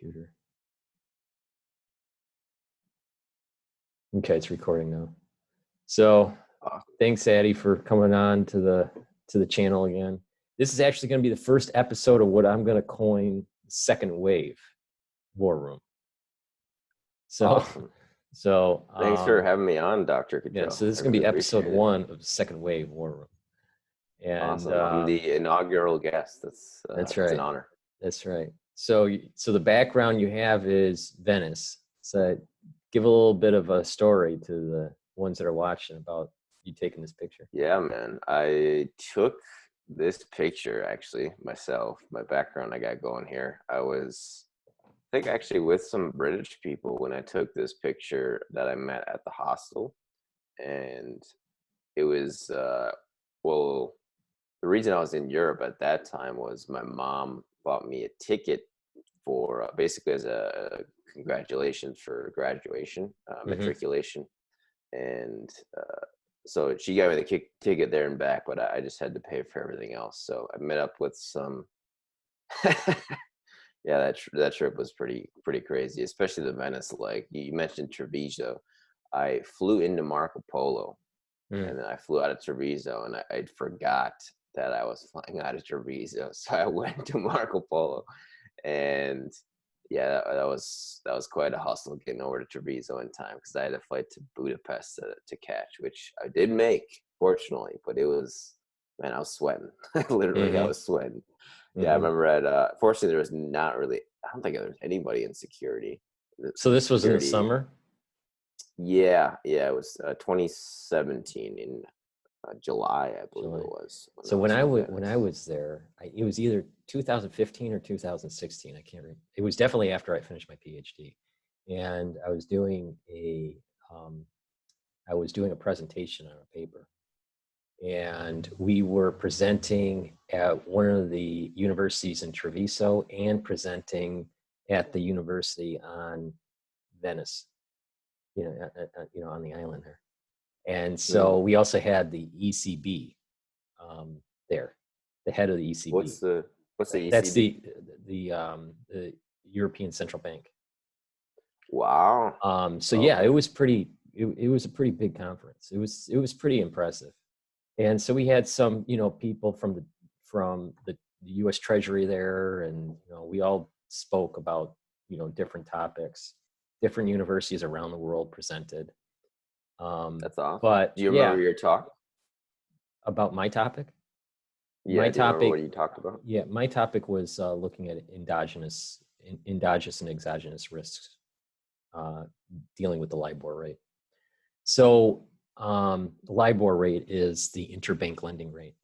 computer. Okay, it's recording now. So thanks, Addy, for coming on to the channel again. This is actually going to be the first episode of what I'm going to coin second wave war room. So, awesome. So thanks for having me on, Dr. Cottrell. Yeah, so this is going to be episode 1 of the second wave war room. And awesome. I'm the inaugural guest. That's right. It's an honor. That's right. So the background you have is Venice. So give a little bit of a story to the ones that are watching about you taking this picture. Yeah, man. I took this picture actually myself. My background I got going here. I think actually with some British people when I took this picture that I met at the hostel. And it was, well, the reason I was in Europe at that time was my mom bought me a ticket for basically as a congratulations for graduation, matriculation. And so she got me the ticket there and back, but I just had to pay for everything else. So I met up with some, yeah, that trip was pretty crazy, especially the Venice. Like you mentioned Treviso. I flew into Marco Polo and then I flew out of Treviso, and I forgot that I was flying out of Treviso. So I went to Marco Polo, and yeah, that was quite a hustle getting over to Treviso in time because I had a flight to Budapest to catch, which I did make, fortunately. But it was, man, I was sweating. Literally, I was sweating. Yeah, I remember fortunately, there was not really, I don't think there was anybody in security. So this was in the summer? Yeah, it was 2017 in July, I believe it was. So when I was there, it was either 2015 or 2016. I can't remember. It was definitely after I finished my PhD, and I was doing a presentation on a paper, and we were presenting at one of the universities in Treviso and presenting at the university on Venice, on the island there. And so we also had the ECB there, the head of the ECB. What's the ECB? That's the European Central Bank. Wow. So yeah, it was pretty. It was a pretty big conference. It was pretty impressive. And so we had some, people from the U.S. Treasury there, and we all spoke about different topics. Different universities around the world presented. That's awesome. But do you remember your talk about my topic? Yeah, my topic. What you talked about? Yeah, my topic was looking at endogenous and exogenous risks, dealing with the LIBOR rate. So the LIBOR rate is the interbank lending rate.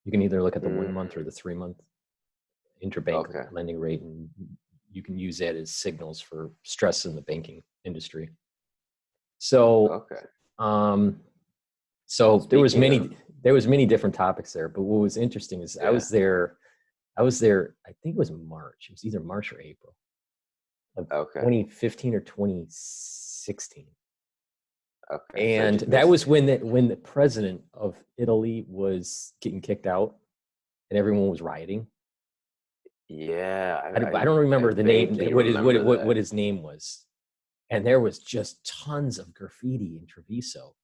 You can either look at the 1 month or the 3 month interbank lending rate, and you can use that as signals for stress in the banking industry. So, so there was many different topics there, but what was interesting is I was there, I think it was March. It was either March or April of 2015 or 2016. Okay. And that was when the president of Italy was getting kicked out and everyone was rioting. Yeah. I don't remember the name, what his name was. And there was just tons of graffiti in Treviso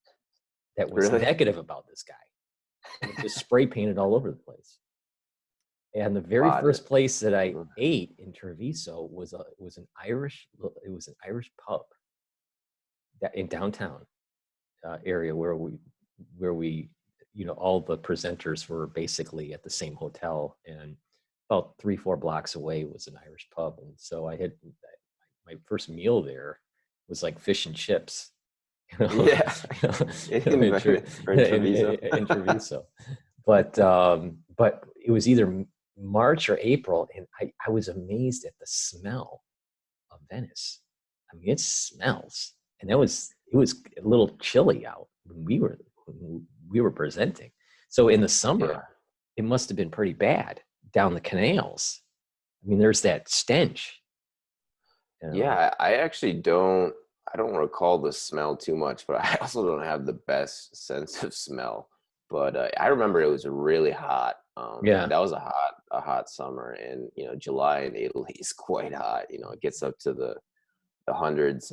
that was negative about this guy. It was just spray painted all over the place. And the very first place that I ate in Treviso was an Irish pub in downtown area where we all the presenters were basically at the same hotel, and about 3-4 blocks away was an Irish pub. And so I had my first meal there was like fish and chips. Yeah. In Treviso. But it was either March or April, and I was amazed at the smell of Venice. I mean, it smells, and it was a little chilly out when we were presenting. So in the summer, it must have been pretty bad down the canals. I mean, there's that stench. Yeah, I actually don't recall the smell too much, but I also don't have the best sense of smell. But I remember it was really hot. That was a a hot summer, and July in Italy is quite hot. It gets up to the hundreds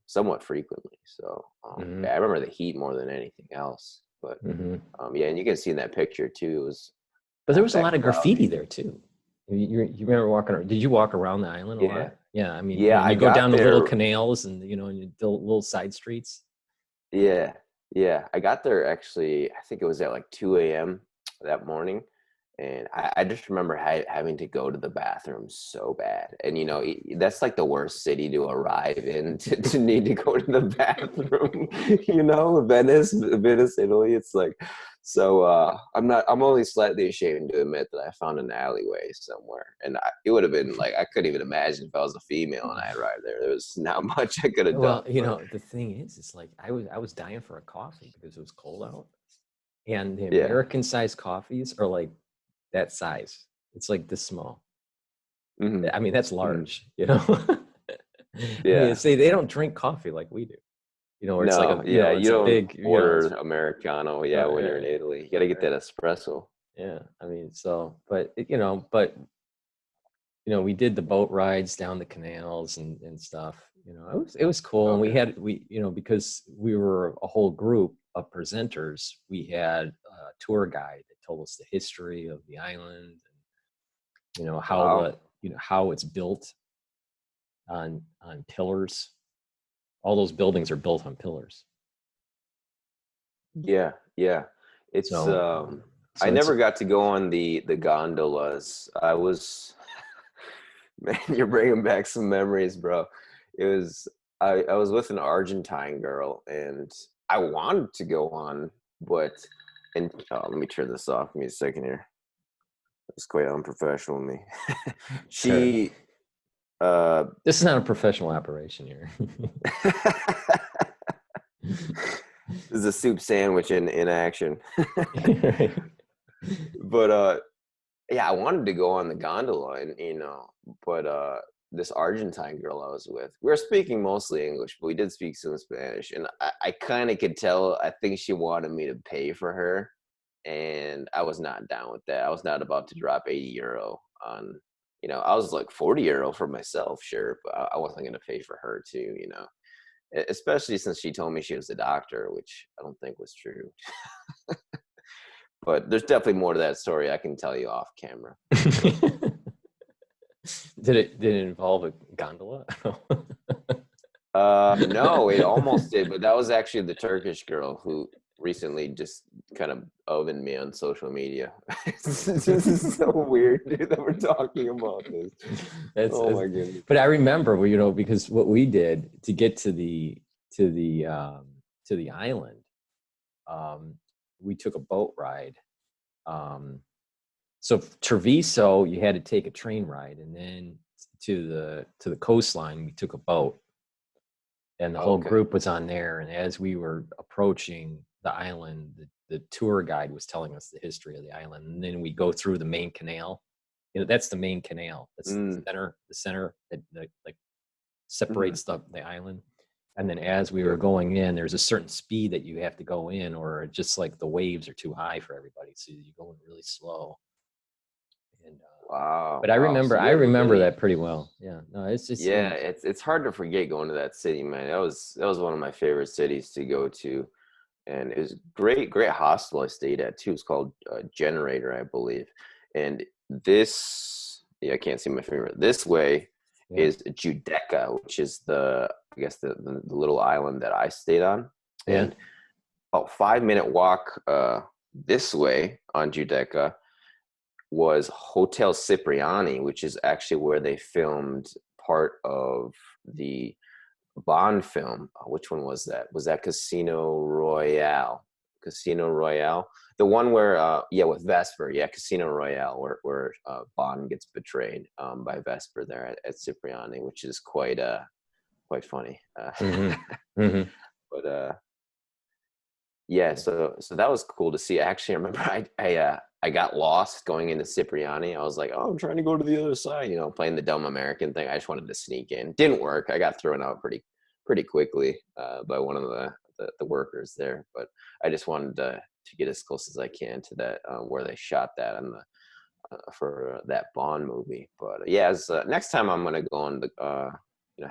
somewhat frequently. So Mm-hmm. yeah, I remember the heat more than anything else. But Mm-hmm. yeah, and you can see in that picture too, it was But there not was a that lot of graffiti cloudy. there too. You remember walking around? Did you walk around the island a Yeah, lot? Yeah, I mean, yeah, I you go got down the little there. canals and and the little side streets. Yeah, yeah. I got there actually, I think it was at like 2 a.m. that morning. And I just remember having to go to the bathroom so bad. And, that's like the worst city to arrive in to need to go to the bathroom. Venice, Italy. It's like, so I'm only slightly ashamed to admit that I found an alleyway somewhere. And it would have been like, I couldn't even imagine if I was a female and I arrived there. There was not much I could have done. Well, the thing is, it's like I was dying for a coffee because it was cold out, and the Yeah. American sized coffees are like that size. It's like this small. Mm-hmm. I mean, that's Mm-hmm. large, I mean, Yeah. say they don't drink coffee like we do, where it's like No, yeah, you it's a don't big, order it's, Americano, yeah, when you're in Italy. You got to get right. that espresso. Yeah. I mean, so, but, but, we did the boat rides down the canals and stuff, it was cool. And Okay. because we were a whole group of presenters, we had a tour guide that told us the history of the island, and, Wow. how it's built on pillars. All those buildings are built on pillars. Yeah, yeah. It's So, I it's never got to go on the gondolas. I was man, you're bringing back some memories, bro. It was I was with an Argentine girl and I wanted to go on, but let me turn this off. Give me a second here. It's quite unprofessional of me. sure. She uh This is not a professional operation here. This is a soup sandwich in action. Right. But yeah, I wanted to go on the gondola, and but this Argentine girl I was with, we were speaking mostly English, but we did speak some Spanish, and I kind of could tell. I think she wanted me to pay for her, and I was not down with that. I was not about to drop 80 euro on. I was like 40 euro for myself, sure, but I wasn't going to pay for her too. Especially since she told me she was a doctor, which I don't think was true. But there's definitely more to that story I can tell you off camera. Did it involve a gondola? No, it almost did, but that was actually the Turkish girl who recently just kind of ovened me on social media. This is so weird, dude, that we're talking about this. Oh my goodness. But I remember, because what we did to get to the island, we took a boat ride. So Treviso, you had to take a train ride, and then to the coastline, we took a boat, and the whole group was on there. And as we were approaching the island, the tour guide was telling us the history of the island, and then we go through the main canal. That's the main canal. That's the center that like separates the island. And then as we were going in, there's a certain speed that you have to go in, or just like the waves are too high for everybody, so you go in really slow. And Wow. but I remember that pretty well. Yeah. No, it's just it's hard to forget going to that city, man. That was one of my favorite cities to go to, and it was great hostel I stayed at too. It's called Generator, I believe. And this, I can't see my finger. This way is Giudecca, which is the little island that I stayed on. And about 5-minute walk this way on Giudecca was Hotel Cipriani, which is actually where they filmed part of the Bond film. Which one was that? Was that Casino Royale? Casino Royale, the one where with Vesper, Casino Royale, where Bond gets betrayed by Vesper there at Cipriani, which is quite funny. But yeah, so that was cool to see. Actually, I remember I got lost going into Cipriani. I was like, oh, I'm trying to go to the other side, playing the dumb American thing. I just wanted to sneak in. Didn't work. I got thrown out pretty quickly by one of the workers there. But I just wanted to get as close as I can to that where they shot that for that Bond movie. But yeah, as next time I'm gonna go on the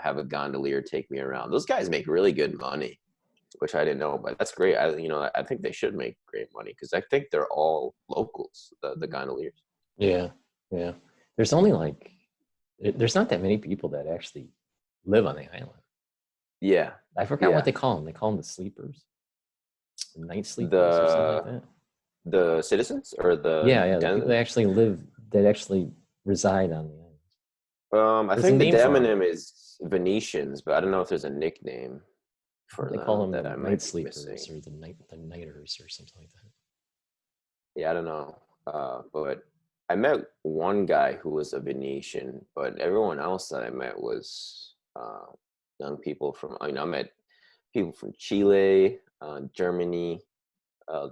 have a gondolier take me around. Those guys make really good money, which I didn't know, but that's great. I think they should make great money because I think they're all locals, the gondoliers. Yeah, yeah. There's only like there's not that many people that actually live on the island. Yeah, I forgot what they call them. They call them the sleepers, the night sleepers, or something like that. The citizens or the the people that actually live, that actually reside on the island. I think the demonym is Venetians, but I don't know if there's a nickname for they them call them that the I night might sleepers be missing. or the nighters or something like that. Yeah, I don't know. But I met one guy who was a Venetian, but everyone else that I met was young people from, I met people from Chile, Germany,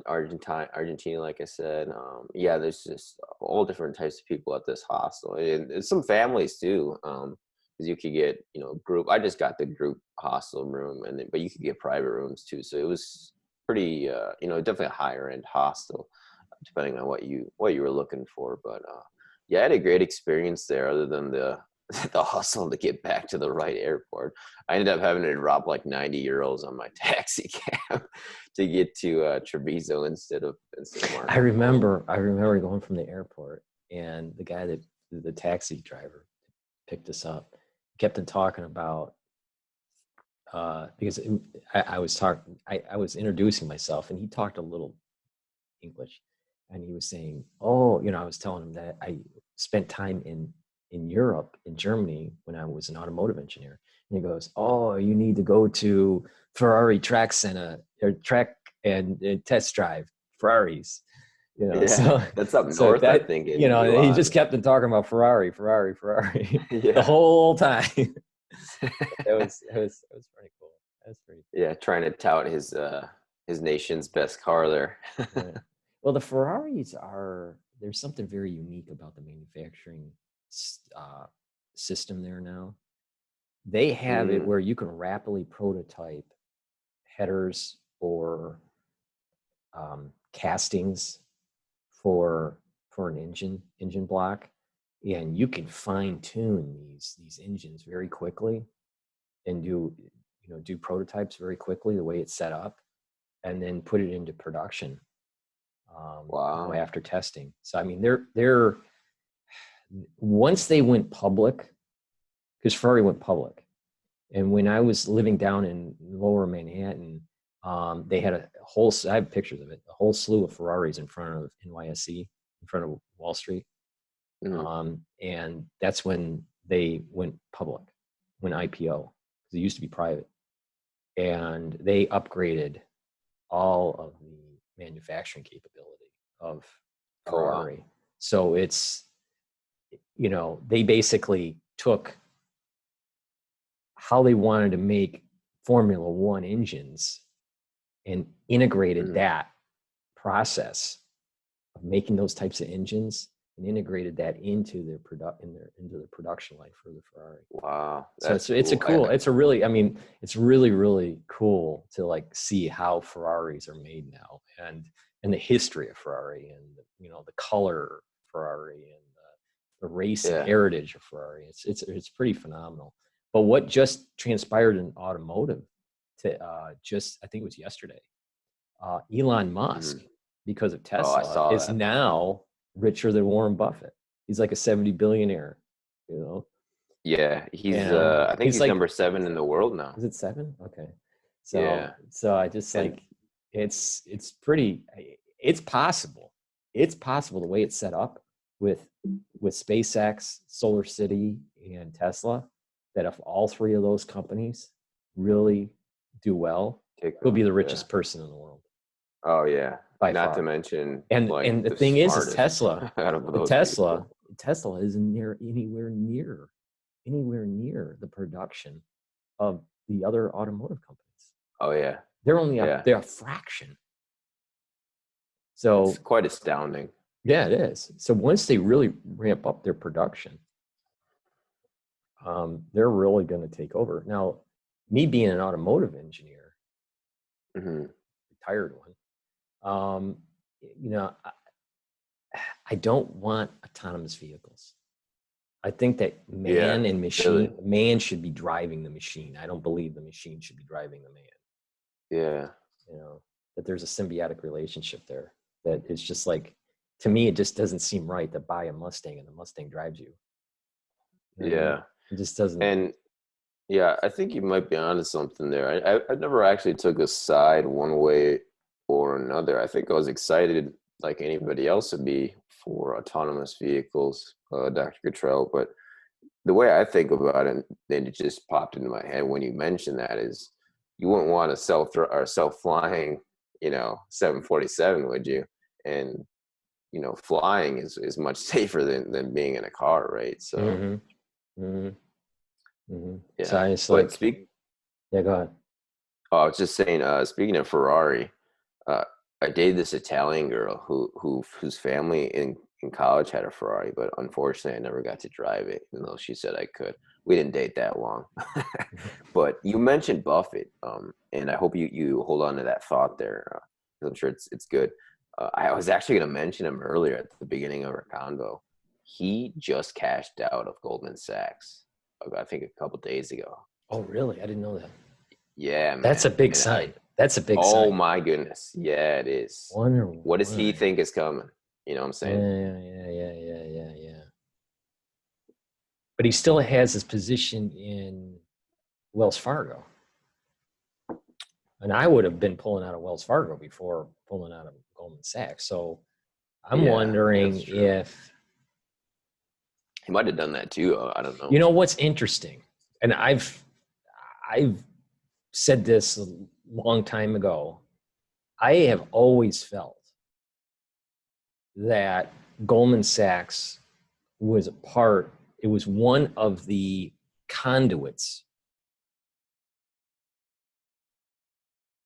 Argentina, like I said. Yeah, there's just all different types of people at this hostel, and some families too. Because you could get, group. I just got the group hostel room, but you could get private rooms too. So it was pretty, definitely a higher end hostel, depending on what you were looking for. But yeah, I had a great experience there. Other than the the hustle to get back to the right airport, I ended up having to drop like 90 euros on my taxi cab to get to Treviso instead of Marco. I remember going from the airport, and the guy the taxi driver picked us up, kept on talking about because I was introducing myself, and he talked a little English, and he was saying, oh, I was telling him that I spent time in Europe, in Germany, when I was an automotive engineer. And he goes, oh, you need to go to Ferrari track center or track and test drive Ferraris. Yeah, so that's up so north, that, I think. he just kept on talking about Ferrari Yeah. the whole time. It was pretty cool. That was pretty cool. Yeah, trying to tout his nation's best car there. Yeah. Well, the Ferraris there's something very unique about the manufacturing system there now. They have it where you can rapidly prototype headers or castings for an engine block, and you can fine tune these engines very quickly and do prototypes very quickly the way it's set up, and then put it into production. Wow. After testing. So I mean, they're once they went public, because Ferrari went public, and when I was living down in Lower Manhattan, they had I have pictures of it, a whole slew of Ferraris in front of NYSE, in front of Wall Street. And that's when they went public, when IPO, because it used to be private, and they upgraded all of the manufacturing capability of Ferrari. Oh, wow. So it's, they basically took how they wanted to make Formula One engines and integrated that process of making those types of engines and integrated that into their production line for the Ferrari. Wow. So it's really, really cool to like see how Ferraris are made now, and the history of Ferrari, and the color Ferrari, and the race and heritage of Ferrari. It's pretty phenomenal. But what just transpired in automotive I think it was yesterday, Elon Musk, because of Tesla, is now richer than Warren Buffett. He's like a 70 billionaire, Yeah, he's I think he's like, number 7 in the world now. Is it 7? Okay. So I just like, it's pretty, it's possible. It's possible the way it's set up with SpaceX, Solar City, and Tesla, that if all 3 of those companies really do well, he'll be the richest person in the world. Oh yeah. By Not far. To mention, and the thing is Tesla isn't anywhere near the production of the other automotive companies. Oh yeah. They're only they're a fraction. So it's quite astounding. Yeah, it is. So once they really ramp up their production, they're really going to take over. Now, me being an automotive engineer, retired one, I don't want autonomous vehicles. I think that man and really. man should be driving the machine. I don't believe the machine should be driving the man. Yeah. You know, that there's a symbiotic relationship there. That it's just like, to me, it just doesn't seem right to buy a Mustang and the Mustang drives you. You know what I mean? Yeah. It just doesn't. And yeah, I think you might be onto something there. I never actually took a side one way or another. I think I was excited, like anybody else would be, for autonomous vehicles, Dr. Cottrell. But the way I think about it, and it just popped into my head when you mentioned that, is you wouldn't want a self-flying, 747, would you? And flying is much safer than being in a car, right? So Mm-hmm, mm-hmm, mm-hmm. So yeah. it's But like, yeah, go ahead. I was just saying, speaking of Ferrari, uh, I dated this Italian girl whose family in college had a Ferrari, but unfortunately, I never got to drive it, even though she said I could. We didn't date that long. But you mentioned Buffett, and I hope you hold on to that thought there, 'cause I'm sure it's good. I was actually going to mention him earlier at the beginning of our convo. He just cashed out of Goldman Sachs, I think a couple days ago. Oh, really? I didn't know that. Yeah, That's a man. big And sign. That's a big oh sign. my goodness. Yeah, it is. Wonder What does he why. think is coming? You know what I'm saying? Yeah. But he still has his position in Wells Fargo. And I would have been pulling out of Wells Fargo before pulling out of Goldman Sachs. So I'm Yeah, that's wondering true. if, He might have done that too. I don't know. you know, what's interesting, and I've said this a long time ago. I have always felt that Goldman Sachs was it was one of the conduits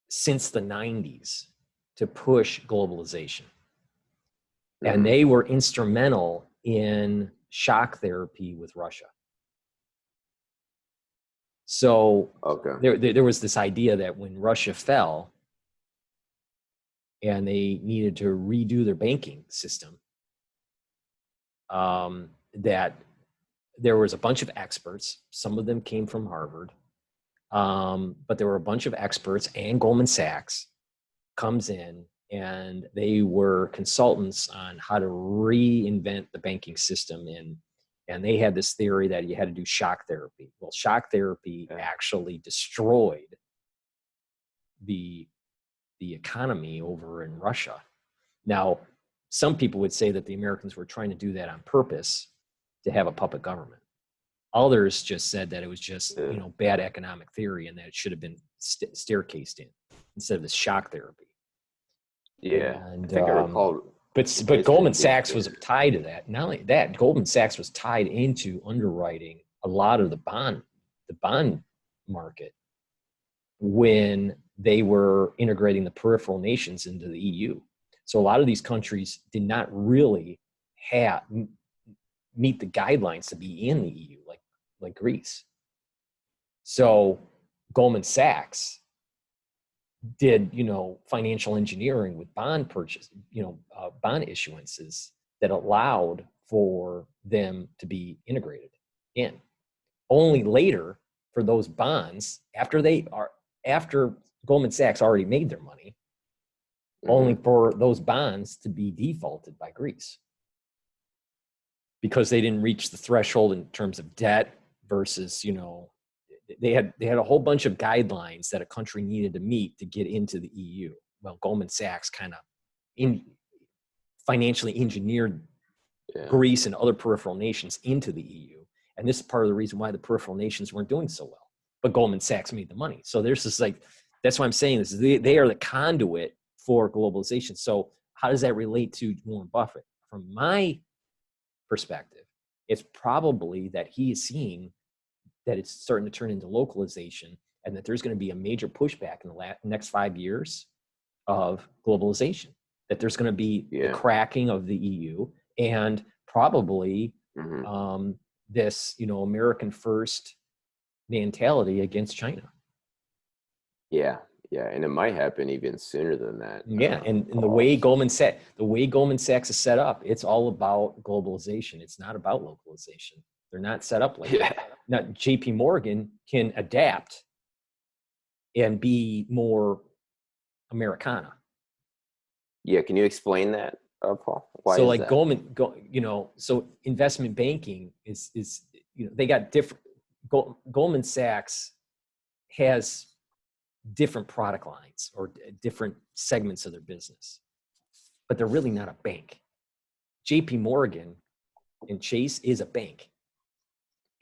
since the 90s to push globalization. And Mm-hmm. they were instrumental in shock therapy with Russia. So Okay. there was this idea that when Russia fell and they needed to redo their banking system, that there was a bunch of experts. Some of them came from Harvard, but there were a bunch of experts, and Goldman Sachs comes in, and they were consultants on how to reinvent the banking system. And they had this theory that you had to do shock therapy. Well, shock therapy actually destroyed the economy over in Russia. Now, some people would say that the Americans were trying to do that on purpose to have a puppet government. Others just said that it was just, bad economic theory, and that it should have been staircased in instead of this shock therapy. Yeah. And I think I recall. but Goldman Sachs was tied to that. Not only that, Goldman Sachs was tied into underwriting a lot of the bond market when they were integrating the peripheral nations into the EU. So a lot of these countries did not really meet the guidelines to be in the EU, like Greece. So Goldman Sachs did, financial engineering with bond purchase, bond issuances that allowed for them to be integrated in. Only later, for those bonds, after Goldman Sachs already made their money, only for those bonds to be defaulted by Greece, because they didn't reach the threshold in terms of debt versus, they had a whole bunch of guidelines that a country needed to meet to get into the EU. Well, Goldman Sachs kind of financially engineered Greece and other peripheral nations into the EU. And this is part of the reason why the peripheral nations weren't doing so well. But Goldman Sachs made the money. So there's this that's why I'm saying this. They are the conduit for globalization. So how does that relate to Warren Buffett? From my perspective, it's probably that he is seeing that it's starting to turn into localization, and that there's going to be a major pushback in the next 5 years of globalization, that there's going to be the cracking of the EU, and probably this, American first mentality against China. Yeah, Yeah, and it might happen even sooner than that. Yeah, and the way Goldman Sachs is set up, it's all about globalization. It's not about localization. They're not set up like that. Now, JP Morgan can adapt and be more Americana. Yeah, can you explain that, Paul? Why so is like that? So investment banking is they got different. Goldman Sachs has different product lines or different segments of their business, but they're really not a bank. JP Morgan and Chase is a bank.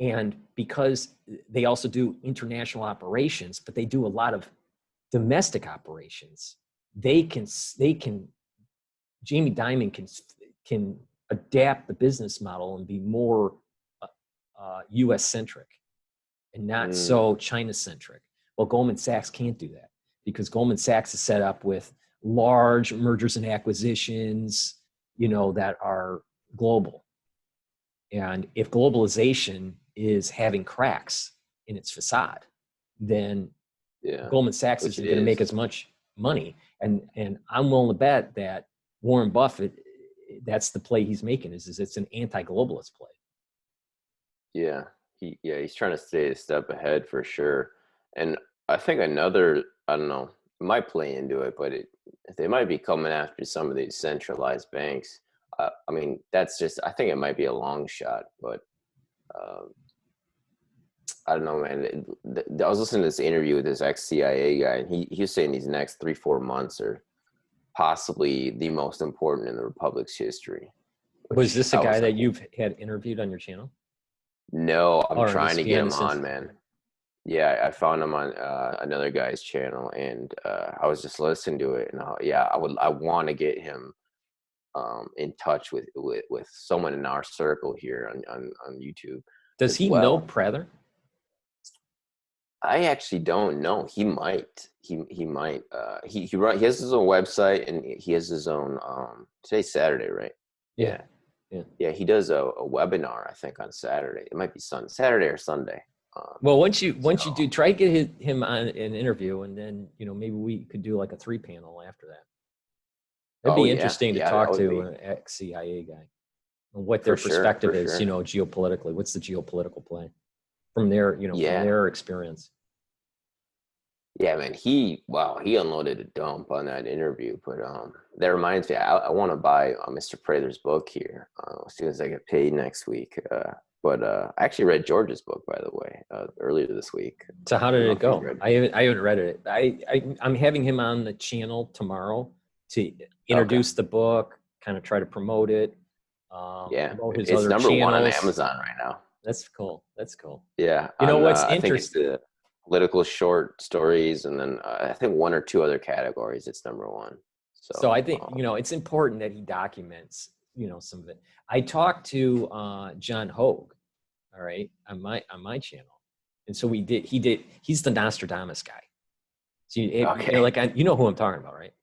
And because they also do international operations, but they do a lot of domestic operations, Jamie Dimon can adapt the business model and be more US centric and not so China centric. Well, Goldman Sachs can't do that because Goldman Sachs is set up with large mergers and acquisitions, that are global. And if globalization is having cracks in its facade, then Goldman Sachs isn't going to make as much money. And I'm willing to bet that Warren Buffett, that's the play he's making, is it's an anti-globalist play. Yeah. He's trying to stay a step ahead for sure. And I think I don't know, might play into it, but they might be coming after some of these centralized banks. I mean, I think it might be a long shot, but I don't know, man. I was listening to this interview with this ex-CIA guy, and he was saying these next 3-4 months are possibly the most important in the Republic's history. Was this a guy that you've had interviewed on your channel? No, I'm trying to get him on, man. Yeah, I found him on another guy's channel, and I was just listening to it, and I want to get him in touch with someone in our circle here on YouTube. Does he know Prather? I actually don't know. He might. He might. He has his own website, and he has his own. Today's Saturday, right? Yeah. He does a webinar, I think, on Saturday. It might be Saturday or Sunday. Well, once you do, try to get him on an interview, and then maybe we could do like a 3-panel after that. It'd be interesting to talk to an ex-CIA guy and what their perspective is, geopolitically. What's the geopolitical play from their, from their experience? Yeah, man, he unloaded a dump on that interview, but that reminds me, I want to buy Mr. Prather's book here as soon as I get paid next week. But I actually read George's book, by the way, earlier this week. So how did it go? I haven't read it. I'm having him on the channel tomorrow to introduce the book, kind of try to promote it. Promote his it's other number channels. 1 on Amazon right now. That's cool. Yeah. What's interesting? I think it's interesting? the political short stories, and then I think 1 or 2 other categories. It's number 1. So I think it's important that he documents some of it. I talked to John Hogue, all right, on my channel, and so he's the Nostradamus guy. So you know who I'm talking about, right?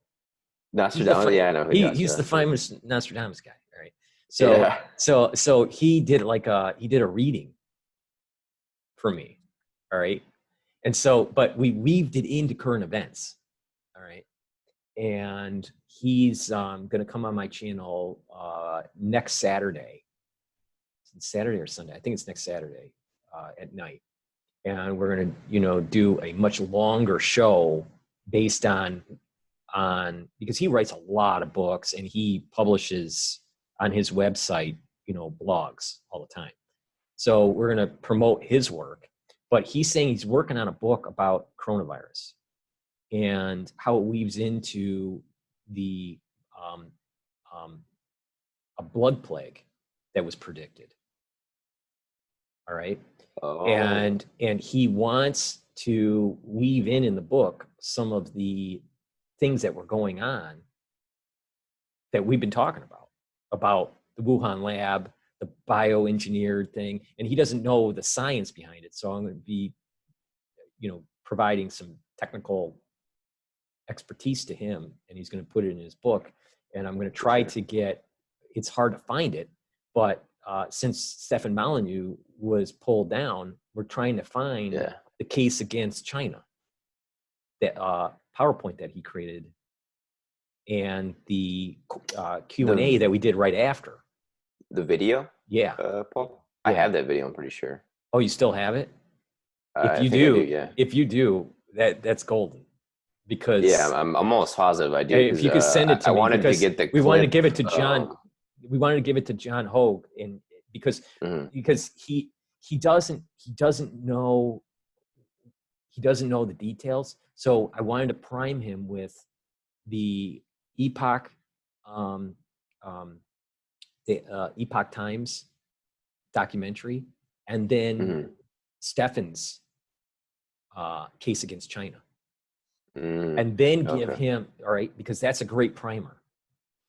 Nostradamus, I know. He's the famous Nostradamus guy, right? So he did a reading for me, all right, and so but we weaved it into current events, all right, and he's going to come on my channel next Saturday. Saturday or Sunday? I think it's next Saturday at night, and we're going to do a much longer show based on because he writes a lot of books and he publishes on his website blogs all the time. So we're going to promote his work, but he's saying he's working on a book about coronavirus and how it weaves into the a blood plague that was predicted. All right. And he wants to weave in the book some of the things that were going on that we've been talking about the Wuhan lab, the bioengineered thing, and he doesn't know the science behind it. So I'm going to be, providing some technical expertise to him, and he's going to put it in his book. And I'm going to try to get. It's hard to find it, but since Stefan Molyneux was pulled down, we're trying to find the case against China that PowerPoint that he created and the Q&A that we did right after. The video? Yeah. Paul? Yeah. I have that video, I'm pretty sure. Oh, you still have it? If you do, yeah. If you do, that's golden. Because yeah, I'm almost positive I do. If you could send it to me, I wanted to because get the we wanted to clip, give it to John. We wanted to give it to John Hogue, and because he doesn't know the details. So I wanted to prime him with the Epoch Epoch Times documentary, and then Stefan's case against China. And then give him, all right, because that's a great primer.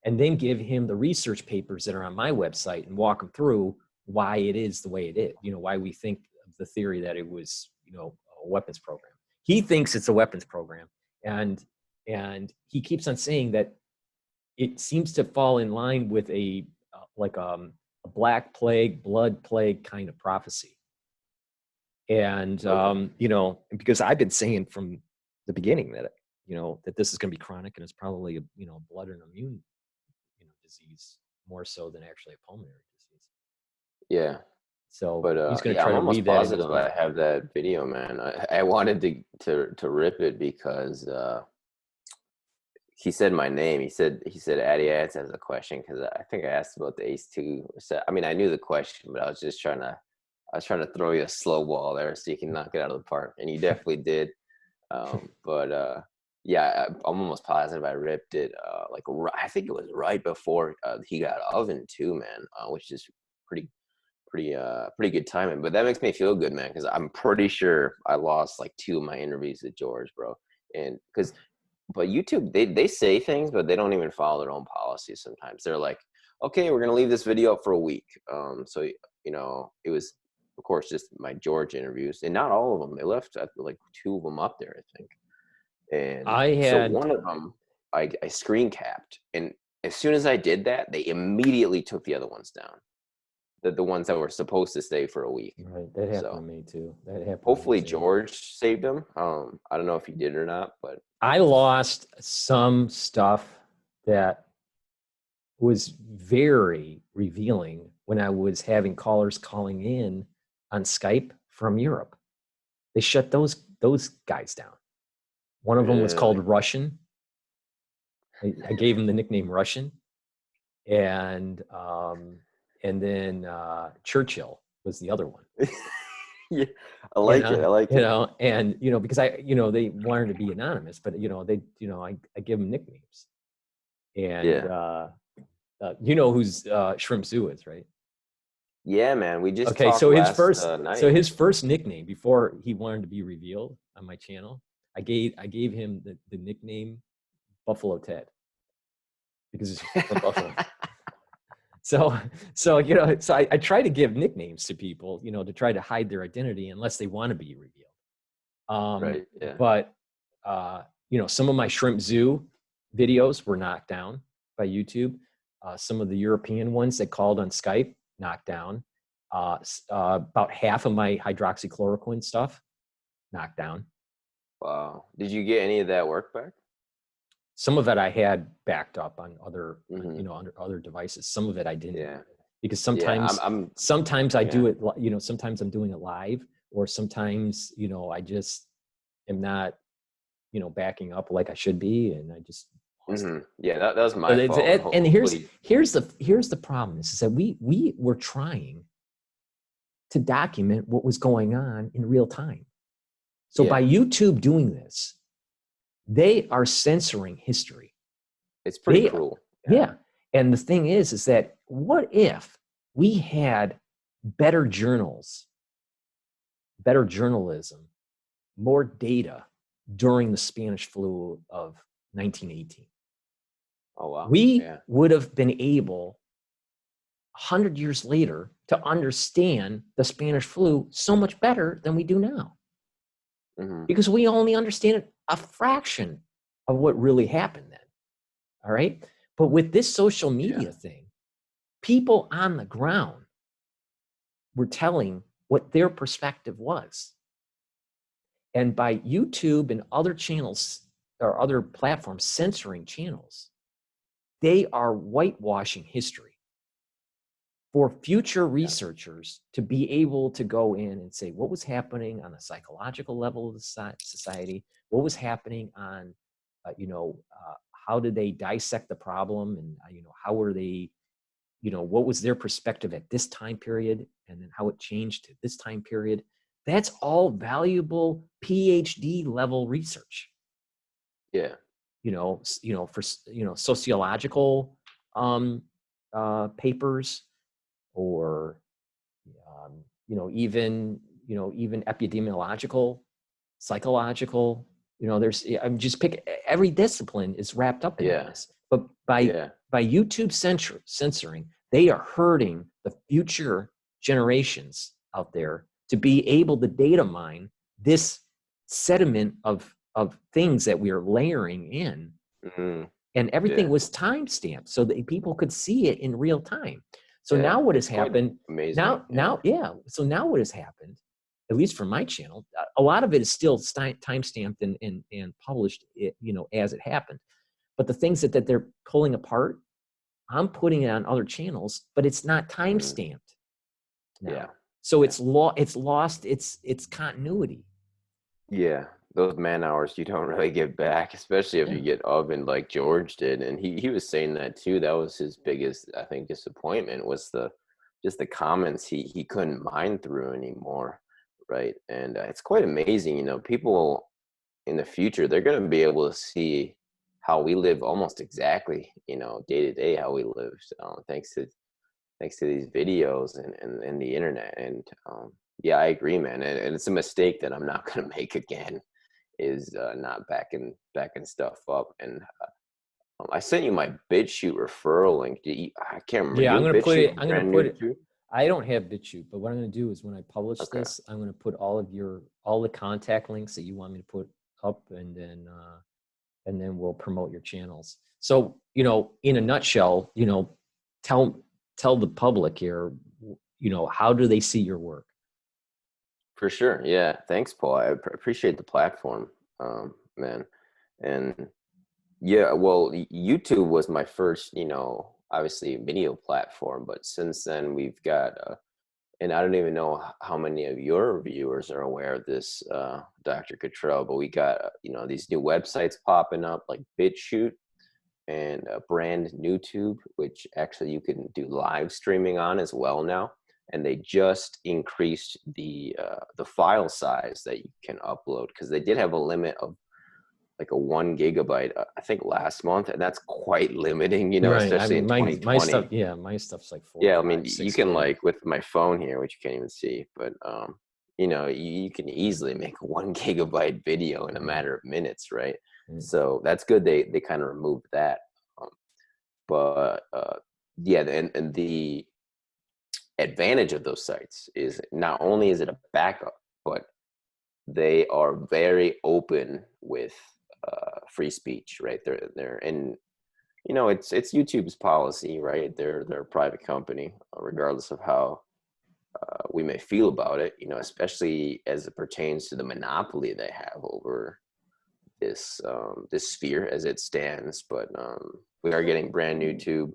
And then give him the research papers that are on my website and walk him through why it is the way it is, why we think of the theory that it was, a weapons program. He thinks it's a weapons program. And he keeps on saying that it seems to fall in line with a black plague, blood plague kind of prophecy. And, because I've been saying from the beginning that, that this is going to be chronic, and it's probably, blood and immune, disease more so than actually a pulmonary disease. Yeah. So, but he's going to try to weave that. I'm almost positive I have that video, man. I wanted to rip it because he said my name. He said, Addy asks a question, because I think I asked about the ACE2. I mean, I knew the question, but I was trying to throw you a slow ball there so you can knock it out of the park, and you definitely did. Yeah, I'm almost positive I ripped it. I think it was right before he got oven too, man, which is pretty good timing. But that makes me feel good, man, because I'm pretty sure I lost like 2 of my interviews with George, bro. And but YouTube, they say things, but they don't even follow their own policies sometimes. They're like, okay, we're gonna leave this video up for a week. So it was, of course, just my George interviews, and not all of them. They left like 2 of them up there, I think. And so one of them I screen capped, and as soon as I did that, they immediately took the other ones down. The ones that were supposed to stay for a week. Right, that happened to me too. That happened. Hopefully George saved them. I don't know if he did or not, but I lost some stuff that was very revealing when I was having callers calling in on Skype from Europe. They shut those guys down. One of them was called Russian. I gave him the nickname Russian. And then Churchill was the other one. Yeah, I like it. And because they wanted to be anonymous, but I give them nicknames. And who's Shrimp Zoo is, right? Yeah, man. We just okay. Talked so last, his first nickname before he wanted to be revealed on my channel, I gave him the nickname Buffalo Ted, because he's from Buffalo. So I try to give nicknames to people, to try to hide their identity unless they want to be revealed. Right. Yeah. But some of my Shrimp Zoo videos were knocked down by YouTube. Some of the European ones that called on Skype, knocked down. About half of my hydroxychloroquine stuff, knocked down. Wow. Did you get any of that work back? Some of it I had backed up on other, under other devices. Some of it I didn't. Yeah. Because sometimes, sometimes I do it, sometimes I'm doing it live, or sometimes, I just am not, backing up like I should be, and I just. Yeah, that was my fault. And here's the problem is that we were trying to document what was going on in real time. So by YouTube doing this, they are censoring history. It's pretty cruel. Yeah. And the thing is that what if we had better journals, better journalism, more data during the Spanish flu of 1918? Oh, wow. We would have been able, 100 years later, to understand the Spanish flu so much better than we do now. Because we only understand a fraction of what really happened then. All right? But with this social media thing, people on the ground were telling what their perspective was. And by YouTube and other channels or other platforms censoring channels, they are whitewashing history for future researchers to be able to go in and say what was happening on a psychological level of the society, what was happening on, how did they dissect the problem, and how were they, what was their perspective at this time period, and then how it changed to this time period. That's all valuable PhD level research. Yeah. For sociological papers, or even epidemiological, psychological. I'm just pick, every discipline is wrapped up in this. But by YouTube censoring, they are hurting the future generations out there to be able to data mine this sediment of things that we are layering in. Mm-hmm. And everything was time stamped so that people could see it in real time. So now what has happened? Amazing. So now what has happened, at least for my channel, a lot of it is still time stamped and published, as it happened. But the things that they're pulling apart, I'm putting it on other channels, but it's not time stamped. Yeah. So it's lost its continuity. Yeah. Those man hours you don't really get back, especially if you get oven like George did. And he was saying that too. That was his biggest, I think, disappointment, was the comments he couldn't mine through anymore. Right. And it's quite amazing, people in the future, they're going to be able to see how we live almost exactly, day to day, how we live, thanks to these videos and the internet. And yeah, I agree, man. And it's a mistake that I'm not going to make again, is not backing stuff up. And I sent you my BitChute referral link. I can't remember. Yeah, I'm going to put it. I don't have BitChute, but what I'm going to do is when I publish this, I'm going to put all the contact links that you want me to put up, and then we'll promote your channels. So, in a nutshell, tell the public here, how do they see your work? For sure. Yeah. Thanks, Paul. I appreciate the platform, man. And yeah, well, YouTube was my first, obviously video platform, but since then we've got, and I don't even know how many of your viewers are aware of this, Dr. Cottrell, but we got, these new websites popping up like BitChute and Brand NewTube, which actually you can do live streaming on as well now. And they just increased the file size that you can upload, because they did have a limit of like a 1 gigabyte, I think last month, and that's quite limiting, especially in 2020. My stuff's like 4. Yeah, I mean, you can like with my phone here, which you can't even see, but you can easily make a 1 gigabyte video in a matter of minutes, right? So that's good. They kind of removed that, but yeah, and the advantage of those sites is not only is it a backup, but they are very open with free speech, right? They're and it's YouTube's policy, right? They're a private company, regardless of how we may feel about it, especially as it pertains to the monopoly they have over this sphere as it stands. But we are getting Brand NewTube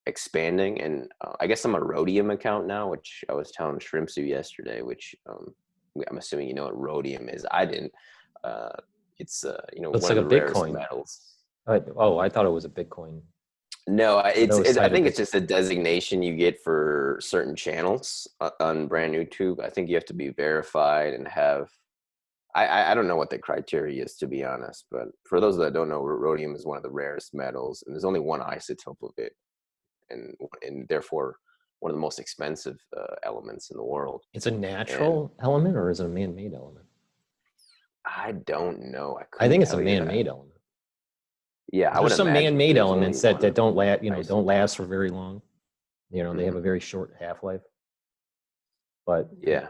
expanding, and I guess I'm a Rhodium account now, which I was telling Shrimpsu yesterday, which I'm assuming you know what Rhodium is. I didn't. It's it's one like of the a rarest Bitcoin metals. I thought it was a Bitcoin. No, I think it's just a designation you get for certain channels on Brand NewTube. I think you have to be verified and have. I don't know what the criteria is, to be honest, but for those that don't know, rhodium is one of the rarest metals, and there's only one isotope of it, and therefore one of the most expensive elements in the world. It's a natural element, or is it a man-made element? I don't know. I think it's a man-made element. Yeah, there's some man-made elements that don't last, don't last for very long. They have a very short half-life. But yeah,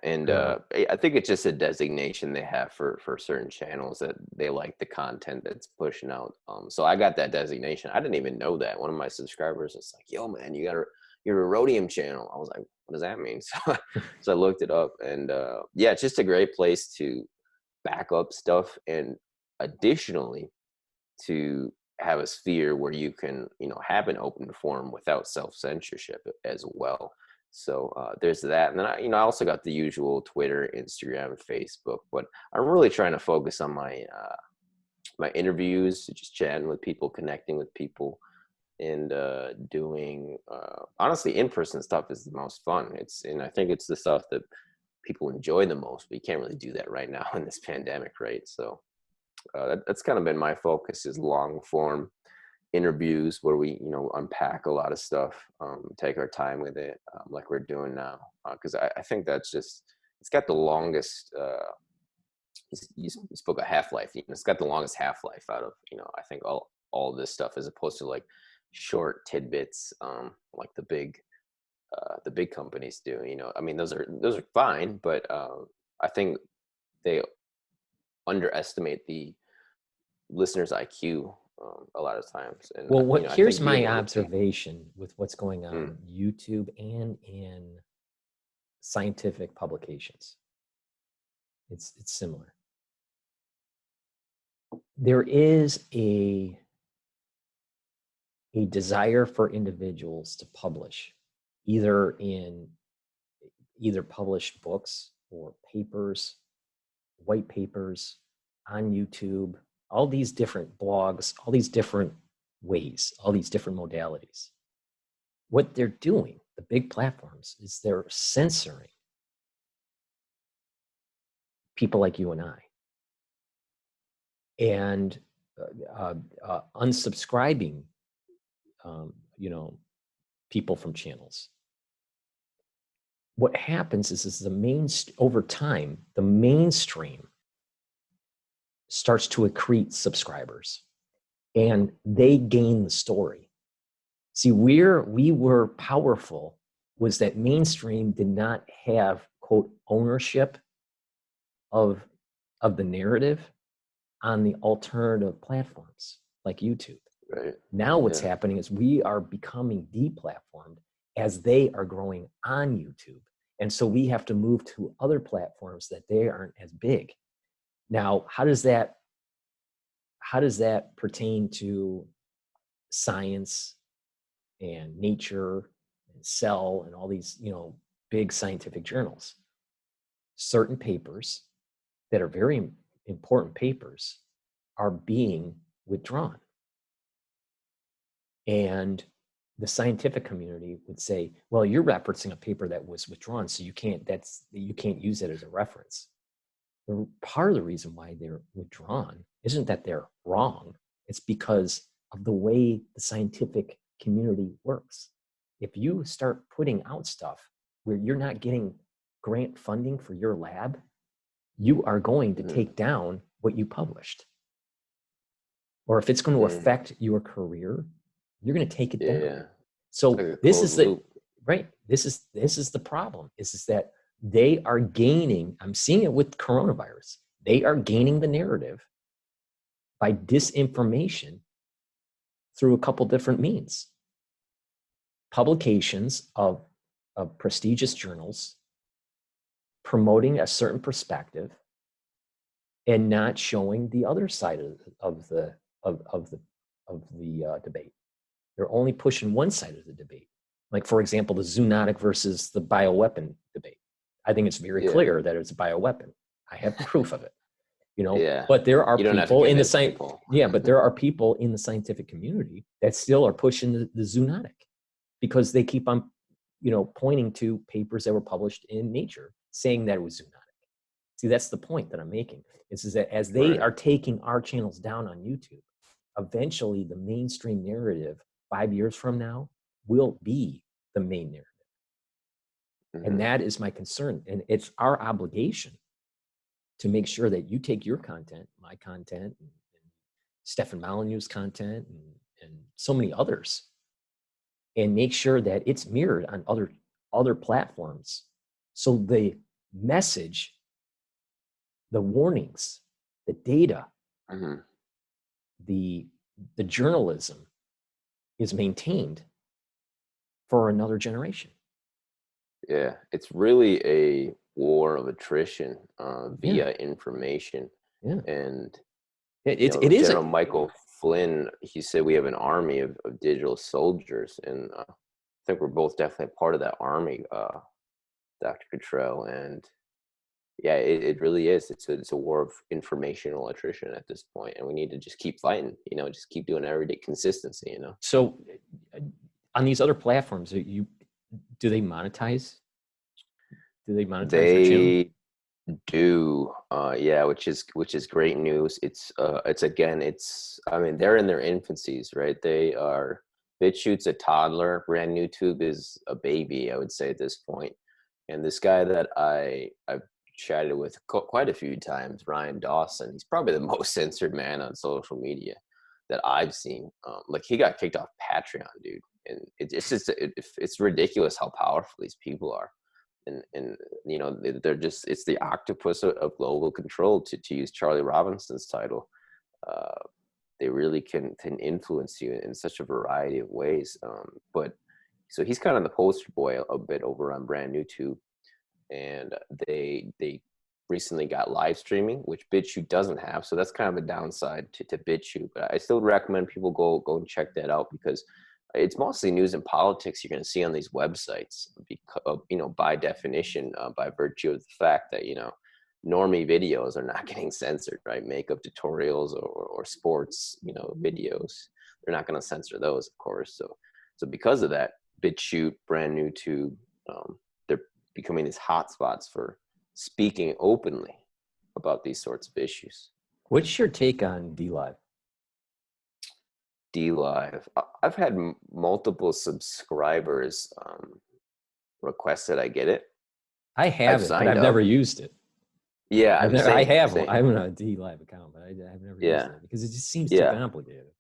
and I think it's just a designation they have for certain channels that they like the content that's pushing out. So I got that designation. I didn't even know that. One of my subscribers was like, "Yo, man, you're a Rhodium channel." I was like, "What does that mean?" So I looked it up, and yeah, it's just a great place to backup stuff, and additionally to have a sphere where you can, have an open forum without self-censorship as well. So there's that. And then I also got the usual Twitter, Instagram, Facebook, but I'm really trying to focus on my interviews, just chatting with people, connecting with people, and doing honestly in-person stuff is the most fun. And I think it's the stuff that people enjoy the most, but you can't really do that right now in this pandemic, right? So that's kind of been my focus, is long form interviews where we unpack a lot of stuff, take our time with it, like we're doing now, because I think that's just, it's got the longest you spoke of half-life, it's got the longest half-life out of I think all this stuff, as opposed to like short tidbits, like the big companies do. I mean, those are fine, but I think they underestimate the listener's IQ a lot of times. And well, I here's think my observation with what's going on on YouTube and in scientific publications. It's similar. There is a desire for individuals to publish, either published books or papers, white papers, on YouTube, all these different blogs, all these different ways, all these different modalities. What they're doing, the big platforms, is they're censoring people like you and I, and unsubscribing, people from channels. What happens is over time, the mainstream starts to accrete subscribers, and they gain the story. See, where we were powerful was that mainstream did not have, quote, ownership of the narrative on the alternative platforms like YouTube. Right. Now what's happening is we are becoming deplatformed as they are growing on YouTube. And so we have to move to other platforms that they aren't as big. Now, how does that pertain to science and Nature and Cell and all these, big scientific journals? Certain papers that are very important papers are being withdrawn. And the scientific community would say, well, you're referencing a paper that was withdrawn, so you can't use it as a reference. Part of the reason why they're withdrawn isn't that they're wrong. It's because of the way the scientific community works. If you start putting out stuff where you're not getting grant funding for your lab, you are going to take down what you published. Or if it's going to affect your career, you're going to take it down. So like this is this is the problem, is that they are gaining, I'm seeing it with coronavirus, they are gaining the narrative by disinformation through a couple different means. Publications of prestigious journals promoting a certain perspective and not showing the other side of the debate. They're only pushing one side of the debate. Like, for example, the zoonotic versus the bioweapon debate. I think it's very clear that it's a bioweapon. I have proof of it. But there are people in the but there are people in the scientific community that still are pushing the zoonotic, because they keep on, pointing to papers that were published in Nature saying that it was zoonotic. See, that's the point that I'm making. Is that as they are taking our channels down on YouTube, eventually the mainstream narrative 5 years from now will be the main narrative. And that is my concern. And it's our obligation to make sure that you take your content, my content, and Stefan Molyneux's content, and so many others, and make sure that it's mirrored on other platforms. So the message, the warnings, the data, the journalism is maintained for another generation. Yeah, it's really war of attrition via information. Yeah. And It is General Michael Flynn, he said we have an army of digital soldiers, and I think we're both definitely part of that army, Dr. Cottrell. And yeah, it really is. It's a war of informational attrition at this point, and we need to just keep fighting. Just keep doing everyday consistency. So, on these other platforms, do they monetize? Do they monetize your channel? They do, yeah, which is great news. I mean, they're in their infancies, right? BitChute's a toddler. Brand YouTube is a baby, I would say, at this point. And this guy that I've chatted with quite a few times, Ryan Dawson, he's probably the most censored man on social media that I've seen. Like, he got kicked off Patreon, dude. And it's ridiculous how powerful these people are. And it's the octopus of global control, to use Charlie Robinson's title. They really can influence you in such a variety of ways. But so he's kind of the poster boy a bit over on Brand YouTube, and they recently got live streaming, which BitChute doesn't have. So that's kind of a downside to BitChute. But I still recommend people go and check that out, because it's mostly news and politics you're going to see on these websites, because, by definition, by virtue of the fact that, normie videos are not getting censored, right? Makeup tutorials or sports, videos, they're not going to censor those, of course. So because of that, BitChute, Brand YouTube, they're becoming these hotspots for speaking openly about these sorts of issues. What's your take on DLive? DLive, I've had multiple subscribers request that I get it. I have it, but I've never used it. Yeah, I have one. I have a DLive account, but I've never used it because it just seems too complicated.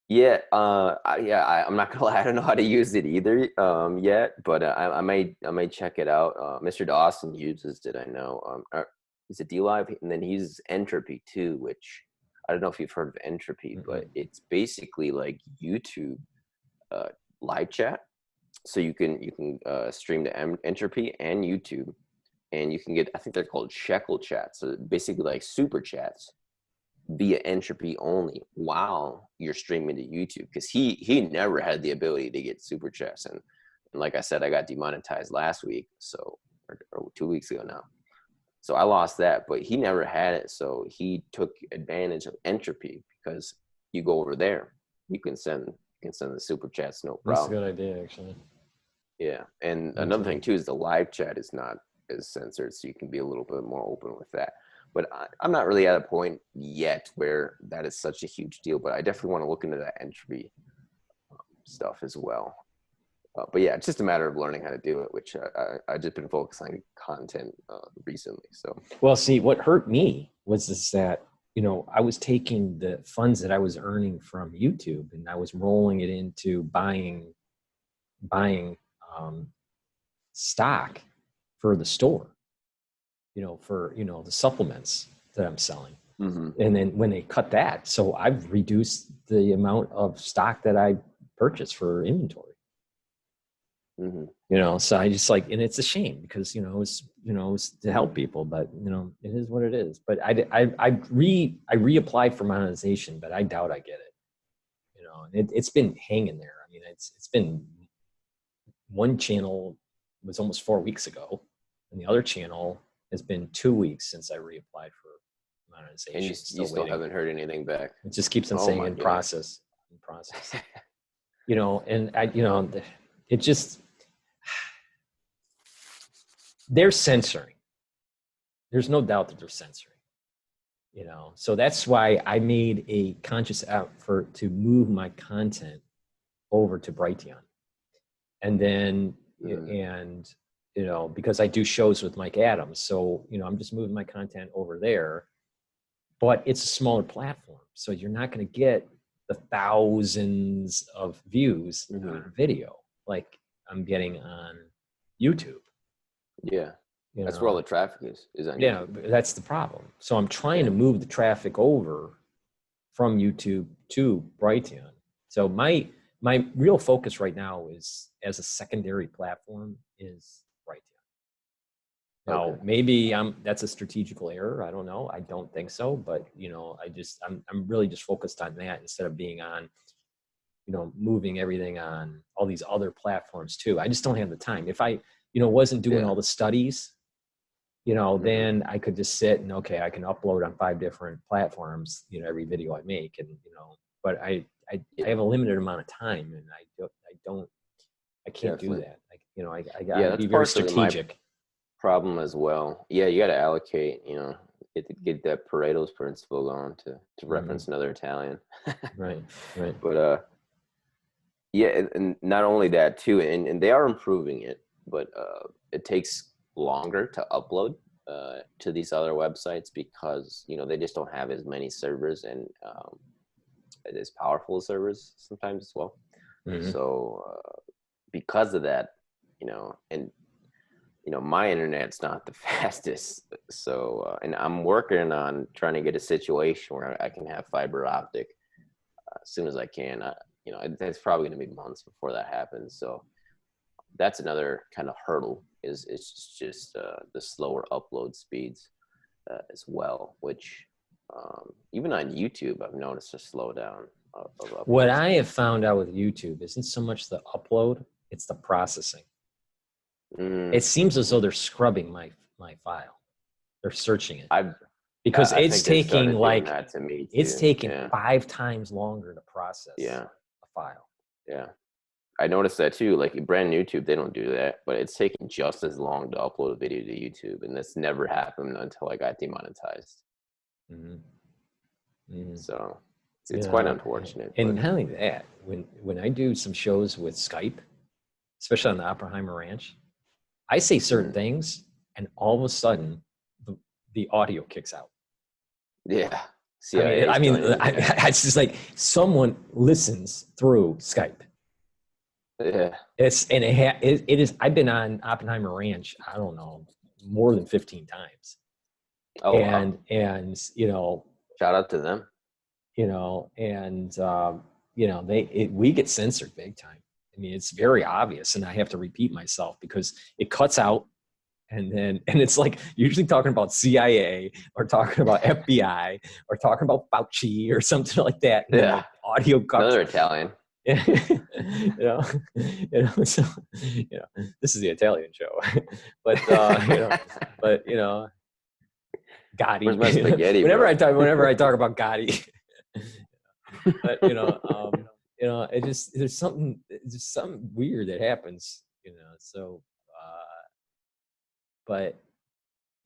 Yeah, I'm not gonna lie, I don't know how to use it either yet, but I might check it out. Mr. Dawson uses it, I know. Is it DLive? And then he uses Entropy too, which I don't know if you've heard of Entropy, but it's basically like YouTube live chat. So you can stream to Entropy and YouTube, and you can get, I think they're called shekel chats, so basically like super chats via Entropy only while you're streaming to YouTube, because he never had the ability to get super chats, and like I said, I got demonetized last week, so or 2 weeks ago now. So I lost that, but he never had it. So he took advantage of Entropy, because you go over there, you can send the super chats, no problem. That's a good idea, actually. Yeah, and another thing too is the live chat is not as censored, so you can be a little bit more open with that. But I'm not really at a point yet where that is such a huge deal. But I definitely want to look into that Entropy stuff as well. But yeah, it's just a matter of learning how to do it, which I've just been focusing on content recently. So, well, see, what hurt me was that, I was taking the funds that I was earning from YouTube and I was rolling it into buying stock for the store, for, the supplements that I'm selling. Mm-hmm. And then when they cut that, so I've reduced the amount of stock that I purchase for inventory. Mm-hmm. So I just and it's a shame because, it's to help people, but it is what it is. But I reapplied for monetization, but I doubt I get it. It's been hanging there. I mean, it's been, one channel was almost 4 weeks ago, and the other channel has been 2 weeks since I reapplied for monetization. And you still haven't heard anything back. It just keeps on saying in process. And it just, they're censoring. There's no doubt that they're censoring, so that's why I made a conscious effort to move my content over to Brighteon. And then, because I do shows with Mike Adams, so, I'm just moving my content over there, but it's a smaller platform. So you're not going to get the thousands of views on a video like I'm getting on YouTube. Yeah. That's where all the traffic is on YouTube. Yeah, that's the problem. So I'm trying to move the traffic over from YouTube to Brighteon. So my real focus right now is, as a secondary platform, is Brighteon. Now, Okay. maybe that's a strategical error. I don't know. I don't think so, but I'm really just focused on that instead of being on, moving everything on all these other platforms too. I just don't have the time. If I, wasn't doing all the studies, then I could just sit and, okay, I can upload on 5 different platforms, every video I make. And, but I have a limited amount of time, and I can't do that. I gotta be very strategic. Problem as well. Yeah, you got to allocate, get that Pareto's principle going to reference another Italian. Right. But yeah, and not only that too, and they are improving it, but it takes longer to upload to these other websites because they just don't have as many servers and as powerful servers sometimes as well. So because of that, and my internet's not the fastest. So, and I'm working on trying to get a situation where I can have fiber optic as soon as I can. It's probably going to be months before that happens. So that's another kind of hurdle is it's just the slower upload speeds as well, which even on YouTube, I've noticed a slowdown of upload. What I have found out with YouTube isn't so much the upload, it's the processing. It seems as though they're scrubbing my file. They're searching it because it's taking it's taking 5 times longer to process a file. Yeah, I noticed that too. Like brand YouTube, they don't do that, but it's taking just as long to upload a video to YouTube, and this never happened until I got demonetized. So it's quite unfortunate. And not only that, when I do some shows with Skype, especially on the Oppenheimer Ranch, I say certain things, and all of a sudden, the audio kicks out. Yeah. It's just like someone listens through Skype. Yeah. It is. I've been on Oppenheimer Ranch, I don't know, more than 15 times. Oh, and shout out to them. We get censored big time. I mean, it's very obvious, and I have to repeat myself because it cuts out, and it's like usually talking about CIA or talking about FBI or talking about Fauci or something like that. Yeah, audio cuts. Another Italian. So this is the Italian show, but Gotti. Where's my spaghetti? Whenever I talk about Gotti, but it just there's something weird that happens, so but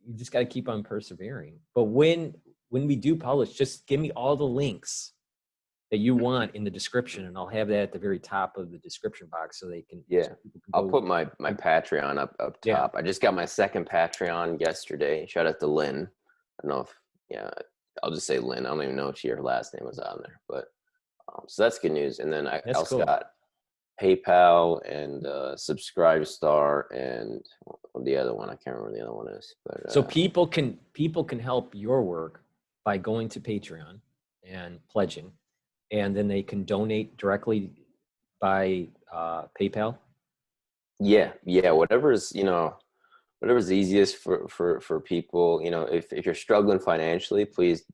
you just got to keep on persevering. But when we do publish, just give me all the links that you want in the description, and I'll have that at the very top of the description box so they can. Yeah, I'll put my Patreon up top. Yeah. I just got my second Patreon yesterday. Shout out to Lynn. I don't know if I'll just say Lynn. I don't even know if her last name was on there, but so that's good news. And then I also got PayPal and Subscribestar and the other one. I can't remember the other one is. But so people can help your work by going to Patreon and pledging, and then they can donate directly by PayPal. Yeah, whatever's easiest for people. If you're struggling financially, please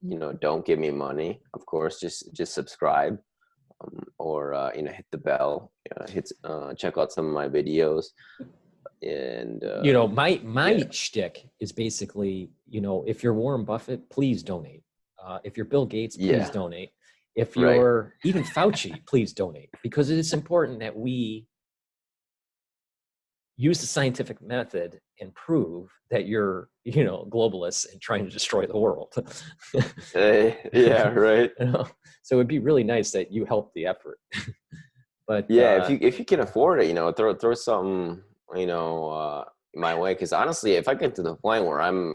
don't give me money. Of course, just subscribe. Or hit the bell, check out some of my videos, and my shtick is basically, if you're Warren Buffett, please donate. If you're Bill Gates, please donate. If you're even Fauci, please donate, because it is important that we use the scientific method and prove that you're, globalists and trying to destroy the world. Yeah, right. So it'd be really nice that you help the effort. But if you can afford it, throw something, my way. Because honestly, if I get to the point where I'm,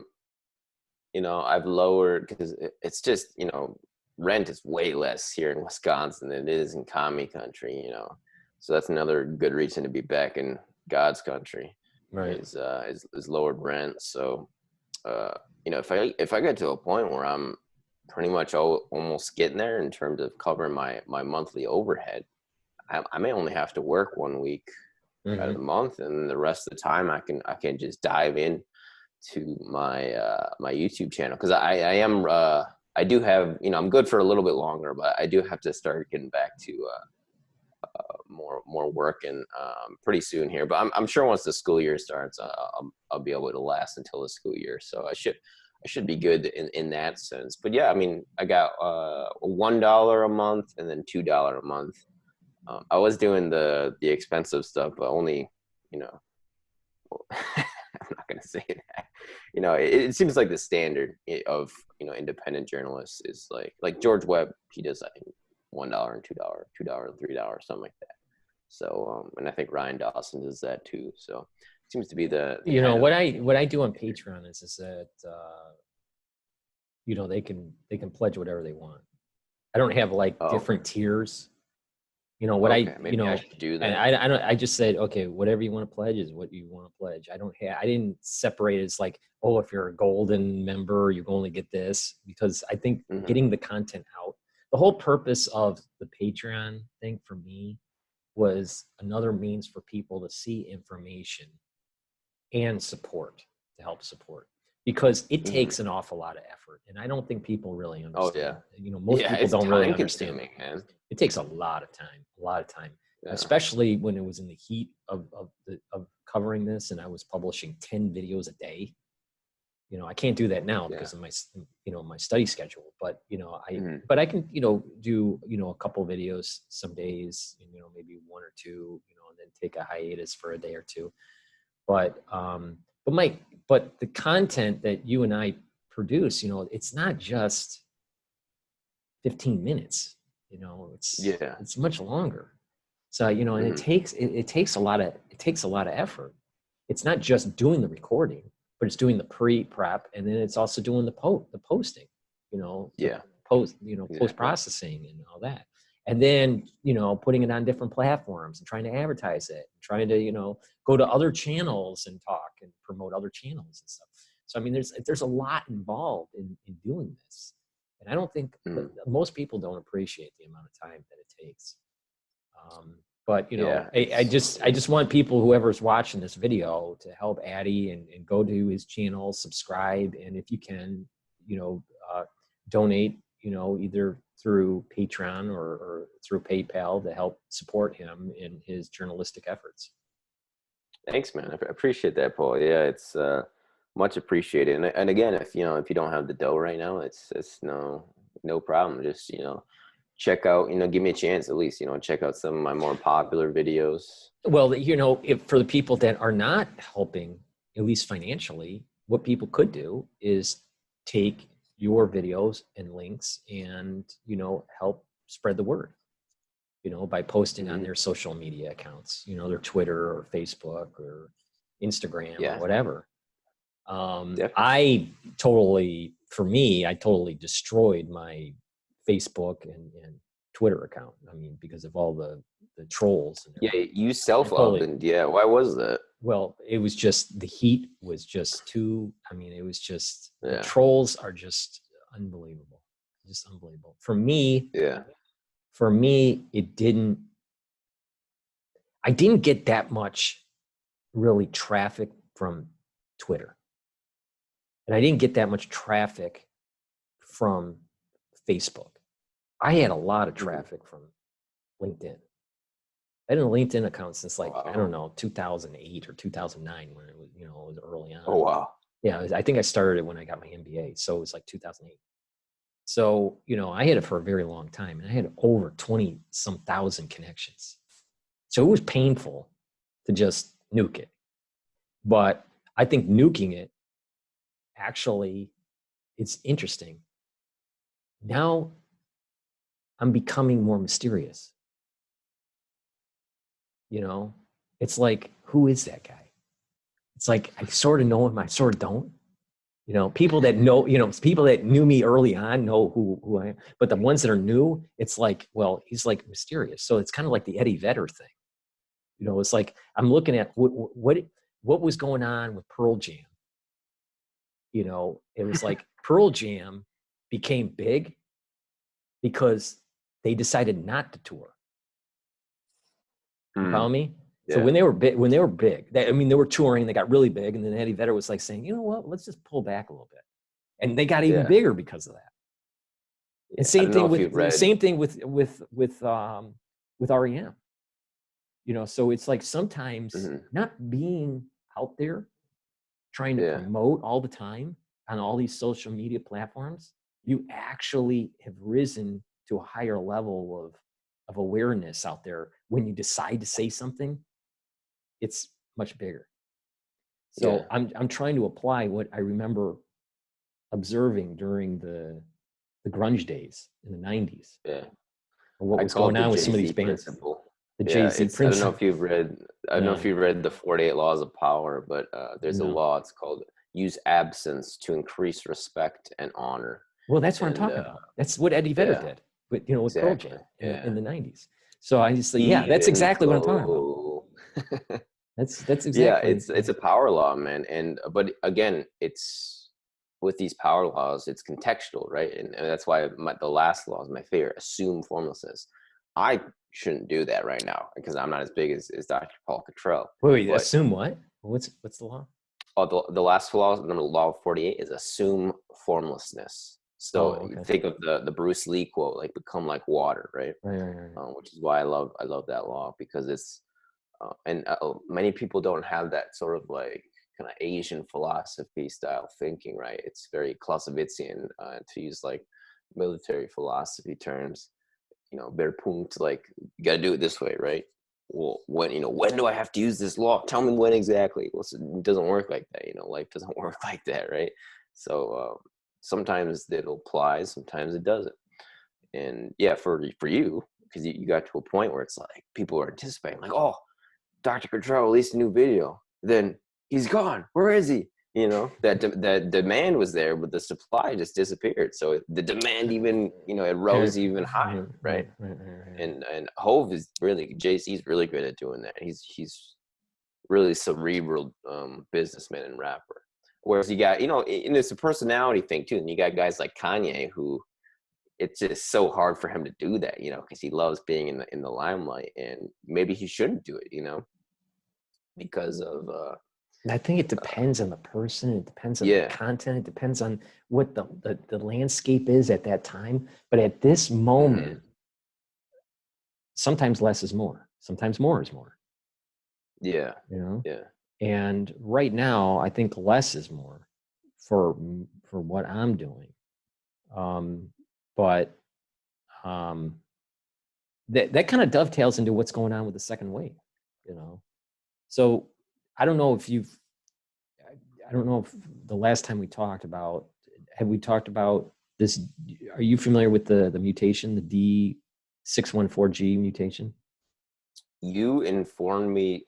I've lowered, because it's just, rent is way less here in Wisconsin than it is in commie country, So that's another good reason to be back in God's country. Right. Is lowered rent. So, if I get to a point where I'm pretty much almost getting there in terms of covering my monthly overhead, I may only have to work 1 week out of the month, and the rest of the time I can just dive in to my my YouTube channel, because I do have, I'm good for a little bit longer, but I do have to start getting back to more work and pretty soon here. But I'm sure once the school year starts, I'll be able to last until the school year. So I should be good in that sense. But yeah, I mean, I got $1 a month and then $2 a month. I was doing the expensive stuff, but only, I'm not going to say that. It seems like the standard of independent journalists is like George Webb. He does, I think, $1 and $2, $2 and $3, something like that. So and I think Ryan Dawson does that too. So it seems to be the what I do on Patreon is that they can pledge whatever they want. I don't have different tiers. I should do that. And I just said, okay, whatever you want to pledge is what you want to pledge. I didn't separate it as like, oh, if you're a golden member, you only get this, because I think getting the content out, the whole purpose of the Patreon thing for me was another means for people to see information and support, to help support, because it takes an awful lot of effort. And I don't think people really understand. Oh, yeah. Most people don't really understand. Man. It takes a lot of time, especially when it was in the heat of covering this, and I was publishing 10 videos a day. I can't do that now because of my, my study schedule, but, but I can, do, a couple videos some days, maybe one or two, and then take a hiatus for a day or two. But the content that you and I produce, it's not just 15 minutes, it's much longer. So, and it takes a lot of effort. It's not just doing the recording, but it's doing the prep, and then it's also doing the posting, post processing and all that. And then, putting it on different platforms and trying to advertise it, trying to, go to other channels and talk and promote other channels and stuff. So, I mean, there's a lot involved in doing this. And I don't think most people don't appreciate the amount of time that it takes. But, I just want people, whoever's watching this video, to help Addy and go to his channel, subscribe. And if you can, donate, either through Patreon or through PayPal to help support him in his journalistic efforts. Thanks, man. I appreciate that, Paul. Yeah, it's much appreciated. And again, if you don't have the dough right now, it's no problem. Just, check out, give me a chance at least, check out some of my more popular videos. Well, if for the people that are not helping, at least financially, what people could do is take your videos and links and, help spread the word, by posting on their social media accounts, their Twitter or Facebook or Instagram or whatever. I totally destroyed my Facebook and Twitter account. I mean, because of all the trolls. And you self-owned. Why was that? Well, it was just, the heat was just too, it was just, the trolls are just unbelievable. Just unbelievable. For me, I didn't get that much really traffic from Twitter. And I didn't get that much traffic from Facebook. I had a lot of traffic from LinkedIn. I had a LinkedIn account since I don't know, 2008 or 2009, when it was, it was early on. Oh, wow. Yeah, I think I started it when I got my MBA. So it was like 2008. So, I had it for a very long time, and I had over 20-some thousand connections. So it was painful to just nuke it. But I think nuking it, actually, it's interesting. Now I'm becoming more mysterious. It's like, who is that guy? It's like, I sort of know him, I sort of don't. People that know, people that knew me early on know who I am. But the ones that are new, it's like, well, he's like mysterious. So it's kind of like the Eddie Vedder thing. It's like, I'm looking at what was going on with Pearl Jam. It was like Pearl Jam became big because they decided not to tour. You follow me? So when they were big, I mean, they were touring, they got really big, and then Eddie Vedder was like saying, you know what, let's just pull back a little bit, and they got even bigger because of that. And same thing with REM. You know, so it's like sometimes not being out there trying to promote all the time on all these social media platforms, you actually have risen to a higher level of awareness out there. When you decide to say something, it's much bigger. So I'm trying to apply what I remember observing during the grunge days in the 90s. Yeah. What was going on with some of these bands. The Jay-Z principle. I don't know if you've read. I don't know if you've read the 48 Laws of Power, but there's a law. It's called "Use absence to increase respect and honor." Well, that's what I'm talking about. That's what Eddie Vedder did, with Pearl Jam in the 90s. So I just that's exactly what I'm talking about. That's exactly. It's a power law, man. But again, it's with these power laws, it's contextual, right? And that's why the last law is my favorite. Assume formlessness. I shouldn't do that right now because I'm not as big as Dr. Paul Cottrell. Wait, assume what? What's the law? Oh, the last law, number law 48, is assume formlessness. So think of the Bruce Lee quote, like become like water, right? Right. Which is why I love that law, because it's many people don't have that sort of like kind of Asian philosophy style thinking, right? It's very Clausewitzian, to use like military philosophy terms. Verpunkt, like you got to do it this way, right? Well, when do I have to use this law? Tell me when exactly. Well, it doesn't work like that. Life doesn't work like that, right? So sometimes it'll apply, sometimes it doesn't. And for you, because you got to a point where it's like people are anticipating, like, oh, Dr. Cottrell released a new video, then he's gone. Where is he? That demand was there, but the supply just disappeared. So the demand even, it rose even higher, right? And Hove is really, JC's really good at doing that. He's really cerebral businessman and rapper. Whereas you got, and it's a personality thing too. And you got guys like Kanye who, it's just so hard for him to do that, because he loves being in the limelight, and maybe he shouldn't do it, because of. I think it depends on the person. It depends on the content. It depends on what the landscape is at that time. But at this moment, sometimes less is more. Sometimes more is more. Yeah. Yeah. And right now, I think less is more for what I'm doing. But that kind of dovetails into what's going on with the second wave. So I don't know if the last time we talked about, have we talked about this? Are you familiar with the mutation, the D614G mutation? You informed me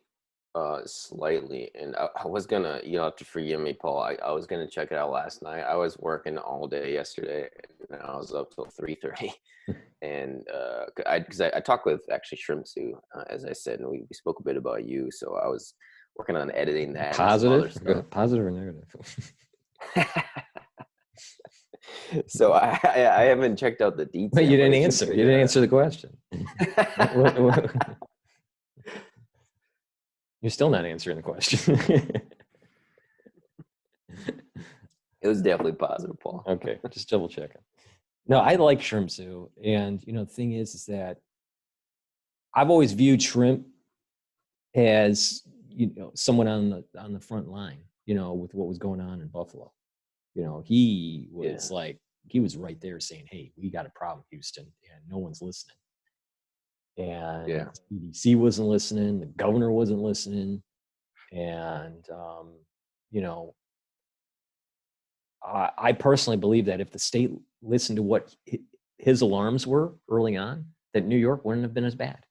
slightly, and I was gonna, you have to forgive me, Paul. I was gonna check it out last night. I was working all day yesterday, and I was up till 3:30. And because I talked with actually Shrimsu, as I said, and we spoke a bit about you. So I was working on editing that. Positive or negative? So I haven't checked out the details. But you didn't answer. You didn't answer the question. You're still not answering the question. It was definitely positive, Paul. Okay, just double checking. No, I like Shrimsu, and the thing is that I've always viewed Shrimp as someone on the front line, with what was going on in Buffalo. He was he was right there saying, "Hey, we got a problem, Houston, and no one's listening." And EDC wasn't listening, the governor wasn't listening, and I personally believe that if the state listened to what his alarms were early on, that New York wouldn't have been as bad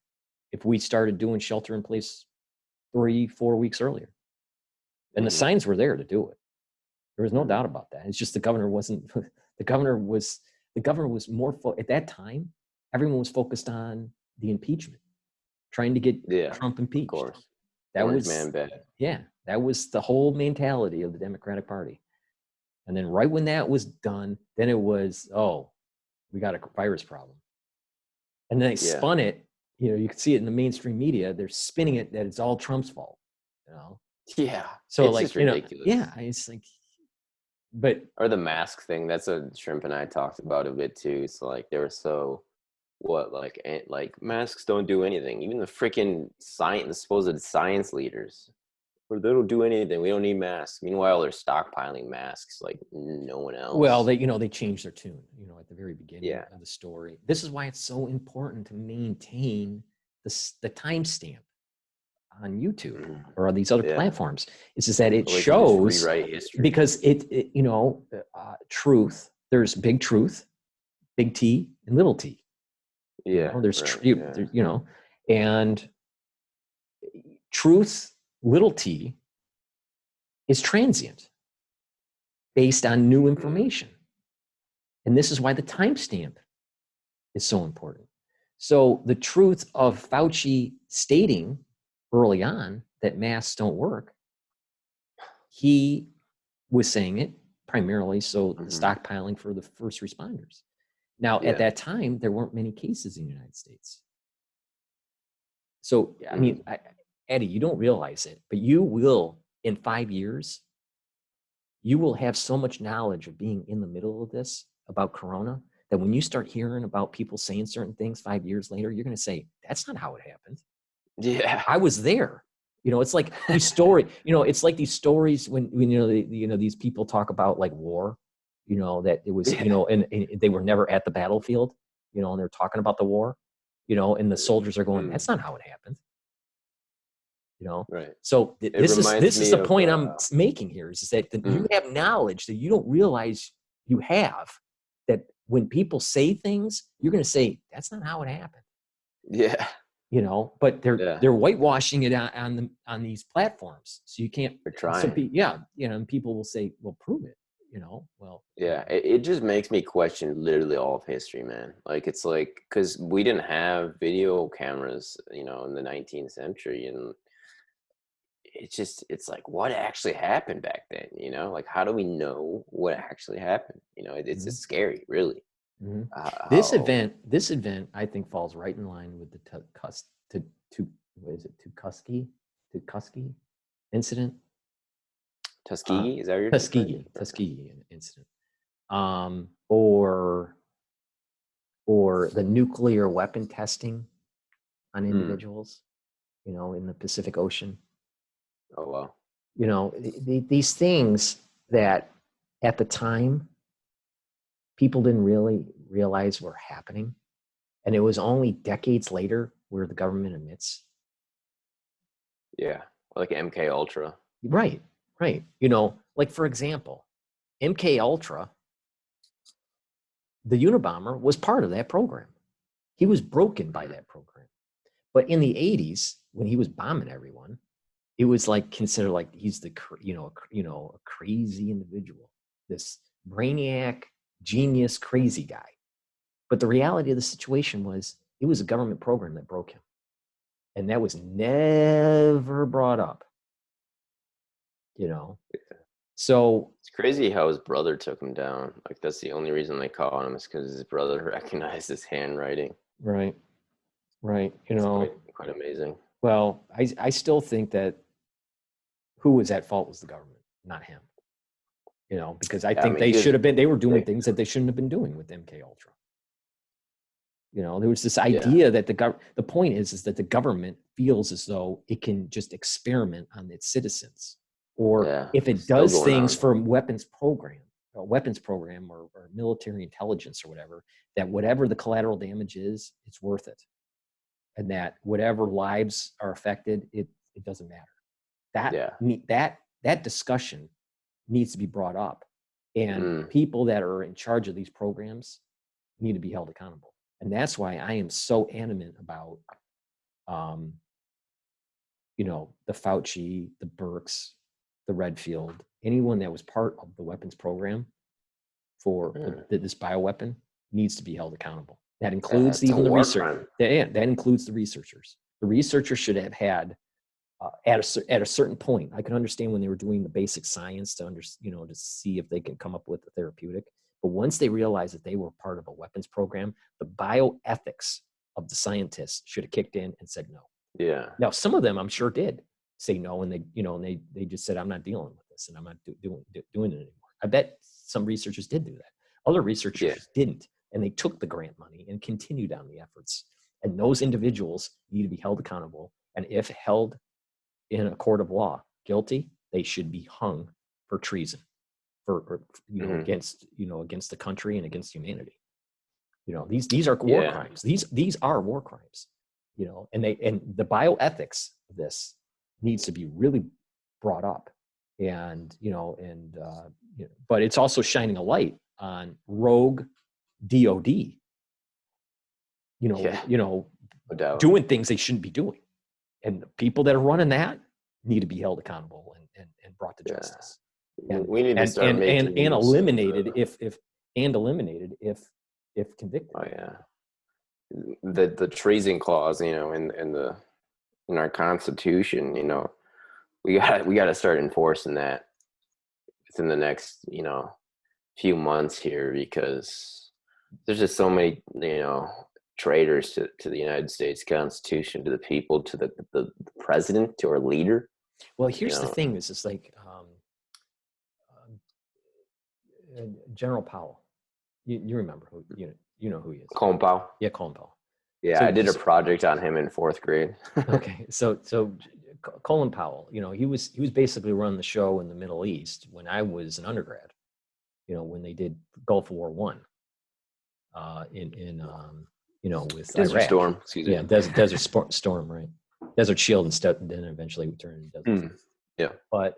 if we started doing shelter in place 3-4 weeks earlier. And the signs were there to do it. There was no doubt about that. It's just the governor wasn't. The governor was more at that time. Everyone was focused on the impeachment, trying to get Trump impeached. Of course. That Orange was man bad. Yeah, that was the whole mentality of the Democratic Party. And then right when that was done, then it was, oh, we got a virus problem. And then they spun it You know, you can see it in the mainstream media. They're spinning it that it's all Trump's fault. You know. Yeah. So It's like, just ridiculous. yeah, it's like, but or the mask thing. That's a Shrimp and I talked about a bit too. So like they were so like masks don't do anything. Even the freaking the supposed science leaders, or they don't do anything. We don't need masks. Meanwhile, they're stockpiling masks like no one else. well, they changed their tune, at the very beginning Yeah. of the story. This is why it's so important to maintain the timestamp on YouTube or on these other platforms. It's just that it shows rewrite history. Because truth. There's big truth, big T, and little T. Yeah, there's and truth, little T, is transient, based on new information, and this is why the timestamp is so important. So the truth of Fauci stating early on that masks don't work, he was saying it primarily so stockpiling for the first responders. Now, at that time, there weren't many cases in the United States. So, I mean, Addy, you don't realize it, but you will, in 5 years, you will have so much knowledge of being in the middle of this about Corona that when you start hearing about people saying certain things 5 years later, you're going to say, that's not how it happened. Yeah. I was there. It's like these stories, it's like these stories when these people talk about like war, that it was, and they were never at the battlefield, and they're talking about the war, and the soldiers are going, that's not how it happened. Right. So this is the point I'm making here is that you have knowledge that you don't realize you have, that when people say things, you're going to say, that's not how it happened. Yeah. But they're whitewashing it on these platforms. So you can't, they're trying. And people will say, well, prove it, It just makes me question literally all of history, man. Like, it's like, because we didn't have video cameras, in the 19th century, and it's like, what actually happened back then? Like, how do we know what actually happened? It's just scary, really. This event, I think, falls right in line with the Tuskegee incident. Tuskegee, is that your Tuskegee incident, or the nuclear weapon testing on individuals, in the Pacific Ocean. Oh wow! These things that at the time people didn't really realize were happening, and it was only decades later where the government admits. Yeah, like MK Ultra. Right. Like, for example, MK Ultra, the Unabomber was part of that program. He was broken by that program. But in the 80s, when he was bombing everyone, it was like considered like he's the a crazy individual, this brainiac, genius, crazy guy. But the reality of the situation was it was a government program that broke him. And that was never brought up. So it's crazy how his brother took him down. Like, that's the only reason they caught him, is because his brother recognized his handwriting. Right. It's quite amazing. Well, I still think that who was at fault was the government, not him. Because I think they were doing things that they shouldn't have been doing with MK Ultra. There was this idea that the point is that the government feels as though it can just experiment on its citizens, or if it does things for weapons program or military intelligence or whatever, that whatever the collateral damage is, it's worth it, and that whatever lives are affected, it doesn't matter. That discussion needs to be brought up, and people that are in charge of these programs need to be held accountable. And that's why I am so animate about, the Fauci, the Birx, the Redfield, anyone that was part of the weapons program for this bioweapon needs to be held accountable. That includes even the research. That includes the researchers. The researchers should have had, at a certain point, I can understand when they were doing the basic science to see if they can come up with a therapeutic. But once they realized that they were part of a weapons program, the bioethics of the scientists should have kicked in and said no. Yeah. Now, some of them I'm sure did say no, and they just said, I'm not dealing with this, and I'm not doing it anymore. I bet some researchers did do that. Other researchers didn't, and they took the grant money and continued on the efforts. And those individuals need to be held accountable. And if held in a court of law guilty, they should be hung for treason, against the country and against humanity. These are war crimes. These are war crimes. And the bioethics of this needs to be really brought up. But it's also shining a light on rogue DOD, doing things they shouldn't be doing. And the people that are running that need to be held accountable and brought to justice. And we need to start and eliminated if convicted. Oh yeah. The treason clause, in our Constitution, we got to start enforcing that within the next, few months here, because there's just so many, traitors to the United States Constitution, to the people, to the president, to our leader. Well, here's the thing: is it's like General Powell. You remember who you know who he is? Colin Powell. Yeah, Colin Powell. Yeah, so I did a project on him in 4th grade. Okay, so Colin Powell, he was basically running the show in the Middle East when I was an undergrad. When they did Gulf War I, with Desert Iraq. Storm. Excuse me. Yeah, Desert Storm, right? Desert Shield, instead, then eventually we turned into Desert Storm. Yeah. But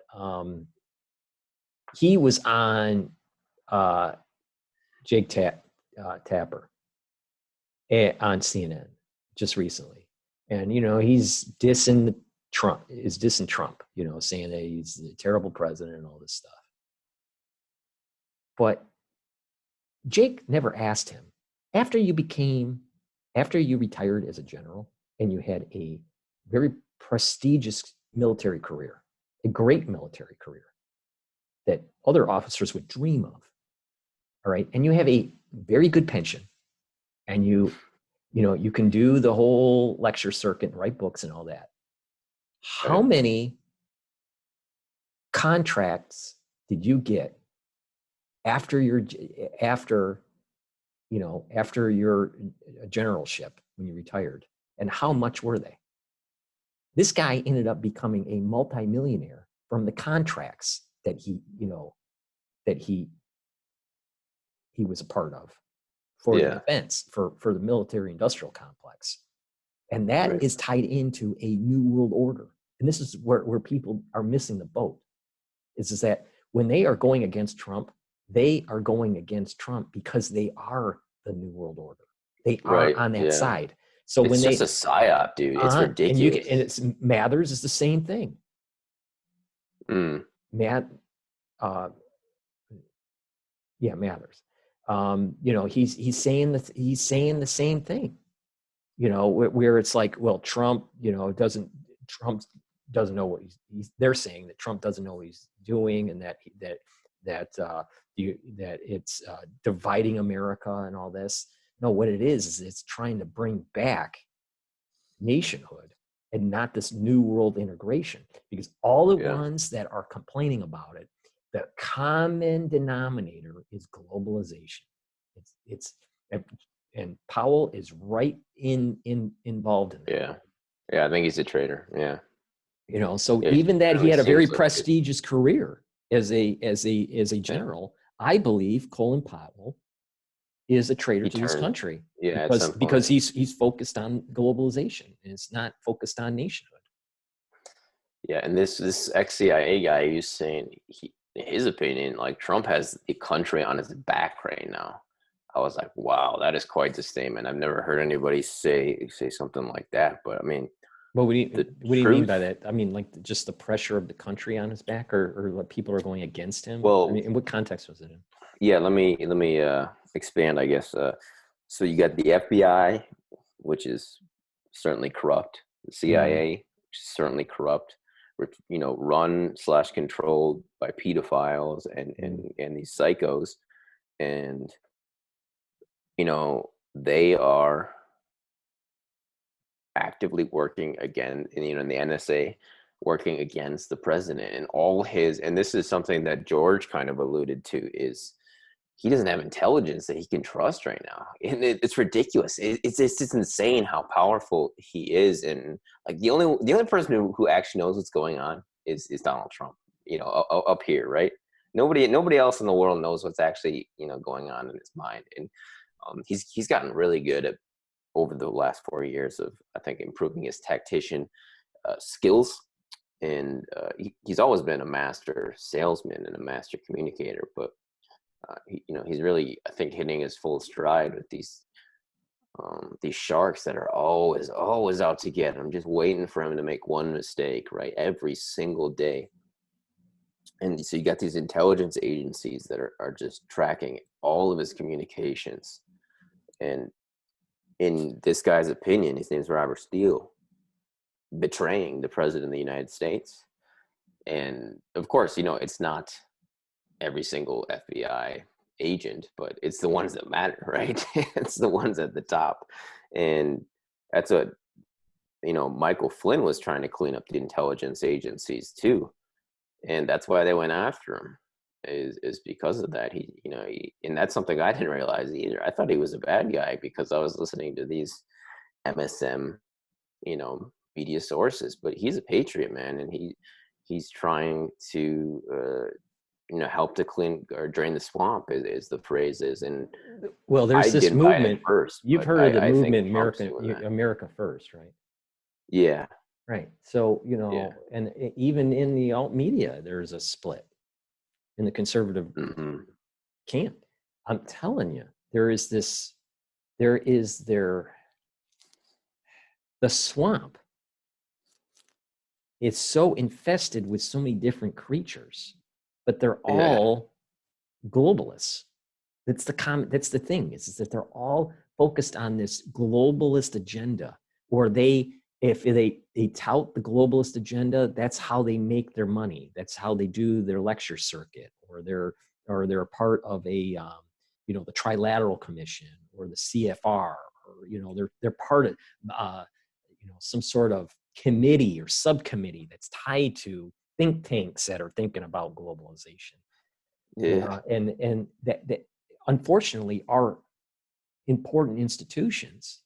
he was on Jake Tapper on CNN just recently, and he's dissing Trump, saying that he's a terrible president and all this stuff. But Jake never asked him, after you retired as a general and you had a very prestigious military career, a great military career that other officers would dream of, all right, and you have a very good pension, and you can do the whole lecture circuit and write books and all that. How many contracts did you get after your generalship when you retired, and how much were they? This guy ended up becoming a multimillionaire from the contracts that he was a part of for the defense, for the military industrial complex. And that is tied into a new world order. And this is where people are missing the boat, is that when they are going against Trump, they are going against Trump because they are the new world order. They are on that side. So it's just a psyop, dude. It's ridiculous. And it's Mathers is the same thing. Mathers. He's saying the same thing. Where it's like, well, Trump doesn't know what they're saying that Trump doesn't know what he's doing, and that it's dividing America and all this. No, what it is it's trying to bring back nationhood and not this new world integration, because all the ones that are complaining about it, the common denominator is globalization. And Powell is right involved in that. Yeah, I think he's a traitor. Yeah. Even that he had a very prestigious career as a general, I believe Colin Powell is a traitor to his country. Yeah, because he's focused on globalization and it's not focused on nationhood. Yeah, and this ex-CIA guy, he's saying his opinion, like Trump has the country on his back right now. I was like, wow, that is quite the statement. I've never heard anybody say something like that. But I mean, what do you mean by that? I mean, like just the pressure of the country on his back, or what people are going against him? Well, I mean, in what context was it in? Yeah, let me expand, I guess. So you got the FBI, which is certainly corrupt. The CIA, which is certainly corrupt. Run/controlled by pedophiles and these psychos, and they are actively working again, in the NSA, working against the president, and all his, and this is something that George kind of alluded to, is he doesn't have intelligence that he can trust right now. And it's ridiculous. It's just insane how powerful he is. And like the only person who actually knows what's going on is Donald Trump, up here, right? Nobody else in the world knows what's actually, going on in his mind. And he's gotten really good at, over the last 4 years, of, I think, improving his tactician skills. And he's always been a master salesman and a master communicator, but he's really, I think, hitting his full stride with these sharks that are always out to get him, just waiting for him to make one mistake, right? Every single day. And so you got these intelligence agencies that are just tracking all of his communications. And in this guy's opinion, his name's Robert Steele, betraying the president of the United States. And of course, it's not every single FBI agent, but it's the ones that matter, right? It's the ones at the top. And that's what, Michael Flynn was trying to clean up the intelligence agencies too. And that's why they went after him, is because of that. And that's something I didn't realize either. I thought he was a bad guy because I was listening to these MSM, media sources, but he's a patriot, man. And he's trying to, help to clean or drain the swamp, is the phrase is. And well, there's this movement first. You've heard of the movement, America First, right? Yeah. Right. So, and even in the alt media, there's a split in the conservative camp. I'm telling you, the swamp. It's so infested with so many different creatures, but they're all globalists. That's the thing, is that they're all focused on this globalist agenda, or if they tout the globalist agenda, that's how they make their money. That's how they do their lecture circuit, or they're a part of the Trilateral Commission or the CFR, or they're part of some sort of committee or subcommittee that's tied to think tanks that are thinking about globalization. Yeah. And that unfortunately are important institutions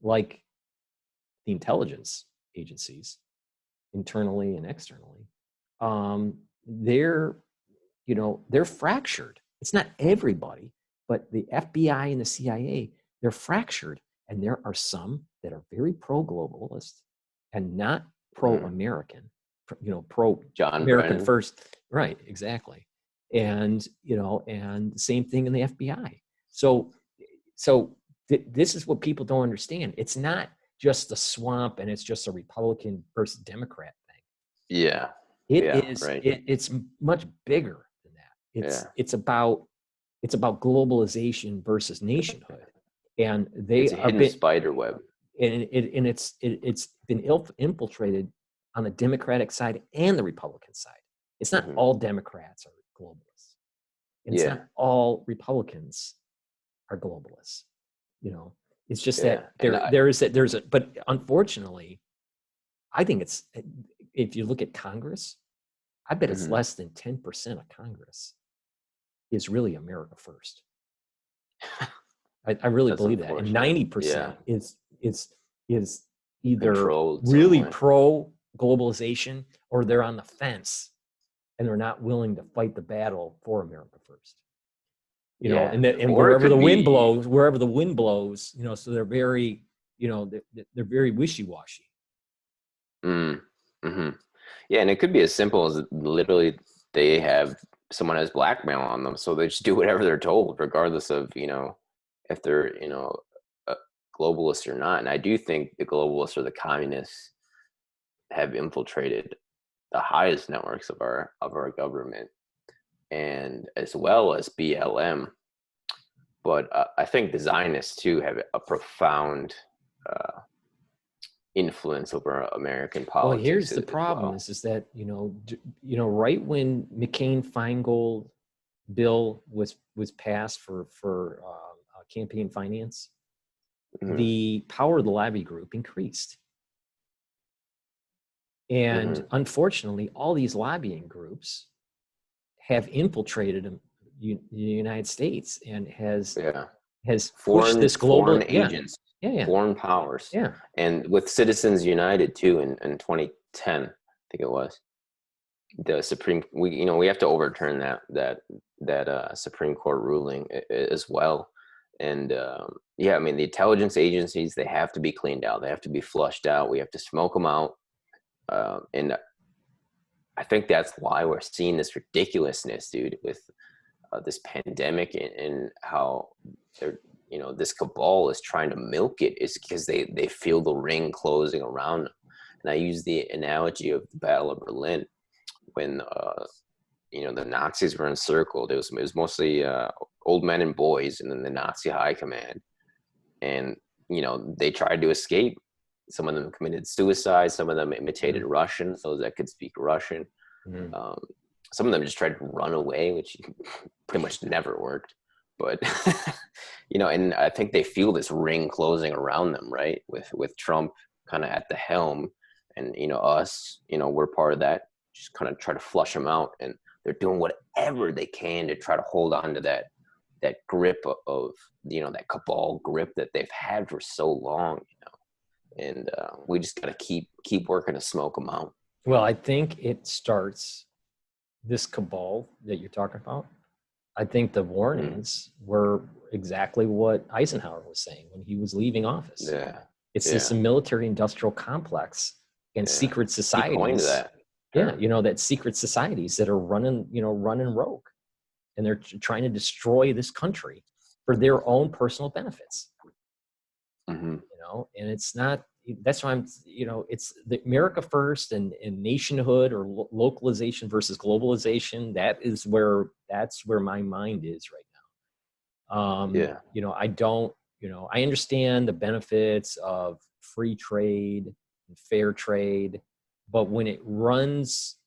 like the intelligence agencies, internally and externally. They're fractured. It's not everybody, but the FBI and the CIA, they're fractured. And there are some that are very pro-globalist and not pro-American, pro John American Brennan. first. Right, exactly. And, and the same thing in the FBI. So this is what people don't understand. It's not just the swamp and it's just a Republican versus Democrat thing. Yeah. It's much bigger than that. It's about globalization versus nationhood. And it's a hidden spider web. And it's been infiltrated on the Democratic side and the Republican side. It's not all Democrats are globalists. And it's not all Republicans are globalists. It's just that but unfortunately, I think if you look at Congress, I bet it's less than 10% of Congress is really America first. I really believe that. And 90% is either really pro globalization, or they're on the fence and they're not willing to fight the battle for America first. And wherever the wind blows, so they're very, they're very wishy-washy. Yeah, and it could be as simple as literally they have someone has blackmail on them, so they just do whatever they're told, regardless of if they're globalists or not. And I do think the globalists or the communists have infiltrated the highest networks of our government, and as well as BLM. But I think the Zionists too have a profound influence over American politics. Well, here's the problem: is that right when McCain-Feingold bill was passed for campaign finance, the power of the lobby group increased. And unfortunately, all these lobbying groups have infiltrated the United States and has pushed this global agents, foreign powers. Yeah. And with Citizens United too in 2010, I think it was, the Supreme, we have to overturn that Supreme Court ruling as well. And I mean, the intelligence agencies, they have to be cleaned out. They have to be flushed out. We have to smoke them out. And I think that's why we're seeing this ridiculousness, dude, with this pandemic and how they're, this cabal is trying to milk it, is because they feel the ring closing around them. And I use the analogy of the Battle of Berlin when, the Nazis were encircled. It was mostly old men and boys, and then the Nazi high command. And, they tried to escape. Some of them committed suicide. Some of them imitated Russian, those that could speak Russian. Some of them just tried to run away, which pretty much never worked. But, and I think they feel this ring closing around them, right? With Trump kind of at the helm, and, us, we're part of that, just kind of try to flush them out. And they're doing whatever they can to try to hold on to that grip of, that cabal grip that they've had for so long, and we just got to keep working to smoke them out. Well, I think it starts, this cabal that you're talking about. I think the warnings were exactly what Eisenhower was saying when he was leaving office. Yeah. It's this military industrial complex and secret societies. He coined that. Yeah, that secret societies that are running rogue, and they're trying to destroy this country for their own personal benefits. And it's not, that's why it's the America first and nationhood, or localization versus globalization. That's where my mind is right now. I don't, I understand the benefits of free trade and fair trade, but when it runs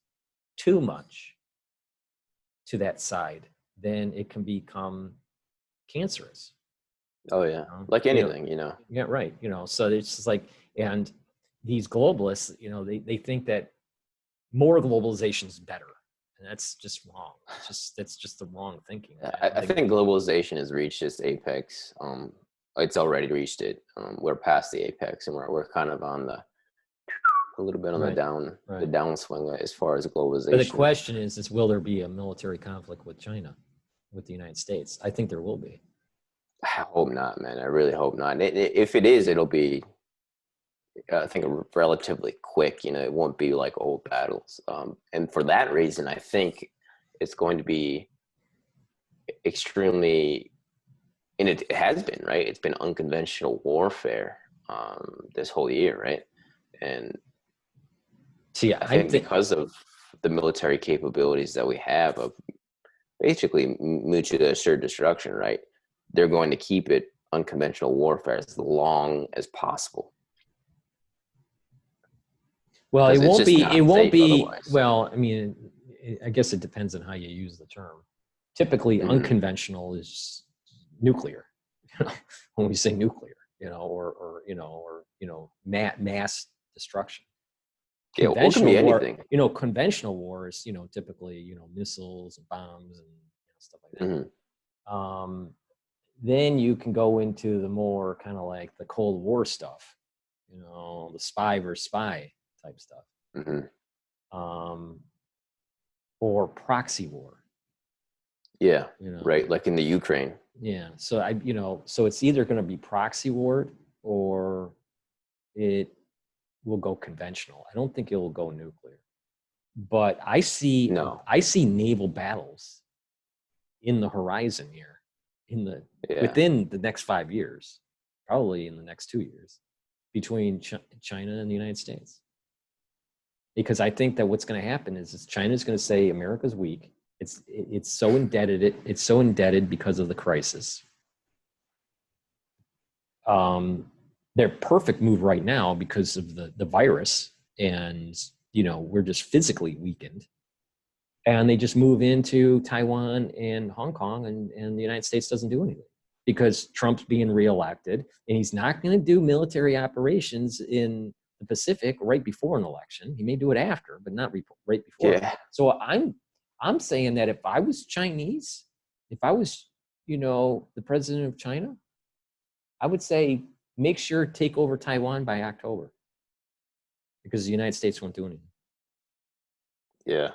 too much to that side, then it can become cancerous. Oh yeah, like anything, Yeah, right. So it's just like, and these globalists, they think that more globalization is better, and that's just wrong. That's just the wrong thinking. I think globalization has reached its apex. It's already reached it. We're past the apex, and we're kind of on a little bit on the downswing as far as globalization. But the question is will there be a military conflict with China, with the United States? I think there will be. I hope not, man. I really hope not. If it is, it'll be, I think, relatively quick. It won't be like old battles. And for that reason, I think it's going to be extremely, and it has been, right? It's been unconventional warfare this whole year, right? And I think because of the military capabilities that we have of basically mutually assured destruction, right? They're going to keep it unconventional warfare as long as possible. Well, it won't be otherwise. Well, I mean, I guess it depends on how you use the term. Typically, unconventional is nuclear. When we say nuclear, or mass destruction. Conventional war, anything. Conventional wars, typically, missiles and bombs and stuff like that. Then you can go into the more kind of like the Cold War stuff, the spy versus spy type stuff, or proxy war. Yeah, right. Like in the Ukraine. Yeah. So so it's either going to be proxy war or it will go conventional. I don't think it will go nuclear, but I see naval battles in the horizon here. Within the next 5 years, probably in the next 2 years, between China and the United States. Because I think that what's going to happen is China's going to say America's weak. It's so indebted. It's so indebted because of the crisis. Their perfect move right now because of the virus, and we're just physically weakened. And they just move into Taiwan and Hong Kong, and the United States doesn't do anything because Trump's being reelected, and he's not going to do military operations in the Pacific right before an election. He may do it after, but not right before. Yeah. So I'm saying that if I was Chinese, if I was, the president of China, I would say make sure take over Taiwan by October, because the United States won't do anything. Yeah.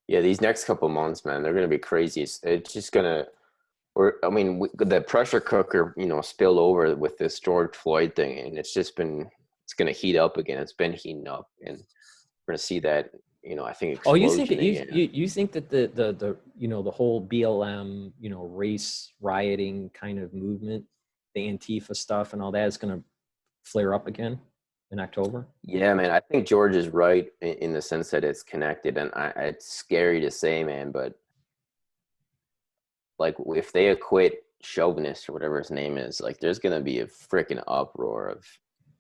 Yeah, these next couple months, man, they're going to be crazy. It's just going to, the pressure cooker, spilled over with this George Floyd thing, and it's going to heat up again. It's been heating up, and we're going to see that, I think explosion. Oh, you think that you think that the whole BLM, race rioting kind of movement, the Antifa stuff and all that is going to flare up again in October? Yeah, man, I think George is right in the sense that it's connected, and it's scary to say, man, but like if they acquit Chauvinist or whatever his name is, like there's going to be a freaking uproar of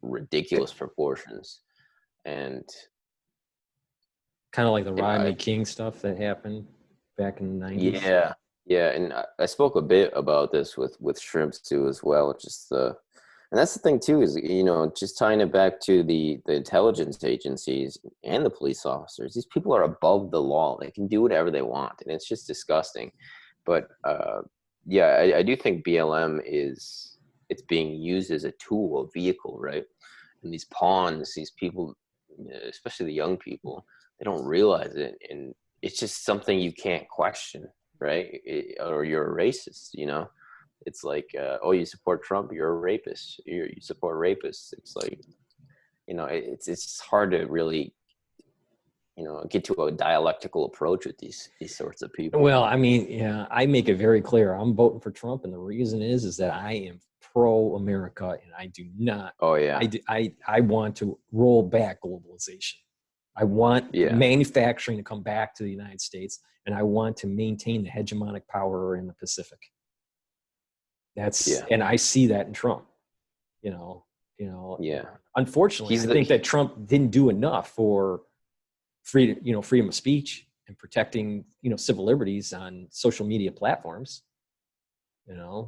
ridiculous proportions. And kind of like the Rodney King stuff that happened back in the 90s. Yeah, and I spoke a bit about this with Shrimps too as well. And that's the thing too, is just tying it back to the intelligence agencies and the police officers. These people are above the law; they can do whatever they want, and it's just disgusting. But I do think BLM it's being used as a tool, a vehicle, right? And these pawns, these people, especially the young people, they don't realize it, and it's just something you can't question, right? Or you're a racist, It's like, you support Trump, you're a rapist. You support rapists. It's like, it's hard to really, get to a dialectical approach with these sorts of people. Well, I make it very clear. I'm voting for Trump, and the reason is that I am pro-America, and I do not. Oh yeah. I want to roll back globalization. I want manufacturing to come back to the United States, and I want to maintain the hegemonic power in the Pacific. And I see that in Trump. Yeah. Unfortunately, I think that Trump didn't do enough for freedom of speech and protecting, civil liberties on social media platforms,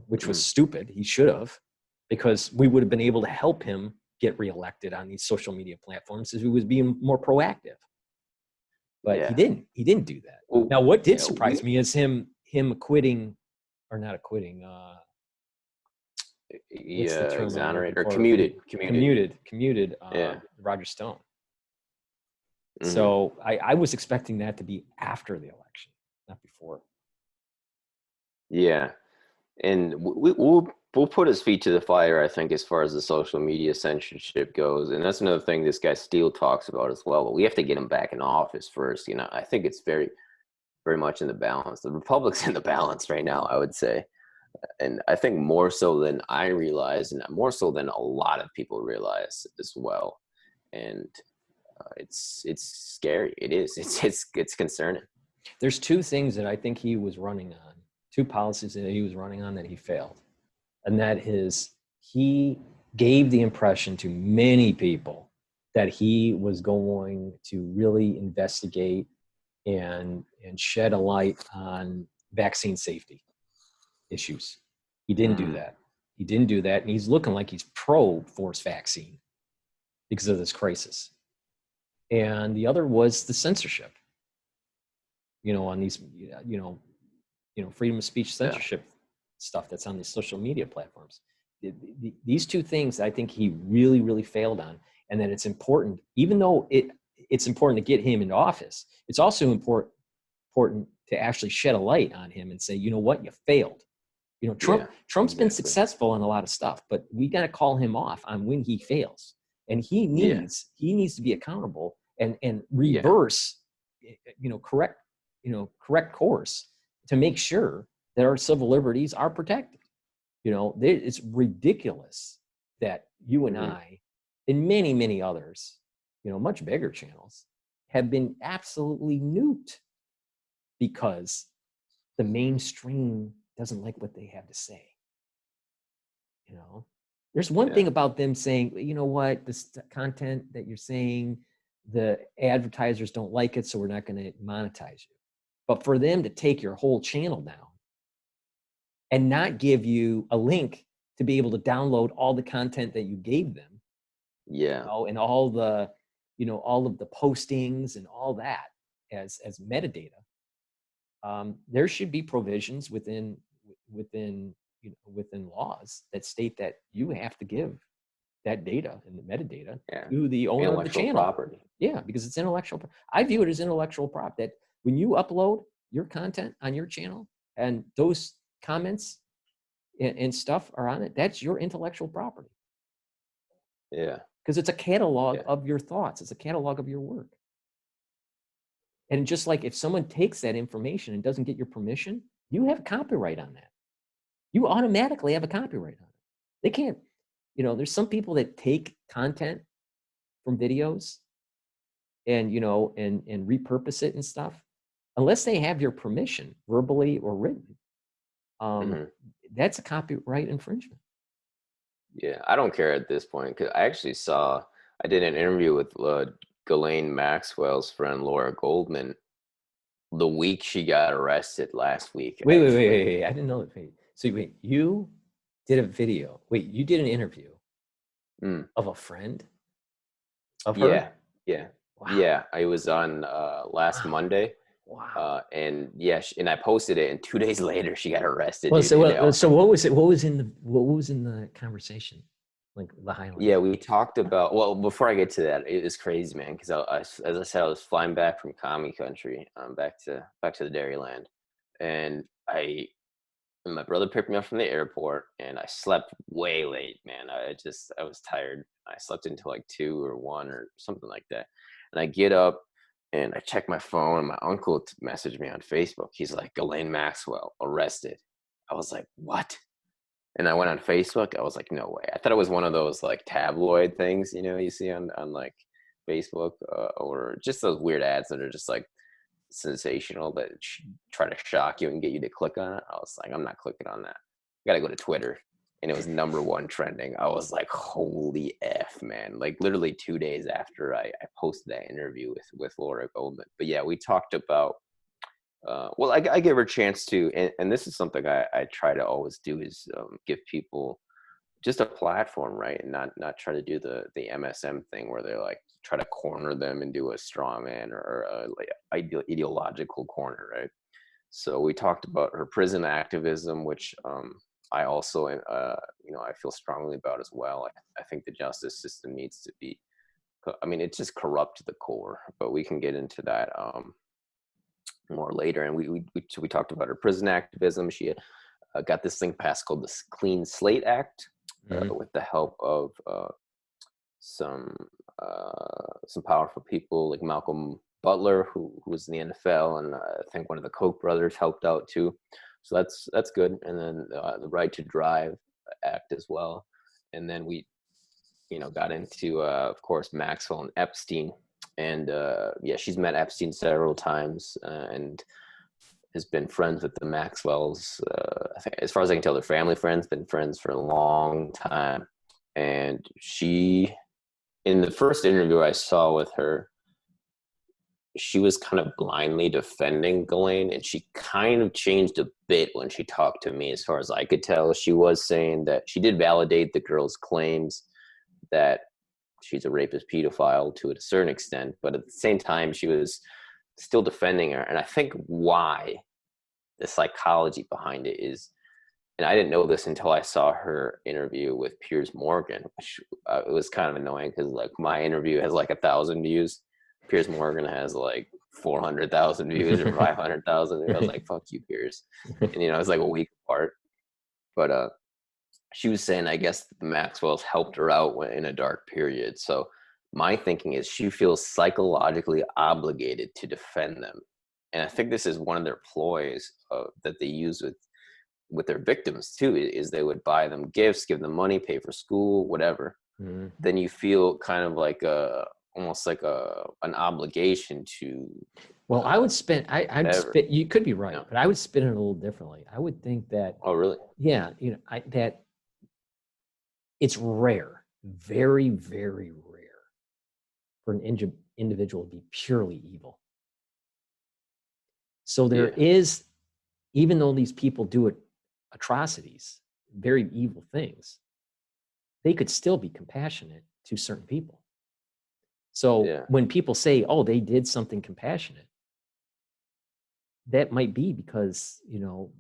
which was stupid. He should have, because we would have been able to help him get reelected on these social media platforms if he was being more proactive. But he didn't do that. Well, now, what did surprise me is him acquitting, or not acquitting, exonerated or commuted Roger Stone. Mm-hmm. So I was expecting that to be after the election, not before. Yeah, and we'll put his feet to the fire, I think, as far as the social media censorship goes, and that's another thing this guy Steele talks about as well. But we have to get him back in office first. I think it's very, very much in the balance. The Republic's in the balance right now, I would say. And I think more so than I realize, and more so than a lot of people realize as well. And it's scary. It is. It's concerning. There's two things that I think he was running on, two policies that he was running on that he failed. And that is, he gave the impression to many people that he was going to really investigate and shed a light on vaccine safety issues. He didn't do that. He didn't do that. And he's looking like he's pro-force vaccine because of this crisis. And the other was the censorship, on these, freedom of speech censorship stuff that's on these social media platforms. These two things I think he really, really failed on. And that it's important, even though it's important to get him into office, it's also important to actually shed a light on him and say, you know what, you failed. Trump's been successful in a lot of stuff, but we got to call him off on when he fails. And he needs to be accountable and reverse, correct course to make sure that our civil liberties are protected. It's ridiculous that you and I, and many, many others, much bigger channels, have been absolutely nuked because the mainstream doesn't like what they have to say. There's one thing about them saying, you know what, this content that you're saying, the advertisers don't like it, so we're not going to monetize you. But for them to take your whole channel down, and not give you a link to be able to download all the content that you gave them. Yeah. And all the, all of the postings and all that as metadata. There should be provisions within laws that state that you have to give that data and the metadata to the owner of the channel. Property. Yeah, because it's intellectual. I view it as intellectual prop, that when you upload your content on your channel and those comments and stuff are on it, that's your intellectual property. Yeah. Because it's a catalog of your thoughts. It's a catalog of your work. And just like if someone takes that information and doesn't get your permission, you have copyright on that. You automatically have a copyright on it. They can't, there's some people that take content from videos and, and repurpose it and stuff. Unless they have your permission, verbally or written, that's a copyright infringement. Yeah, I don't care at this point, because I actually I did an interview with Ghislaine Maxwell's friend Laura Goldman the week she got arrested last week. Wait. I didn't know that. So wait, you did a video. Wait, you did an interview of a friend of her? Yeah. Wow. Yeah, I was on last Monday. Wow. And and I posted it, and 2 days later she got arrested. Well, so what was it? What was in the conversation? Like the highlight? Yeah, we talked about, well, before I get to that, it was crazy, man, because as I said, I was flying back from commie country, back to the Dairyland, and my brother picked me up from the airport, and I slept way late, man. I was tired. I slept until like 2 or 1 or something like that, and I get up and I check my phone, and my uncle messaged me on Facebook. He's like, Ghislaine Maxwell arrested. I was like, what? And I went on Facebook. I was like, no way. I thought it was one of those like tabloid things, you see on like Facebook, or just those weird ads that are just like sensational that try to shock you and get you to click on it. I was like, I'm not clicking on that. I gotta go to Twitter. And it was #1 trending. I was like, holy F, man. Like literally 2 days after I posted that interview with Laura Goldman. But yeah, we talked about, well, I gave her a chance to, and this is something I try to always do, is give people just a platform, right? And not try to do the MSM thing where they're like, try to corner them and do a straw man or a like ideological corner, right? So we talked about her prison activism, which I also, I feel strongly about as well. I think the justice system needs to be, it's just corrupt to the core, but we can get into that more later. And we talked about her prison activism. She had got this thing passed called the Clean Slate Act, with the help of some powerful people like Malcolm Butler, who was in the NFL, and I think one of the Koch brothers helped out too. So that's good. And then the Right to Drive Act as well. And then we, got into of course Maxwell and Epstein. And she's met Epstein several times and has been friends with the Maxwells. I think, as far as I can tell, they're family friends, been friends for a long time. And she, in the first interview I saw with her, she was kind of blindly defending Ghislaine, and she kind of changed a bit when she talked to me. As far as I could tell, she was saying that she did validate the girl's claims that she's a rapist pedophile to a certain extent, but at the same time she was still defending her. And I think why, the psychology behind it is, and I didn't know this until I saw her interview with Piers Morgan, which it was kind of annoying because like my interview has like 1,000 views. Piers Morgan has like 400,000 views or 500,000. I was like, fuck you, Piers. And it's like a week apart. But she was saying, I guess the Maxwells helped her out in a dark period. So my thinking is she feels psychologically obligated to defend them. And I think this is one of their ploys that they use with their victims too, is they would buy them gifts, give them money, pay for school, whatever. Mm-hmm. Then you feel kind of like almost like an obligation to. Well, I would spin. I'd spin. You could be right, but I would spin it a little differently. I would think that. Oh, really? Yeah, that it's rare, very, very rare, for an individual to be purely evil. So there is, even though these people do it atrocities, very evil things, they could still be compassionate to certain people. So when people say, oh, they did something compassionate, that might be because,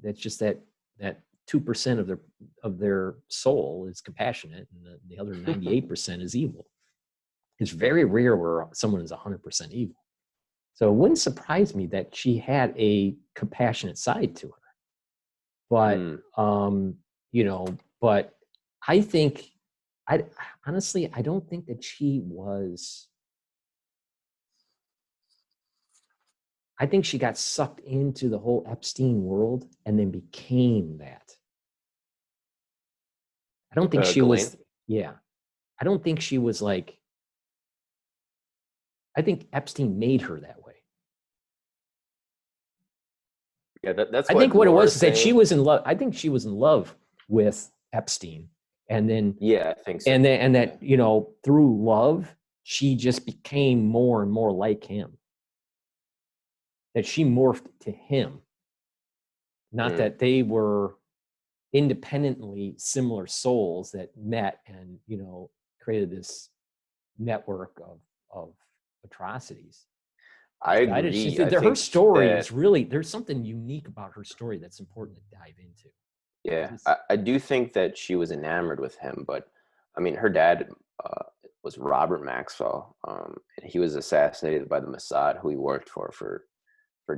that's just that 2% of their soul is compassionate, and the other 98% is evil. It's very rare where someone is 100% evil. So it wouldn't surprise me that she had a compassionate side to her. But but I think, honestly, I don't think that she was. I think she got sucked into the whole Epstein world and then became that. I don't think she Ghislaine? was. Yeah, I don't think she was like. I think Epstein made her that way. Yeah, that's. I think what it was is that she was in love. I think she was in love with Epstein, and then I think so. And that through love, she just became more and more like him. That she morphed to him, not that they were independently similar souls that met and created this network of atrocities. I agree. Her story is really, there's something unique about her story that's important to dive into. Yeah, I do think that she was enamored with him, but I mean, her dad was Robert Maxwell, and he was assassinated by the Mossad, who he worked for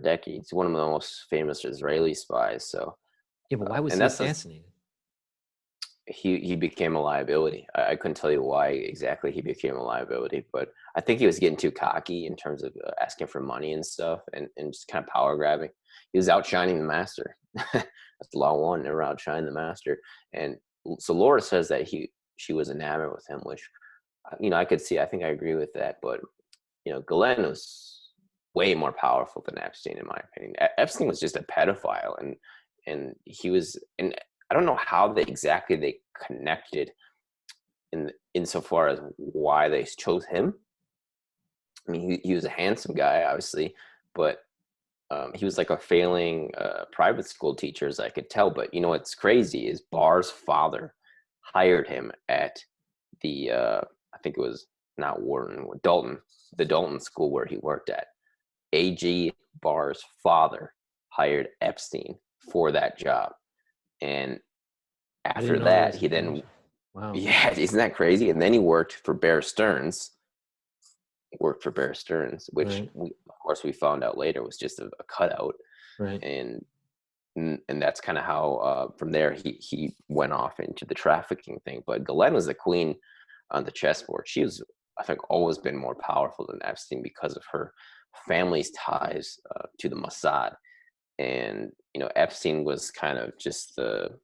decades. One of the most famous Israeli spies. So yeah, but why was he assassinated? He became a liability. I couldn't tell you why exactly he became a liability, but I think he was getting too cocky in terms of asking for money and stuff, and just kind of power grabbing. He was outshining the master. That's law one, never outshine the master. And so Laura says that she was enamored with him, which I could see. I think I agree with that. But Ghislaine was way more powerful than Epstein, in my opinion. Epstein was just a pedophile, and he was. And I don't know how they connected insofar as why they chose him. I mean, he was a handsome guy, obviously, but he was like a failing private school teacher, as I could tell. But what's crazy is Barr's father hired him at the I think it was not Wharton, the Dalton school where he worked at. A.G. Barr's father hired Epstein for that job. And after that, he then, wow, yeah, isn't that crazy? And then he worked for Bear Stearns. Which right. of course we found out later was just a cutout. Right. And that's kind of how from there he went off into the trafficking thing. But Ghislaine was the queen on the chessboard. She was, I think, always been more powerful than Epstein because of her family's ties to the Mossad. And Epstein was kind of just the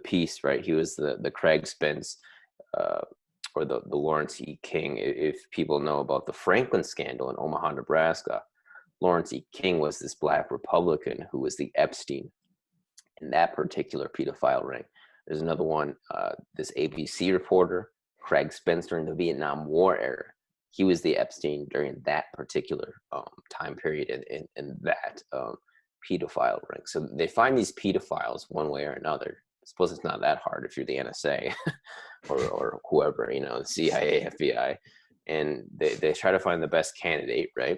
piece, right? He was the Craig Spence or the Lawrence E. King. If people know about the Franklin scandal in Omaha, Nebraska, Lawrence E. King was this black Republican who was the Epstein in that particular pedophile ring. There's another one, this ABC reporter, Craig Spence, during the Vietnam War era. He was the Epstein during that particular time period in that pedophile ring. So they find these pedophiles one way or another. I suppose it's not that hard if you're the NSA or whoever, the CIA, FBI, and they try to find the best candidate, right?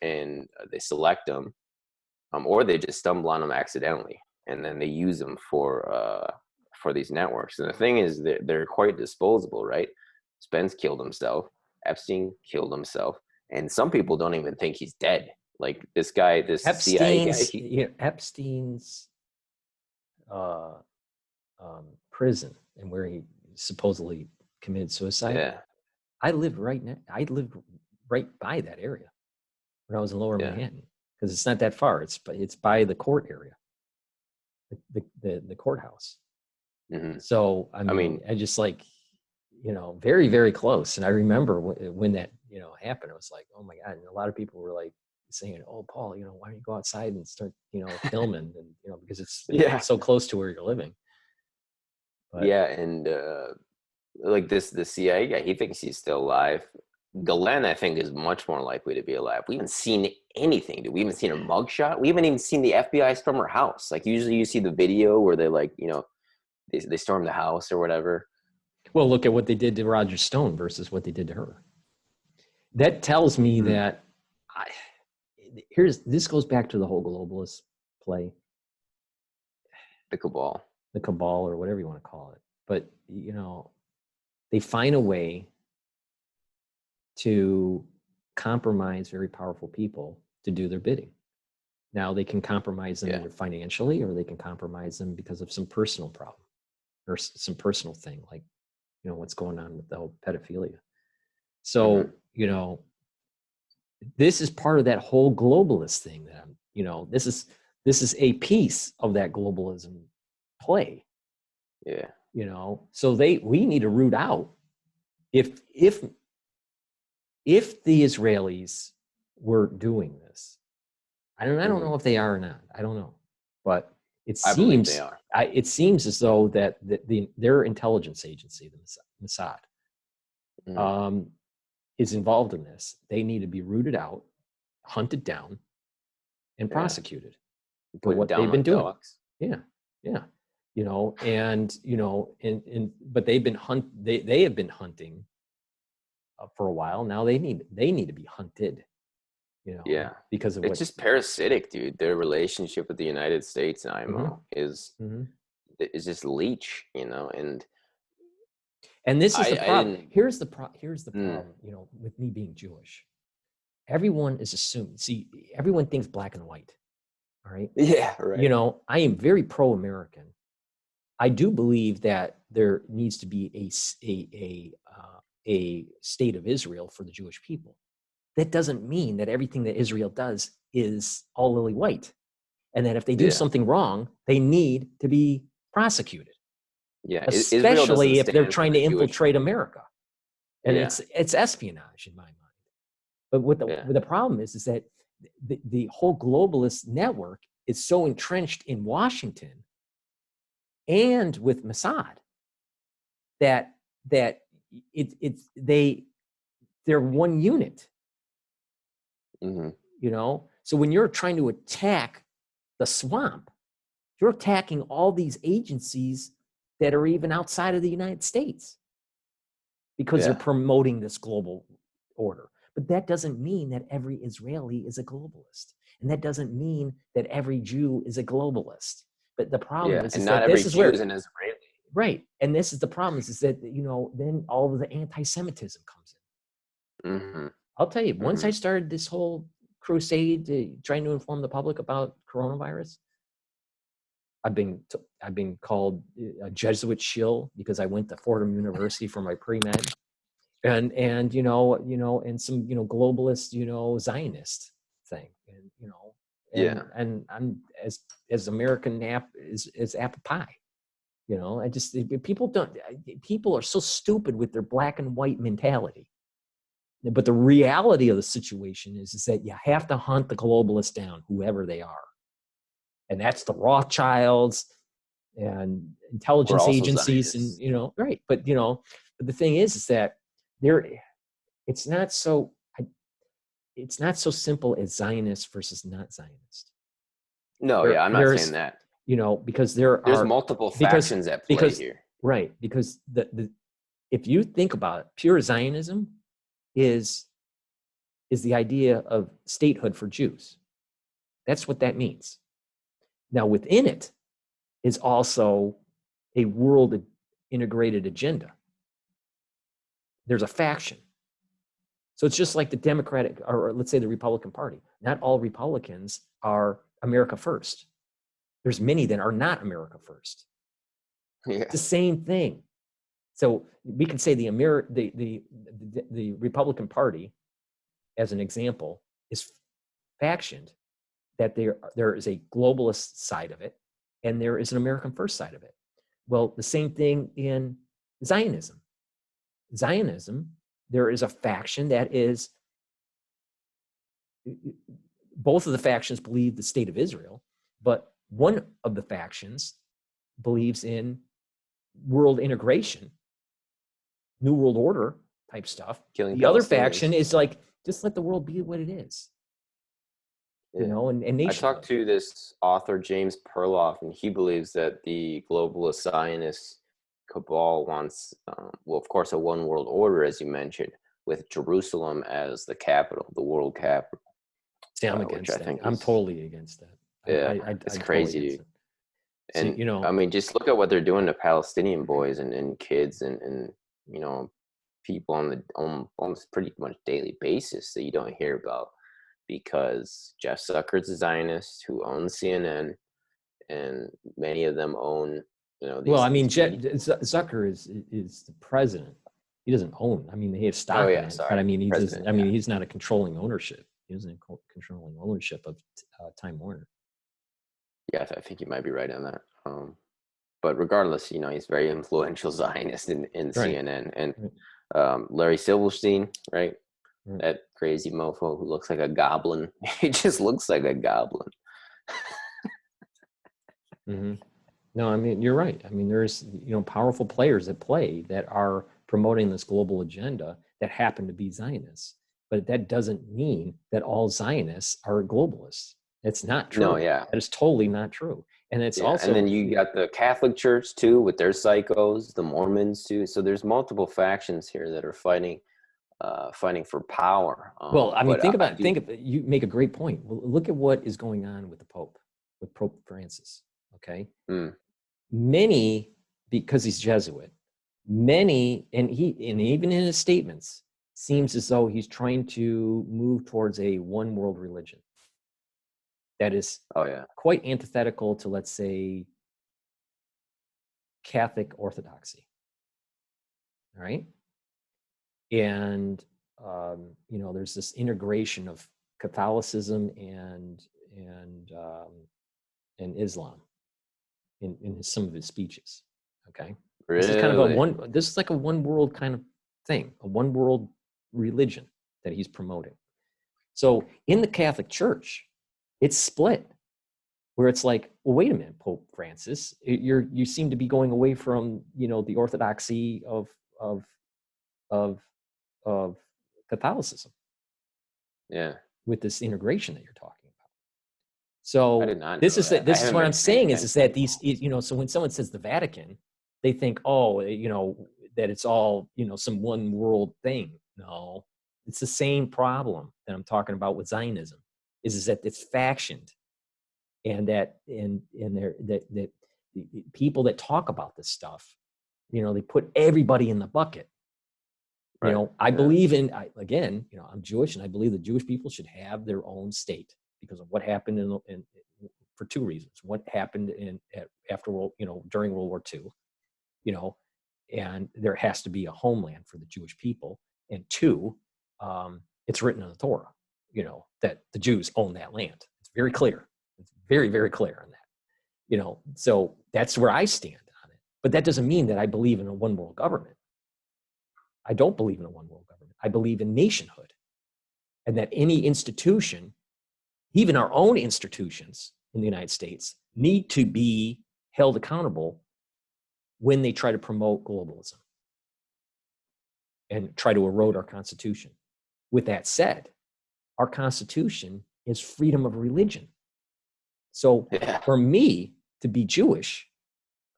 And they select them, or they just stumble on them accidentally, and then they use them for these networks. And the thing is, they're quite disposable, right? Spence killed himself. Epstein killed himself, and some people don't even think he's dead. Like this guy, this CIA guy. Epstein's prison and where he supposedly committed suicide. Yeah. I lived right by that area when I was in Lower Manhattan, because it's not that far. It's by the court area, the courthouse. Mm-hmm. So I mean, I just very, very close. And I remember when that happened. It was like, oh my God! And a lot of people were like saying, "Oh, Paul, why don't you go outside and start filming?" And because it's so close to where you're living. But, and like the CIA guy, he thinks he's still alive. Glenn, I think, is much more likely to be alive. We haven't seen anything, dude. We haven't seen a mugshot. We haven't even seen the FBI storm her house. Like, usually you see the video where they, like, you know, they storm the house or whatever. Well, look at what they did to Roger Stone versus what they did to her. That tells me that this goes back to the whole globalist play. The cabal. The cabal, or whatever you want to call it. But, you know, they find a way to compromise very powerful people to do their bidding. Now they can compromise them either financially, or they can compromise them because of some personal problem or some personal thing, like, you know, what's going on with the whole pedophilia. So, you know, this is part of that whole globalist thing that I'm, you know, this is a piece of that globalism play. Yeah. You know, so we need to root out if the Israelis were doing this. I don't know if they are or not. I don't know, but I believe they are. It seems as though that their intelligence agency, the Mossad, is involved in this. They need to be rooted out, hunted down, and prosecuted for what they've been doing. Dogs. Yeah. You know, and you know, but they have been hunting for a while now. They need to be hunted. You know, because of it's just parasitic, dude. Their relationship with the United States and IMO is just leech, you know, and this is the problem. Here's the problem. You know, with me being Jewish, everyone is assumed. See, everyone thinks black and white. All right. Yeah. Right. You know, I am very pro-American. I do believe that there needs to be a state of Israel for the Jewish people. That doesn't mean that everything that Israel does is all lily white, and that if they do something wrong, they need to be prosecuted. Yeah, especially if they're trying to infiltrate America, and it's espionage in my mind. But what the problem is that the whole globalist network is so entrenched in Washington and with Mossad that they're one unit. You know, so when you're trying to attack the swamp, you're attacking all these agencies that are even outside of the United States because they're promoting this global order. But that doesn't mean that every Israeli is a globalist, and that doesn't mean that every Jew is a globalist. But the problem is not that every this is Jew where is an Israeli. Right, and this is the problem is that, you know, then all of the anti-Semitism comes in. I'll tell you, once I started this whole crusade trying to inform the public about coronavirus, I've been called a Jesuit shill because I went to Fordham University for my pre-med, and you know, and some, you know, globalist, you know, Zionist thing, and you know, and I'm as American as apple pie, you know. I just people are so stupid with their black and white mentality. But the reality of the situation is that you have to hunt the globalists down, whoever they are. And that's the Rothschilds and intelligence agencies Zionists. And, you know, right. But, you know, but the thing is that it's not so simple as Zionist versus not Zionist. No, I'm not saying that. You know, because there's multiple factions at play here. Right. Because if you think about it, pure Zionism is the idea of statehood for Jews. That's what that means. Now, within it is also a world integrated agenda. There's a faction. So it's just like the Democratic, or let's say the Republican Party. Not all Republicans are America first. There's many that are not America first. It's the same thing. So we can say the Republican Party, as an example, is factioned, that there is a globalist side of it and there is an American first side of it. Well, the same thing in Zionism. Zionism, there is a faction that is, both of the factions believe the state of Israel, but one of the factions believes in world integration, New World Order type stuff. Killing The other Palestinians. faction is like, just let the world be what it is. Yeah. You know, and I talked to this author, James Perloff, and he believes that the globalist Zionist cabal wants, well, of course, a one world order, as you mentioned, with Jerusalem as the capital, the world capital. See, I'm against that. I'm totally against that. Yeah, it's crazy, totally dude. And, so, you know, I mean, just look at what they're doing to Palestinian boys and kids and you know, people on almost pretty much daily basis that you don't hear about, because Jeff Zucker's a Zionist who owns CNN, and many of them own, you know, these, well, I mean, Zucker is the president. He doesn't own. I mean, he has stock in it, but I mean, he's not a controlling ownership. He isn't a controlling ownership of Time Warner. Yeah, I think you might be right on that. But regardless, you know, he's very influential Zionist in right. CNN. And Larry Silverstein, right? That crazy mofo who looks like a goblin. He just looks like a goblin. Mm-hmm. No, I mean, you're right. I mean, there's, you know, powerful players at play that are promoting this global agenda that happen to be Zionists. But that doesn't mean that all Zionists are globalists. It's not true. No, yeah. That is totally not true. And it's also... And then you got the Catholic Church, too, with their psychos, the Mormons, too. So there's multiple factions here that are fighting for power. Well, I mean, think about it. You make a great point. Well, look at what is going on with the Pope, with Pope Francis, okay? Many, because he's Jesuit, many, and even in his statements, seems as though he's trying to move towards a one world religion. That is quite antithetical to, let's say, Catholic orthodoxy. All right? And, you know, there's this integration of Catholicism and Islam in some of his speeches. Okay? Really? This is kind of this is like a one world kind of thing, a one world religion that he's promoting. So in the Catholic Church, it's split, where it's like, well, wait a minute, Pope Francis, you seem to be going away from, you know, the orthodoxy of Catholicism. Yeah. With this integration that you're talking about. So this is what I'm saying is that these, you know, so when someone says the Vatican, they think, oh, you know, that it's all, you know, some one world thing. No, it's the same problem that I'm talking about with Zionism. Is that it's factioned, and that that people that talk about this stuff, you know, they put everybody in the bucket. You know, I believe again, you know, I'm Jewish, and I believe that Jewish people should have their own state because of what happened for two reasons. What happened during World War II, you know, and there has to be a homeland for the Jewish people. And two, it's written in the Torah, you know, that the Jews own that land. It's very clear. It's very, very clear on that, you know, so that's where I stand on it. But that doesn't mean that I believe in a one world government. I don't believe in a one world government. I believe in nationhood, and that any institution, even our own institutions in the United States, need to be held accountable when they try to promote globalism and try to erode our Constitution. With that said, our Constitution is freedom of religion. So for me to be Jewish,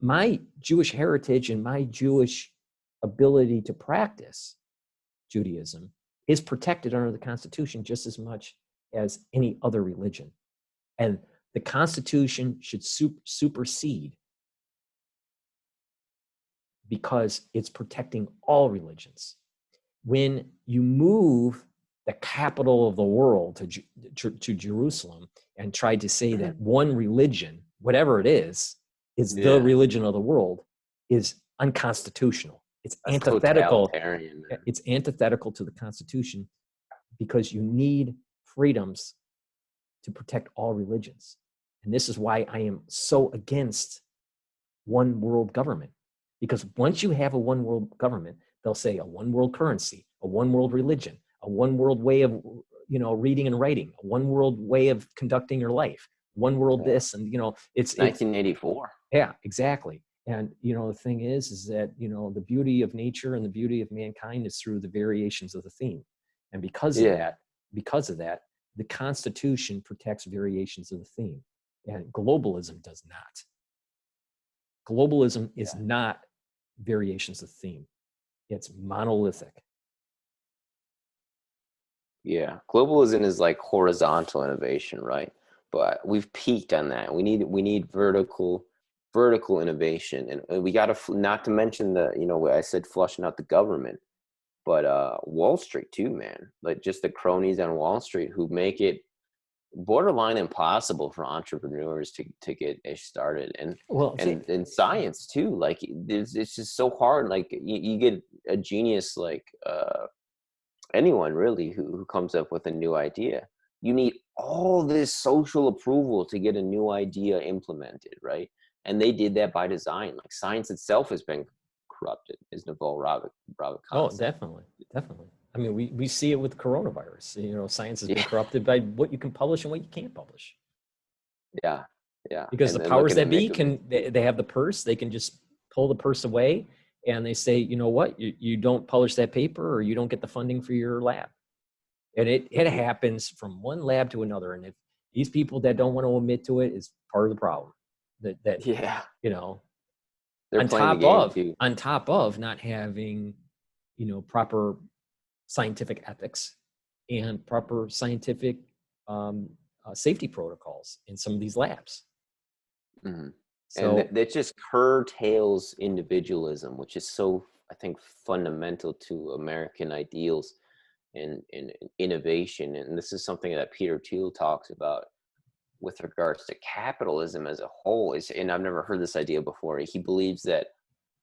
my Jewish heritage and my Jewish ability to practice Judaism is protected under the Constitution just as much as any other religion. And the Constitution should supersede, because it's protecting all religions. When you move the capital of the world to Jerusalem and try to say that one religion, whatever it is the religion of the world, is unconstitutional. It's antithetical. It's antithetical to the Constitution, because you need freedoms to protect all religions. And this is why I am so against one world government. Because once you have a one world government, they'll say a one world currency, a one world religion, a one world way of, you know, reading and writing, a one world way of conducting your life, one world this, and, you know, it's 1984. Yeah, exactly. And, the thing is that, the beauty of nature and the beauty of mankind is through the variations of the theme. And because of that, the Constitution protects variations of the theme. And globalism does not. Globalism is not variations of the theme. It's monolithic. Yeah. Globalism is like horizontal innovation, right? But we've peaked on that. We need vertical innovation, and we got to, not to mention the, I said flushing out the government, but Wall Street too, man. Like just the cronies on Wall Street who make it borderline impossible for entrepreneurs to get started. And in science too, like it's just so hard. Like you get a genius like anyone really who comes up with a new idea. You need all this social approval to get a new idea implemented, right? And they did that by design. Like science itself has been corrupted, is Naval Ravikant. Oh, definitely. I mean, we see it with coronavirus. Science has been corrupted by what you can publish and what you can't publish. Yeah. Because the powers that be they have the purse. They can just pull the purse away, and they say, you know what, you don't publish that paper, or you don't get the funding for your lab. And it happens from one lab to another. And if these people that don't want to admit to it is part of the problem. They're on top of not having, proper scientific ethics and proper scientific safety protocols in some of these labs. Mm-hmm. So, and that just curtails individualism, which is so, I think, fundamental to American ideals and innovation. And this is something that Peter Thiel talks about with regards to capitalism as a whole. And I've never heard this idea before. He believes that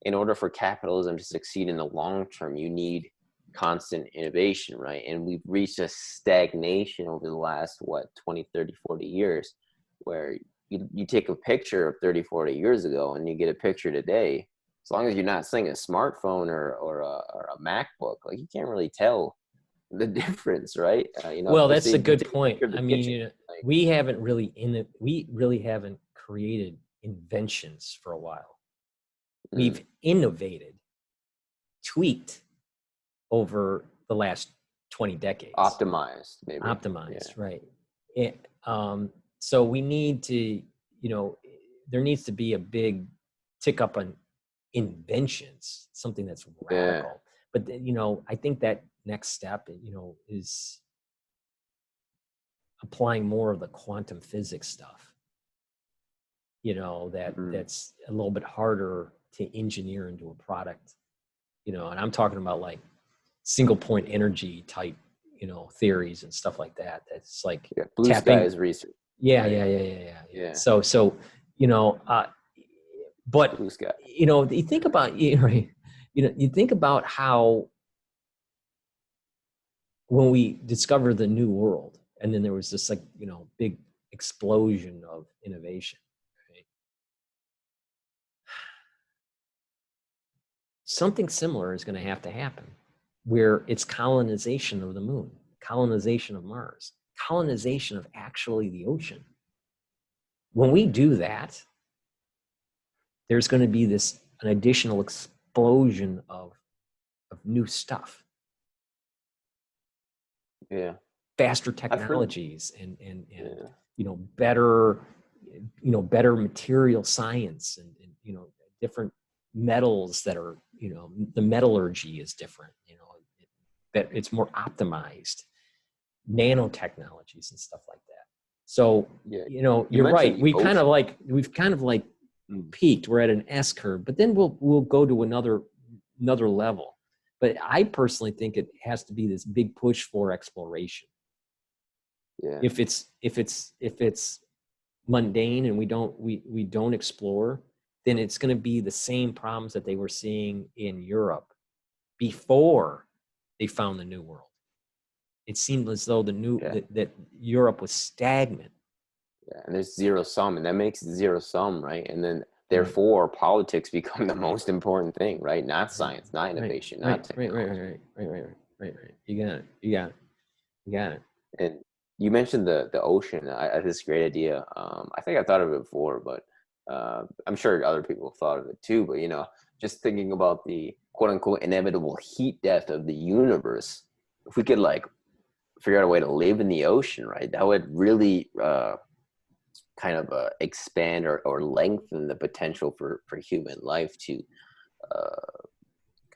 in order for capitalism to succeed in the long term, you need constant innovation, right? And we've reached a stagnation over the last, 20, 30, 40 years, where you take a picture of 30, 40 years ago and you get a picture today, as long as you're not seeing a smartphone or a MacBook, like you can't really tell the difference, right? Well, that's a good point. I mean, we really haven't created inventions for a while. We've innovated, tweaked over the last 20 decades. Optimized, maybe. Right. So we need to, there needs to be a big tick up on inventions, something that's radical. But, I think that next step, is applying more of the quantum physics stuff, that's a little bit harder to engineer into a product, and I'm talking about like single point energy type, theories and stuff like that. That's like blue skies research. Yeah. So, but blue sky. You think about, you think about how when we discovered the New World, and then there was this big explosion of innovation, right? Something similar is going to have to happen, where it's colonization of the moon, colonization of Mars, colonization of actually the ocean. When we do that, there's going to be an additional explosion of new stuff. Yeah. Faster technologies and better material science and different metals that are, the metallurgy is different, that it's more optimized, nanotechnologies and stuff like that. So, you're right. We've kind of like peaked. We're at an S curve, but then we'll go to another level. But I personally think it has to be this big push for exploration. Yeah. If it's mundane and we don't explore, then it's going to be the same problems that they were seeing in Europe before they found the New World. It seemed as though that Europe was stagnant. Yeah, and there's zero sum, and that makes it zero sum, right? And then therefore politics become the most important thing, right? Not science, not innovation, not technology. Right. You got it. And you mentioned the ocean. I had this great idea. I think I thought of it before, but I'm sure other people thought of it too, but just thinking about the quote unquote inevitable heat death of the universe, if we could like figure out a way to live in the ocean, right, that would really kind of expand or lengthen the potential for human life to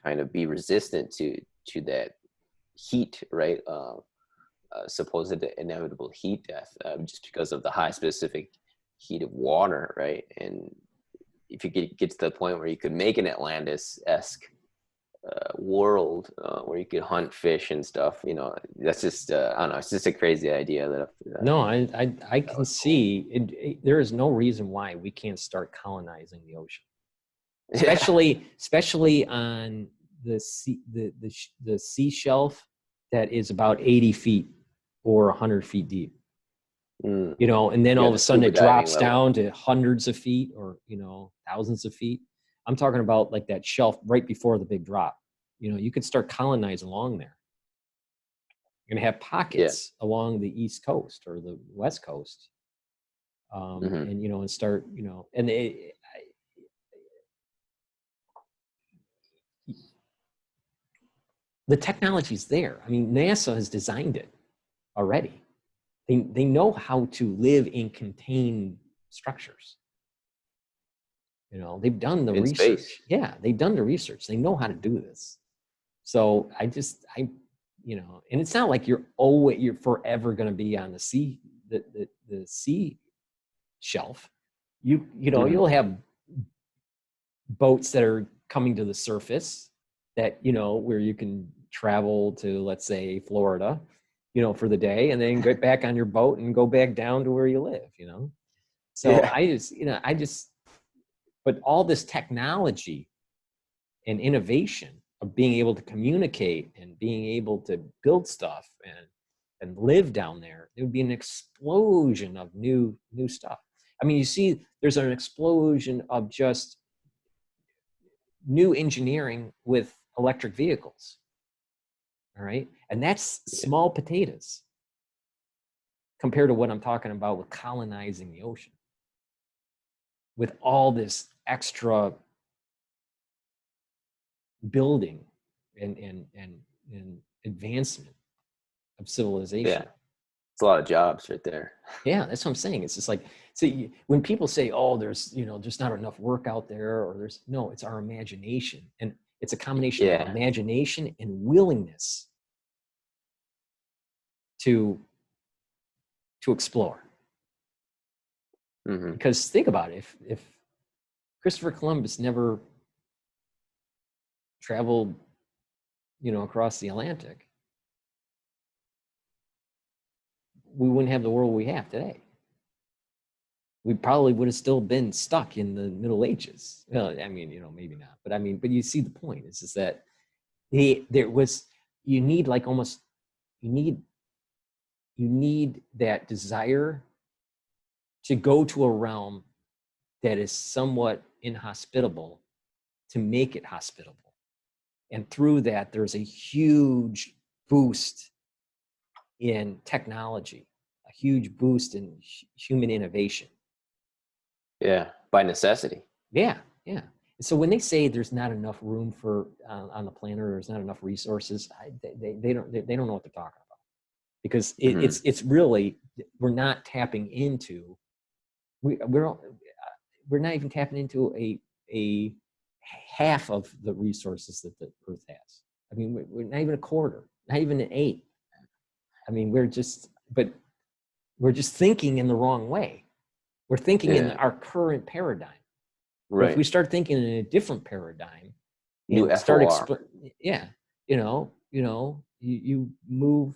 kind of be resistant to that heat, right? Supposed inevitable heat death, just because of the high specific heat of water, right? And if you get to the point where you could make an Atlantis-esque world where you could hunt fish and stuff, that's just I don't know, it's just a crazy idea that no, I can see it, there is no reason why we can't start colonizing the ocean, especially on the sea shelf that is about 80 feet or 100 feet deep. And then all of a sudden it drops down to hundreds of feet or thousands of feet. I'm talking about like that shelf right before the big drop. You could start colonizing along there. You're going to have pockets along the East Coast or the West Coast. And start, and the technology's there. I mean, NASA has designed it already. They know how to live in contained structures. They've done the research. Space. Yeah, they've done the research. They know how to do this. So and it's not like you're forever going to be on the sea, the sea shelf. You'll have boats that are coming to the surface that, where you can travel to, let's say, Florida, for the day, and then get back on your boat and go back down to where you live, So yeah. But all this technology and innovation of being able to communicate and being able to build stuff and live down there, it would be an explosion of new stuff. I mean, you see, there's an explosion of just new engineering with electric vehicles. All right. And that's small potatoes compared to what I'm talking about with colonizing the ocean. With all this extra building and advancement of civilization. Yeah. It's a lot of jobs right there. Yeah, that's what I'm saying. It's just like, see, when people say, oh, there's, there's not enough work out there, or it's our imagination. And it's a combination of imagination and willingness to explore. Mm-hmm. Because think about it, if Christopher Columbus never traveled, across the Atlantic, we wouldn't have the world we have today. We probably would have still been stuck in the Middle Ages. Well, I mean, maybe not, but you see the point. It's just that you need that desire to go to a realm that is somewhat inhospitable to make it hospitable. And through that, there's a huge boost in technology, a huge boost in human innovation. Yeah, by necessity. Yeah. And so when they say there's not enough room for on the planet, or there's not enough resources, they don't know what they're talking about, because it's really, we're not tapping into, we're not even tapping into a half of the resources that the Earth has. I mean, we're not even a quarter, not even an eighth. I mean, we're just thinking in the wrong way. We're thinking in our current paradigm. Right. But if we start thinking in a different paradigm, new start you move,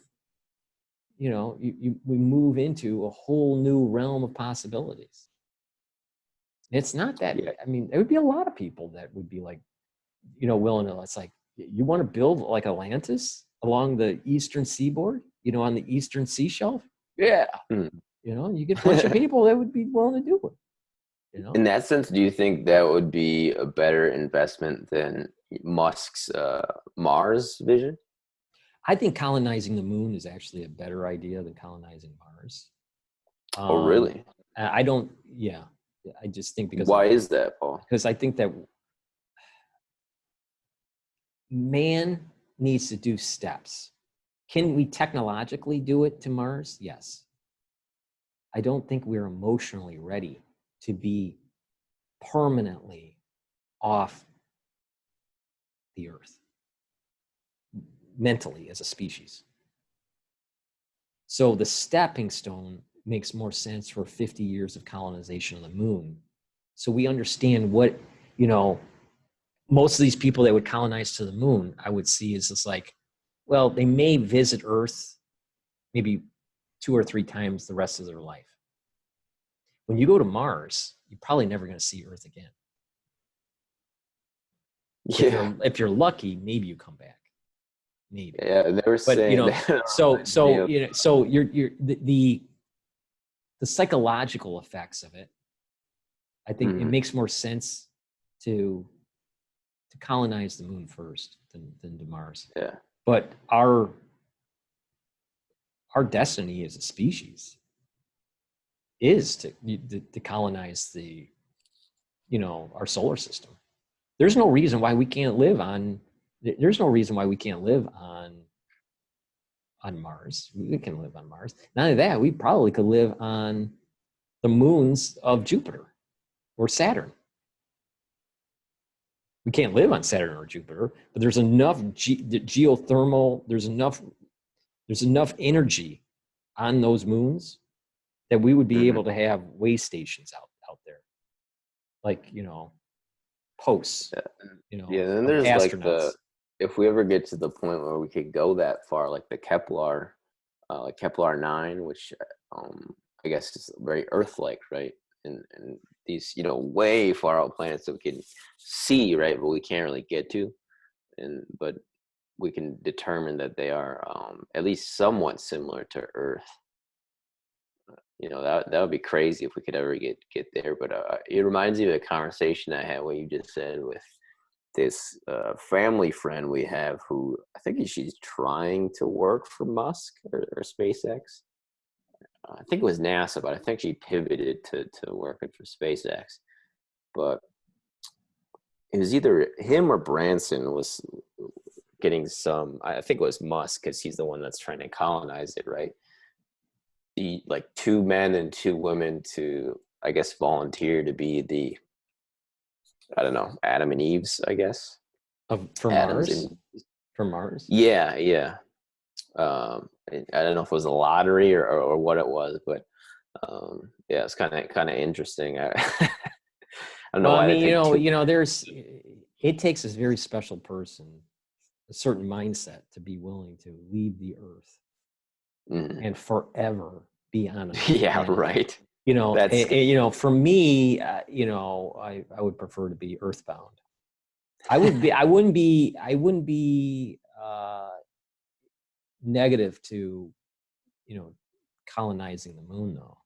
we move into a whole new realm of possibilities. It's not that, I mean, there would be a lot of people that would be like, willing to, it's like, you want to build like Atlantis along the eastern seaboard, on the eastern sea shelf? Yeah. You get a bunch of people that would be willing to do it. In that sense, do you think that would be a better investment than Musk's Mars vision? I think colonizing the moon is actually a better idea than colonizing Mars. Oh, really? I don't, yeah. I just think because why is that, Paul? Because I think that man needs to do steps. Can we technologically do it to Mars? Yes. I don't think we're emotionally ready to be permanently off the Earth, mentally as a species. So the stepping stone makes more sense for 50 years of colonization of the moon. So we understand what, you know, most of these people that would colonize to the moon, I would see is just like, well, they may visit Earth maybe 2 or 3 times the rest of their life. When you go to Mars, you're probably never going to see Earth again. Yeah. If you're lucky, maybe you come back. Maybe. Yeah, they were saying, you know, that so you know, so you're the psychological effects of it. I think it makes more sense to colonize the moon first than to Mars. Yeah. But our destiny as a species is to colonize the, you know, our solar system. There's no reason why we can't live on. There's no reason why we can't live on Mars. We can live on Mars. Not only that, we probably could live on the moons of Jupiter or Saturn. We can't live on Saturn or Jupiter, but there's enough geothermal. There's enough energy on those moons that we would be able to have way stations out there, like, you know, posts. You know, yeah. Then there's astronauts. like if we ever get to the point where we could go that far, like the Kepler, like Kepler 9, which I guess is very Earth-like, right? And these, you know, way far out planets that we can see, right, but we can't really get to, but we can determine that they are at least somewhat similar to Earth. You know, that would be crazy if we could ever get there. But it reminds me of a conversation I had, what you just said, with this family friend we have, who I think she's trying to work for Musk or SpaceX. I think it was NASA, but I think she pivoted to working for SpaceX. But it was either him or Branson was getting some, I think it was Musk, because he's the one that's trying to colonize it, right? Like 2 men and 2 women to, I guess, volunteer to be the, I don't know, Adam and Eve's, I guess. For Mars? For Mars? Yeah, yeah. I don't know if it was a lottery or what it was, but yeah, it's kind of interesting. I don't know. Well, I mean, you know, it takes a very special person, a certain mindset, to be willing to leave the Earth and forever be on it. Yeah, right. You know, you know, for me, you know, I would prefer to be earthbound. I wouldn't be negative to, you know, colonizing the moon, though,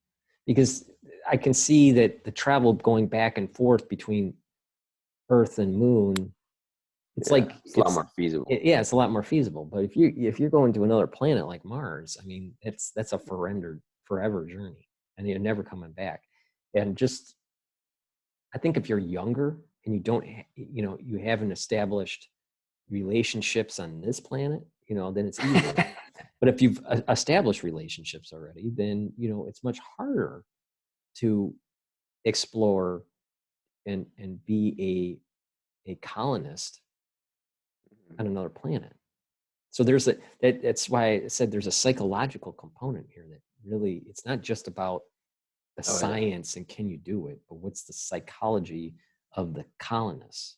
because I can see that the travel going back and forth between Earth and moon, it's a lot more feasible. It's a lot more feasible. But if you're going to another planet like Mars, I mean, that's a forever journey, and you're never coming back. And just, I think if you're younger and you don't, you know, you haven't established relationships on this planet, you know, then it's easier. But if you've established relationships already, then, you know, it's much harder to explore and be a colonist on another planet. So that's why I said there's a psychological component here, that really, it's not just about the science and can you do it, but what's the psychology of the colonists.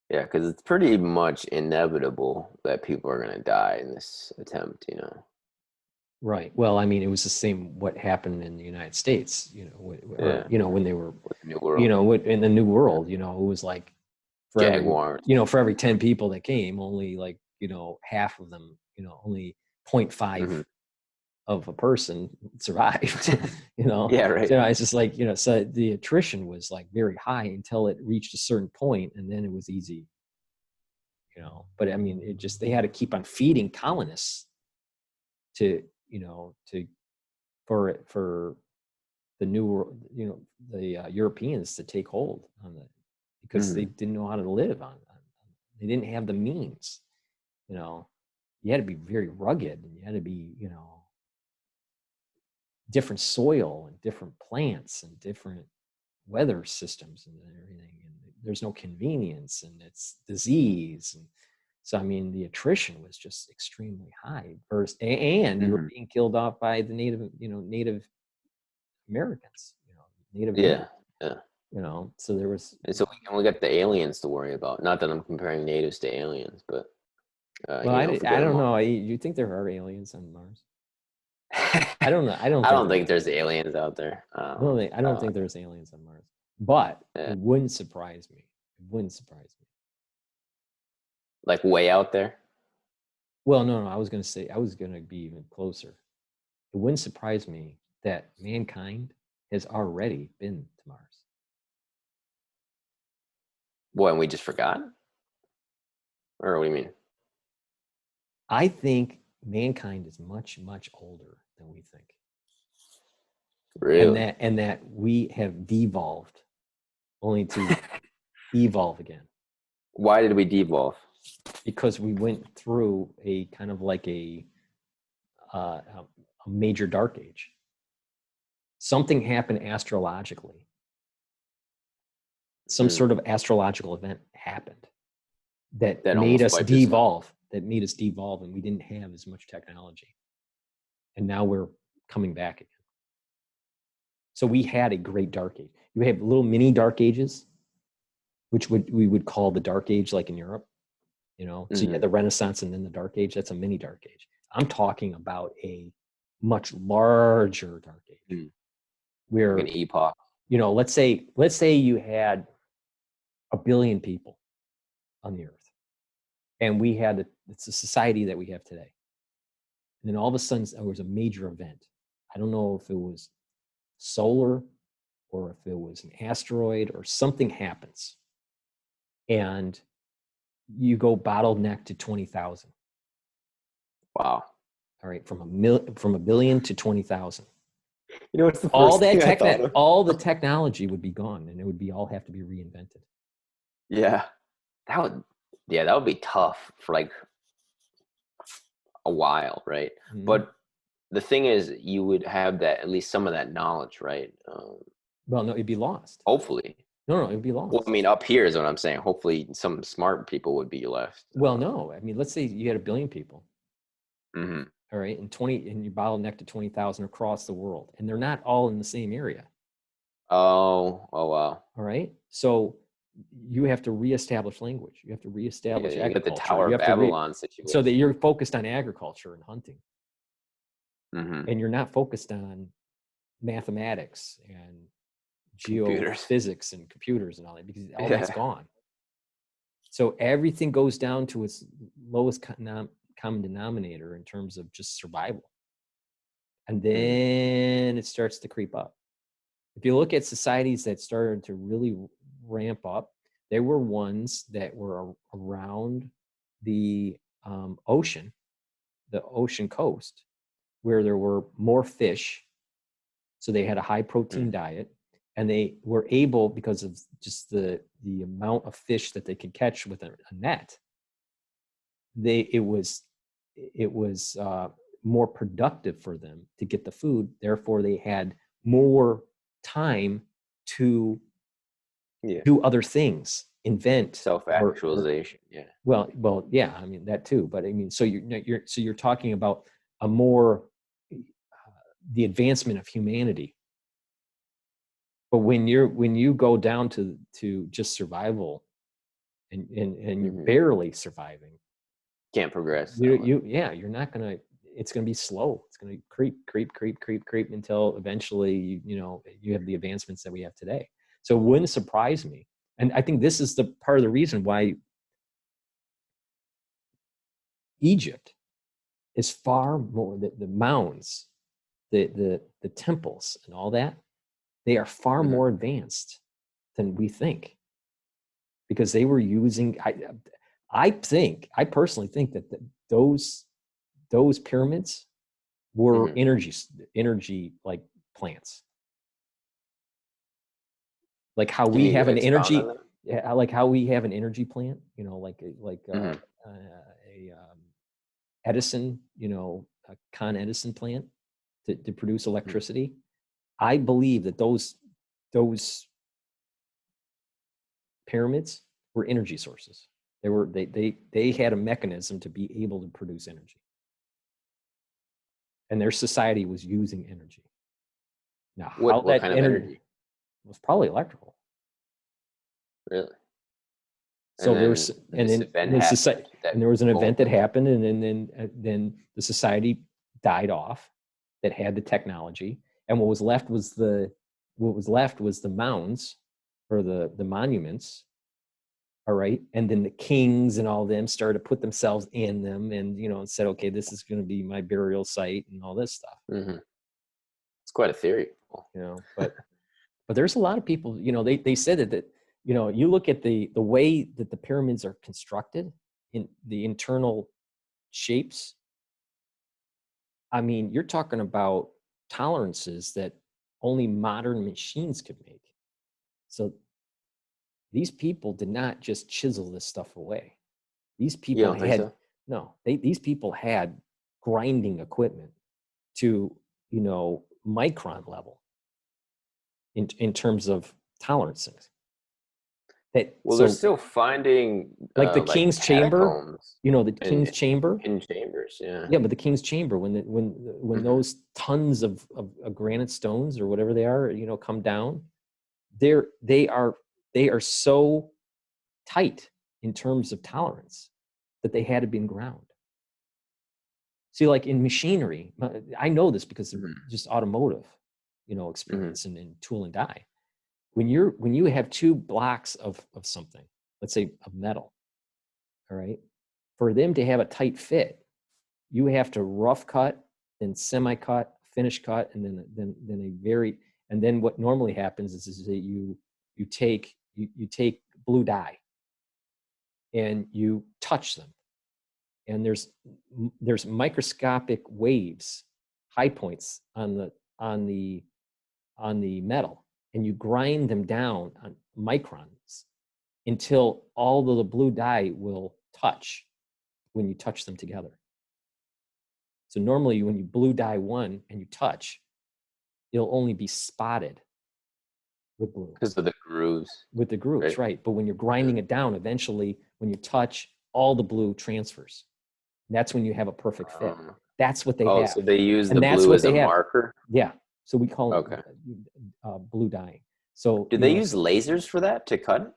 Yeah, because it's pretty much inevitable that people are going to die in this attempt, you know. Right. Well, I mean, it was the same what happened in the United States, you know, you know, when they were, you know, in the New World, you know, it was like for every 10 people that came, only like, you know, half of them, you know, only 0.5 of a person survived, you know. Yeah, right. So it's just like, you know, so the attrition was like very high until it reached a certain point, and then it was easy, you know. But I mean, they had to keep on feeding colonists to, you know, for the new, the Europeans to take hold on it, because they didn't know how to live on. They didn't have the means. You had to be very rugged, and you had to be, different soil and different plants and different weather systems and everything. And there's no convenience, and it's disease. And so, I mean, the attrition was just extremely high. First, and you were being killed off by the Native Americans, Native. Yeah. So there was. And so we got the aliens to worry about. Not that I'm comparing natives to aliens, but. Well, I don't know. You think there are aliens on Mars? I don't know. I don't think there's aliens out there. I don't think there's aliens on Mars, but it wouldn't surprise me. It wouldn't surprise me. Like way out there? Well, no. I was going to be even closer. It wouldn't surprise me that mankind has already been to Mars. What, and we just forgot? Or what do you mean? I think mankind is much, much older than we think. Really? And that we have devolved only to evolve again. Why did we devolve? Because we went through a kind of like a major dark age. Something happened astrologically. Some sort of astrological event happened that made us devolve. That made us devolve, and we didn't have as much technology. And now we're coming back again. So we had a great dark age. You have little mini dark ages, which we would call the dark age, like in Europe. So you had the Renaissance and then the dark age. That's a mini dark age. I'm talking about a much larger dark age. Where an epoch. Let's say you had 1 billion people on the earth. And we had it's a society that we have today. And then all of a sudden, there was a major event. I don't know if it was solar or if it was an asteroid or something happens. And you go bottleneck to 20,000. Wow. All right, from a billion to 20,000. What's the first all the technology would be gone, and it would all have to be reinvented. Yeah. That would be tough for like a while, right? But the thing is, you would have that, at least some of that knowledge, right? Well, no, it'd be lost. Hopefully. No, it'd be lost. Well, I mean, up here is what I'm saying. Hopefully, some smart people would be left. Well, no, I mean, let's say you had 1 billion people. All right, and you bottleneck to 20,000 across the world, and they're not all in the same area. Oh, wow. All right, so you have to reestablish language. You have to reestablish agriculture. The Tower of Babylon situation. So that you're focused on agriculture and hunting. And you're not focused on mathematics and geophysics and computers and all that, because all that's gone. So everything goes down to its lowest common denominator in terms of just survival. And then it starts to creep up. If you look at societies that started to really ramp up, they were ones that were around the ocean coast, where there were more fish. So they had a high protein diet, and they were able, because of just the amount of fish that they could catch with a net, it was more productive for them to get the food. Therefore, they had more time to do other things, invent, self-actualization. Well, yeah. I mean that too. But I mean, so you're talking about a more the advancement of humanity. But when you go down to just survival, and you're barely surviving, can't progress. You're not gonna. It's gonna be slow. It's gonna creep until eventually you have the advancements that we have today. So it wouldn't surprise me, and I think this is the part of the reason why Egypt is far more, the mounds, the temples and all that, they are far more advanced than we think, because they were using, I personally think that those pyramids were energy like plants. like how Can we you have an expound on energy, that? yeah, like how we have an energy plant, Mhm. Edison, a Con Edison plant to produce Mhm. electricity. I believe that those pyramids were energy sources. They had a mechanism to be able to produce energy, and their society was using energy. Now, how What that kind of energy energy? was probably electrical. Really? And So there's, then and this then event the society, happened that and there was an event that opened. happened, and then the society died off that had the technology, and what was left was the mounds or the monuments. All right, and then the kings and all them started to put themselves in them, and and said, okay, this is going to be my burial site and all this stuff. Mhm. It's quite a theory. Well, But there's a lot of people, they said that you look at the way that the pyramids are constructed in the internal shapes. I mean, you're talking about tolerances that only modern machines could make. So these people did not just chisel this stuff away. These you people don't think had, so? no, these people had grinding equipment to, micron level in terms of tolerances. Well, they're So still finding like the like king's chamber, catacombs the and king's chamber. hidden chambers. Yeah. Yeah, but the king's chamber, when Mhm. those tons of granite stones or whatever they are, come down, they are they are so tight in terms of tolerance that they had to be ground. See, like in machinery, I know this because of Mhm. just automotive, Mhm. experience and tool and die. When you have two blocks of something, let's say of metal, all right, for them to have a tight fit, you have to rough cut, then semi cut, finish cut, and then a very, and then what normally happens is that you take blue dye and you touch them, and there's microscopic waves, high points on the on the metal, and you grind them down on microns until all of the blue dye will touch when you touch them together. So normally when you blue dye one and you touch, it'll only be spotted with blue, Because of the grooves, with the grooves, right? right? But when you're Yeah. grinding it down, eventually when you touch, all the blue transfers. That's when you have a perfect fit. Um, That's what they oh, have. so they use the And that's blue what as a they have. marker? Yeah. So we call Okay. it blue dyeing. So, Do they use lasers for that to cut it?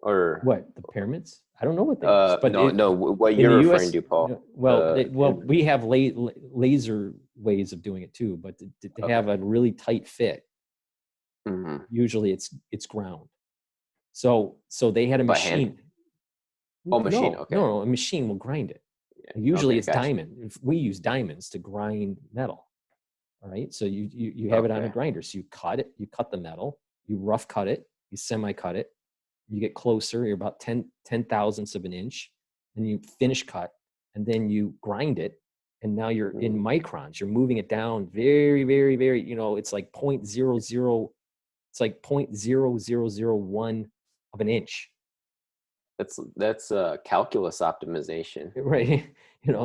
Or what, the pyramids? I don't know what they use, but no, no, what in the you're referring U.S., to, Paul. we have laser ways of doing it too, but to Okay. have a really tight fit, Mhm. usually it's ground. So they had a By hand? machine. Oh, machine. Okay. No, a machine will grind it. Yeah. Usually Okay. it's Gotcha. diamond. If we use diamonds to grind metal. All right. So you have it on a Okay. grinder. So you cut the metal, you rough cut it, you semi cut it, you get closer, you're about 10 thousandths of an inch, and you finish cut, and then you grind it. And now you're in Mhm. microns. You're moving it down very, very, very, it's like 0.00, it's like 0.0001 of an inch. That's calculus optimization. Right.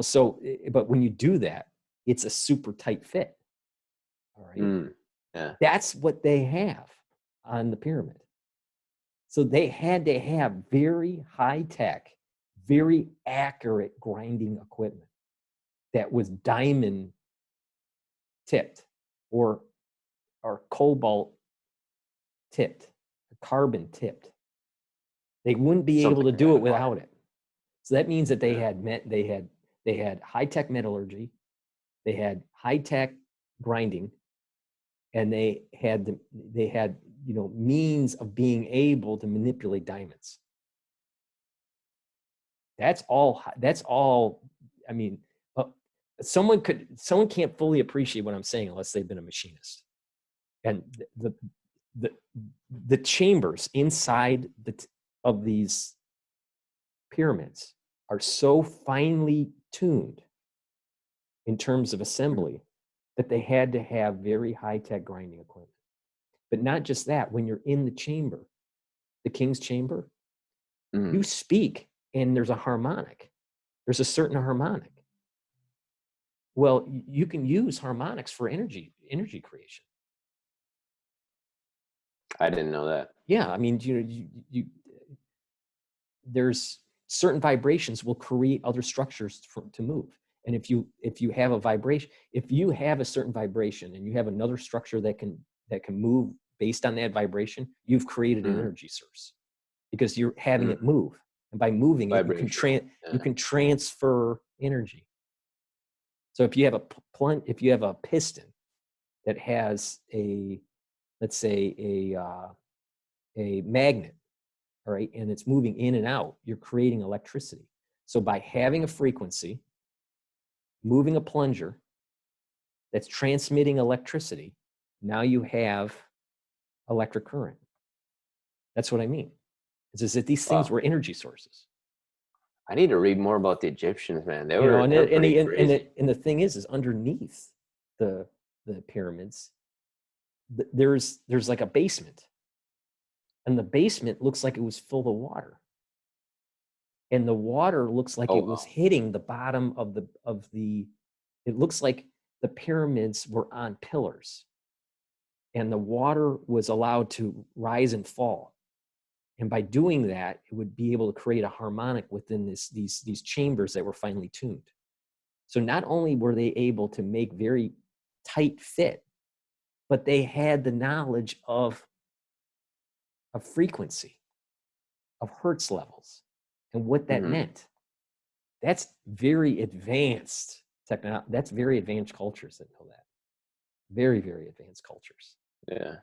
So, but when you do that, it's a super tight fit. All right. Yeah. That's what they have on the pyramid. So they had to have very high tech, very accurate grinding equipment that was diamond tipped or cobalt tipped, carbon tipped. They wouldn't be able Something to do it radical. without it. So that means that Yeah. they had high tech metallurgy, they had high tech grinding, and they had means of being able to manipulate diamonds. That's all. I mean, someone can't fully appreciate what I'm saying unless they've been a machinist. And the the chambers inside of these pyramids are so finely tuned in terms of Mhm. assembly that they had to have very high tech grinding equipment, But not just that, when you're in the chamber, the king's chamber, Mm. you speak and there's a harmonic. There's a certain harmonic. Well, you can use harmonics for energy creation. I didn't know that. Yeah, I mean, you there's certain vibrations will create other structures to move. And if you have a vibration, if you have a certain vibration and you have another structure that can move based on that vibration, you've created an energy source because you're having it move. And by moving it, you can transfer energy. So if you have a piston that has let's say a magnet, all right, and it's moving in and out, you're creating electricity. So by having a frequency, moving a plunger that's transmitting electricity, now you have electric current. That's what I mean. It's that these things were energy sources. I need to read more about the Egyptians, man. They were pretty crazy. And the thing is underneath the pyramids, there's like a basement, and the basement looks like it was full of water, and the water looks like it was hitting the bottom of the. It looks like the pyramids were on pillars, and the water was allowed to rise and fall. And by doing that, it would be able to create a harmonic within these chambers that were finely tuned. So not only were they able to make very tight fit, but they had the knowledge of frequency, of hertz levels, and what that meant. That's very advanced technology. That's very advanced cultures that know that. Very, very advanced cultures. Yeah.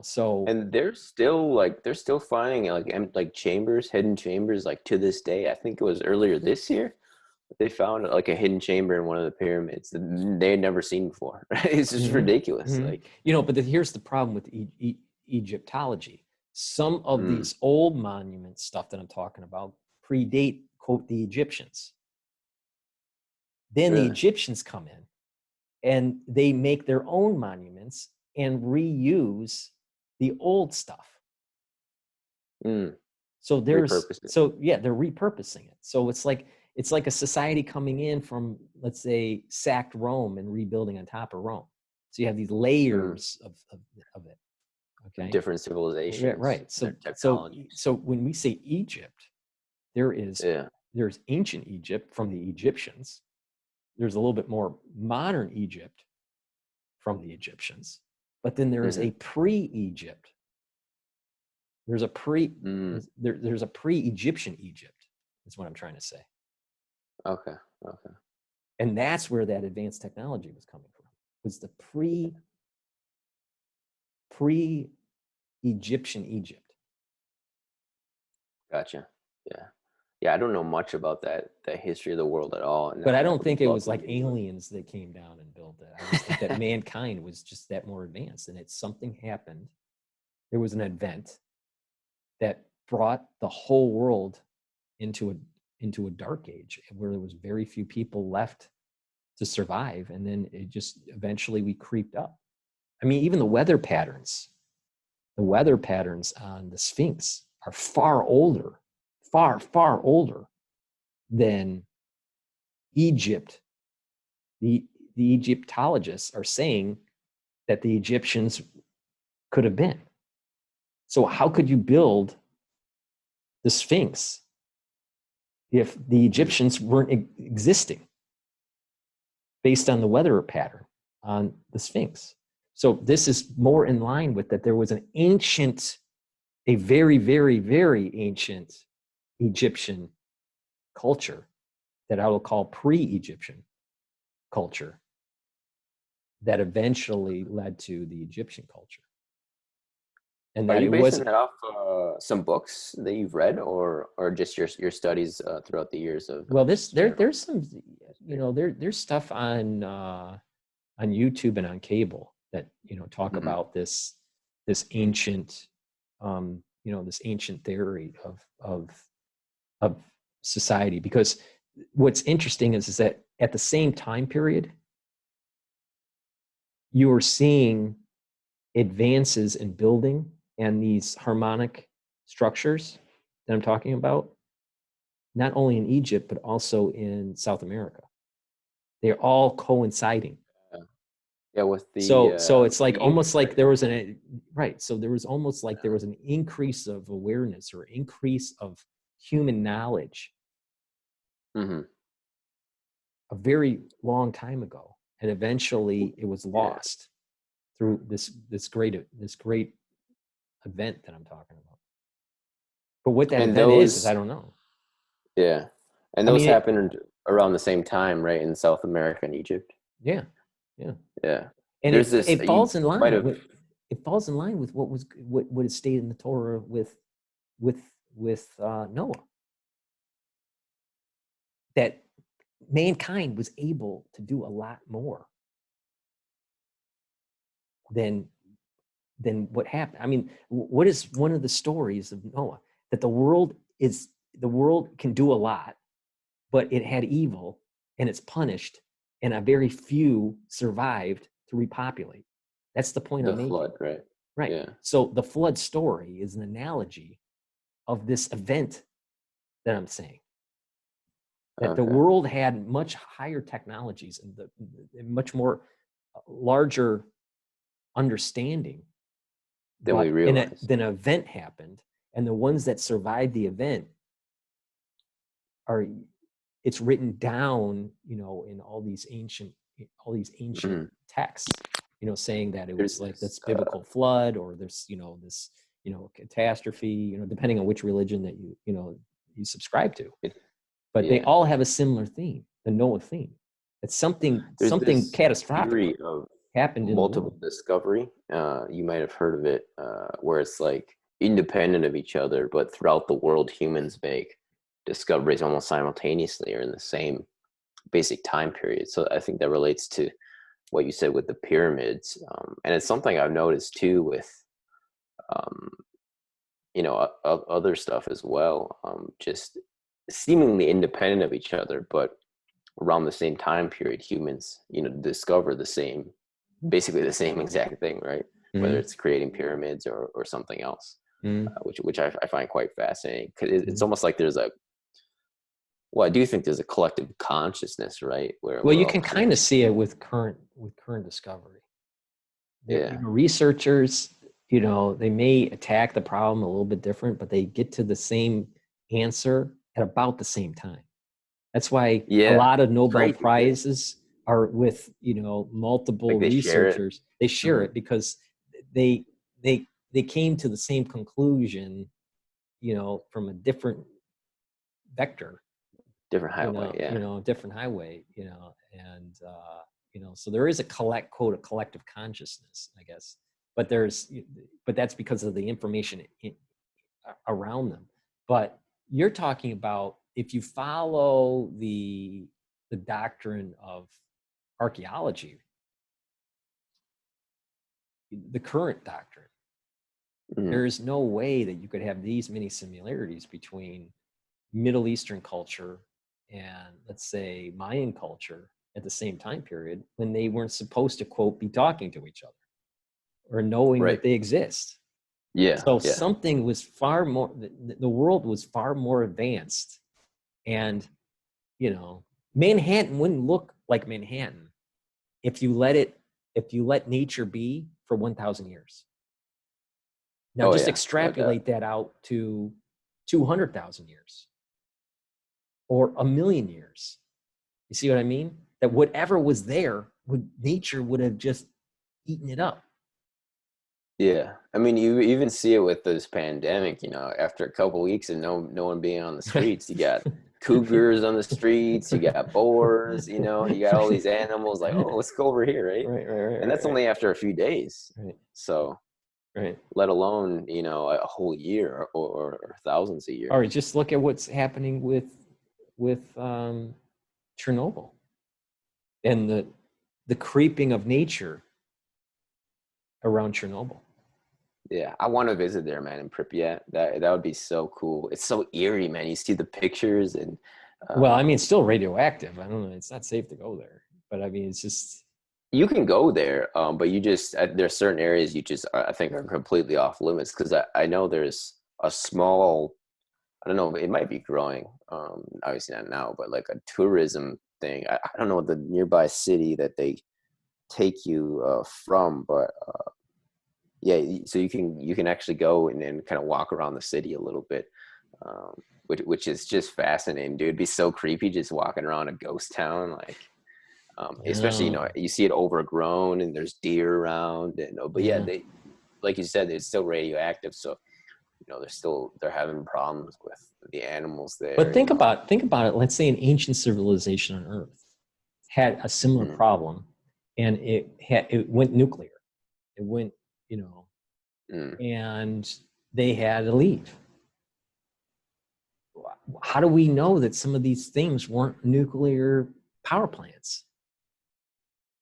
So and they're still finding like chambers, hidden chambers, like to this day. I think it was earlier this year they found like a hidden chamber in one of the pyramids that they had never seen before. It's just ridiculous. Like, but here's the problem with Egyptology. Some of these old monument stuff that I'm talking about predate, quote, the Egyptians. Then the Egyptians come in and they make their own monuments and reuse the old stuff. So they're repurposing it. So it's like a society coming in from, let's say, sacked Rome and rebuilding on top of Rome. So you have these layers of it. Okay. Different civilizations. Yeah, right. So when we say Egypt, there's ancient Egypt from the Egyptians. There's a little bit more modern Egypt from the Egyptians. But then there is a pre-Egypt. There's a there's a pre-Egyptian Egypt, is what I'm trying to say. Okay. And that's where that advanced technology was coming from. Was the pre-Egyptian Egypt. Gotcha. Yeah, I don't know much about that history of the world at all. But I don't think it was like aliens that came down and built it. I just think that mankind was just that more advanced, and something happened. There was an event that brought the whole world into a dark age where there was very few people left to survive, and then it just eventually we creeped up. I mean, even the weather patterns on the Sphinx are far older than Egypt. The Egyptologists are saying that the Egyptians could have been. So how could you build the Sphinx if the Egyptians weren't existing based on the weather pattern on the Sphinx? So this is more in line with that there was a very, very, very ancient Egyptian culture that I will call pre-Egyptian culture that eventually led to the Egyptian culture. And are you basing that off some books that you've read, or just your studies throughout the years of? Well, there's some, there's stuff on YouTube and on cable that talk about this ancient, this ancient theory of society. Because what's interesting is that at the same time period, you were seeing advances in building and these harmonic structures that I'm talking about, not only in Egypt, but also in South America. They're all coinciding. Yeah, with the so it's like the almost like right? there was so there was almost like there was an increase of awareness or increase of human knowledge Mm-hmm. a very long time ago, and eventually it was lost through this great event that I'm talking about. But what that And event is those, I don't know. yeah, and I those mean, happened around the same time, right, in South America and Egypt. yeah, Yeah, and there's this. it You falls in might line have. with what is stated in the Torah with Noah, that mankind was able to do a lot more than what happened. I mean, what is one of the stories of Noah? That the world can do a lot, but it had evil and it's punished, and a very few survived to repopulate. That's the point I'm The making. flood, right? Right. Yeah. So the flood story is an analogy of this event that I'm saying. That the world had much higher technologies and much more larger understanding. Than we realize. Then an event happened, and the ones that survived the event it's written down, in all these ancient texts, saying that it was like this biblical flood, or there's, this, catastrophe, depending on which religion that you subscribe to. But they all have a similar theme, the Noah theme. It's something catastrophic theory of happened in multiple discovery. You might have heard of it, where it's like independent of each other, but throughout the world, humans make discoveries almost simultaneously or in the same basic time period. So I think that relates to what you said with the pyramids, and it's something I've noticed too with other stuff as well, just seemingly independent of each other, but around the same time period, humans discover basically the same exact thing, right? Mm-hmm. Whether it's creating pyramids or something else. Mm-hmm. Which I find quite fascinating, because it's almost like I do think there's a collective consciousness, right? Well, you can kind of see it with current discovery. Researchers, they may attack the problem a little bit different, but they get to the same answer at about the same time. That's why a lot of Nobel Prizes are with, multiple researchers. They share it because they came to the same conclusion, from a different vector, different highway, different highway, and so there is a collective consciousness, I guess, but that's because of the information around them. But you're talking about, if you follow the doctrine of archaeology, the current doctrine, there is no way that you could have these many similarities between Middle Eastern culture and, let's say, Mayan culture at the same time period, when they weren't supposed to, quote, be talking to each other or knowing that they exist. So something was far more, the world was far more advanced, and, Manhattan wouldn't look like Manhattan if you let nature be for 1,000 years. Now just extrapolate that out to 200,000 years or 1,000,000 years. You see what I mean? That whatever was there, nature would have just eaten it up. Yeah, I mean, you even see it with this pandemic. After a couple of weeks and no one being on the streets, you got cougars on the streets, you got boars, you got all these animals. Like, oh, let's go over here, right? Right. And that's only after a few days. Right. So, let alone a whole year or thousands of years. All right, just look at what's happening with Chernobyl and the creeping of nature around Chernobyl. Yeah, I want to visit there, man, in Pripyat. That would be so cool. It's so eerie, man. You see the pictures and. Well, I mean, it's still radioactive. I don't know. It's not safe to go there, but I mean, it's just. you can go there, but you just there's certain areas you just I think are completely off limits because I know there's a small, I don't know, it might be growing, obviously not now, but like a tourism thing. I don't know the nearby city that they take you from, but yeah, so you can actually go and kind of walk around the city a little bit, which is just fascinating, dude. It'd be so creepy just walking around a ghost town, like. Especially, you Yeah, know, you see it overgrown and there's deer around, and but yeah, yeah. they, like you said, it's still radioactive, so you know they're having problems with the animals But there, you know. think about it. Let's say an ancient civilization on Earth had a similar Mm, problem, and it went nuclear. It went, you know, mm. and they had to leave. How do we know that some of these things weren't nuclear power plants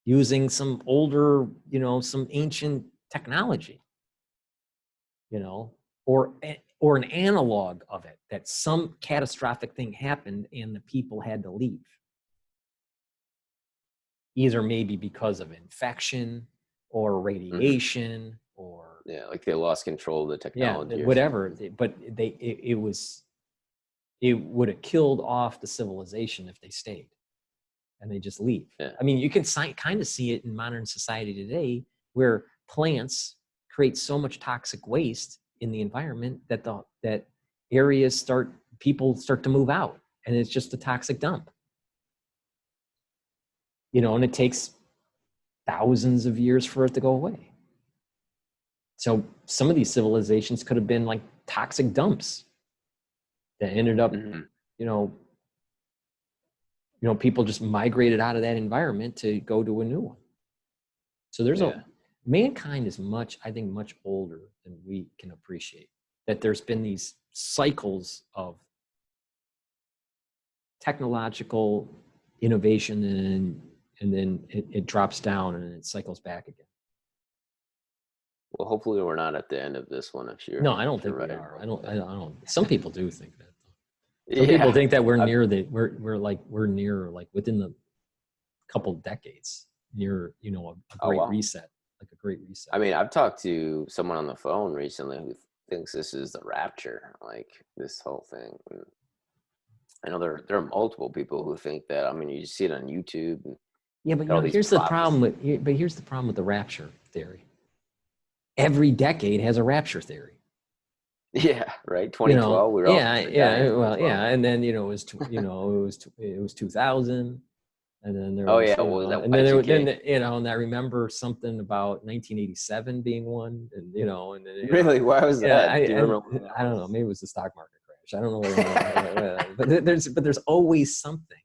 using some older, you know, some ancient technology, you know, or an analog of it, that some catastrophic thing happened and the people had to leave, either maybe because of infection or Hmm. radiation or Yeah, like they lost control of the yeah, technology or whatever. something. But it would have killed off the civilization if they stayed and they just leave. Yeah. I mean, you can kind of see it in modern society today, where plants create so much toxic waste in the environment that that areas people start to move out, and it's just a toxic dump. You know, and it takes thousands of years for it to go away. So some of these civilizations could have been like toxic dumps that ended up, Hmm. you know, people just migrated out of that environment to go to a new one. So Yeah. mankind is I think, much older than we can appreciate. That there's been these cycles of technological innovation, and then it drops down and it cycles back again. Well, hopefully we're not at the end of this one No, I don't if you're think we right are. about I don't. I that. don't. I don't. Some people do think that. Some people Yeah. think that I, we're near, like, within the couple decades, near, a oh great wow. reset, like a great reset. I mean, I've talked to someone on the phone recently who thinks this is the rapture, like this whole thing. And I know there are multiple people who think that. I mean, you see it on YouTube and Yeah, but all these prophecies. here's the problem with the rapture theory. Every decade has a rapture theory. Yeah, right. 2012, we were all Yeah, gonna die in yeah, well, 2012. yeah, and then, it was 2000, and then there Oh was, yeah, well that and then Y2K. and I remember something about 1987 being one, and and then, Really? Why was yeah, that? Do you remember when that I don't know, was? maybe it was the stock market crash. I don't know but there's always something.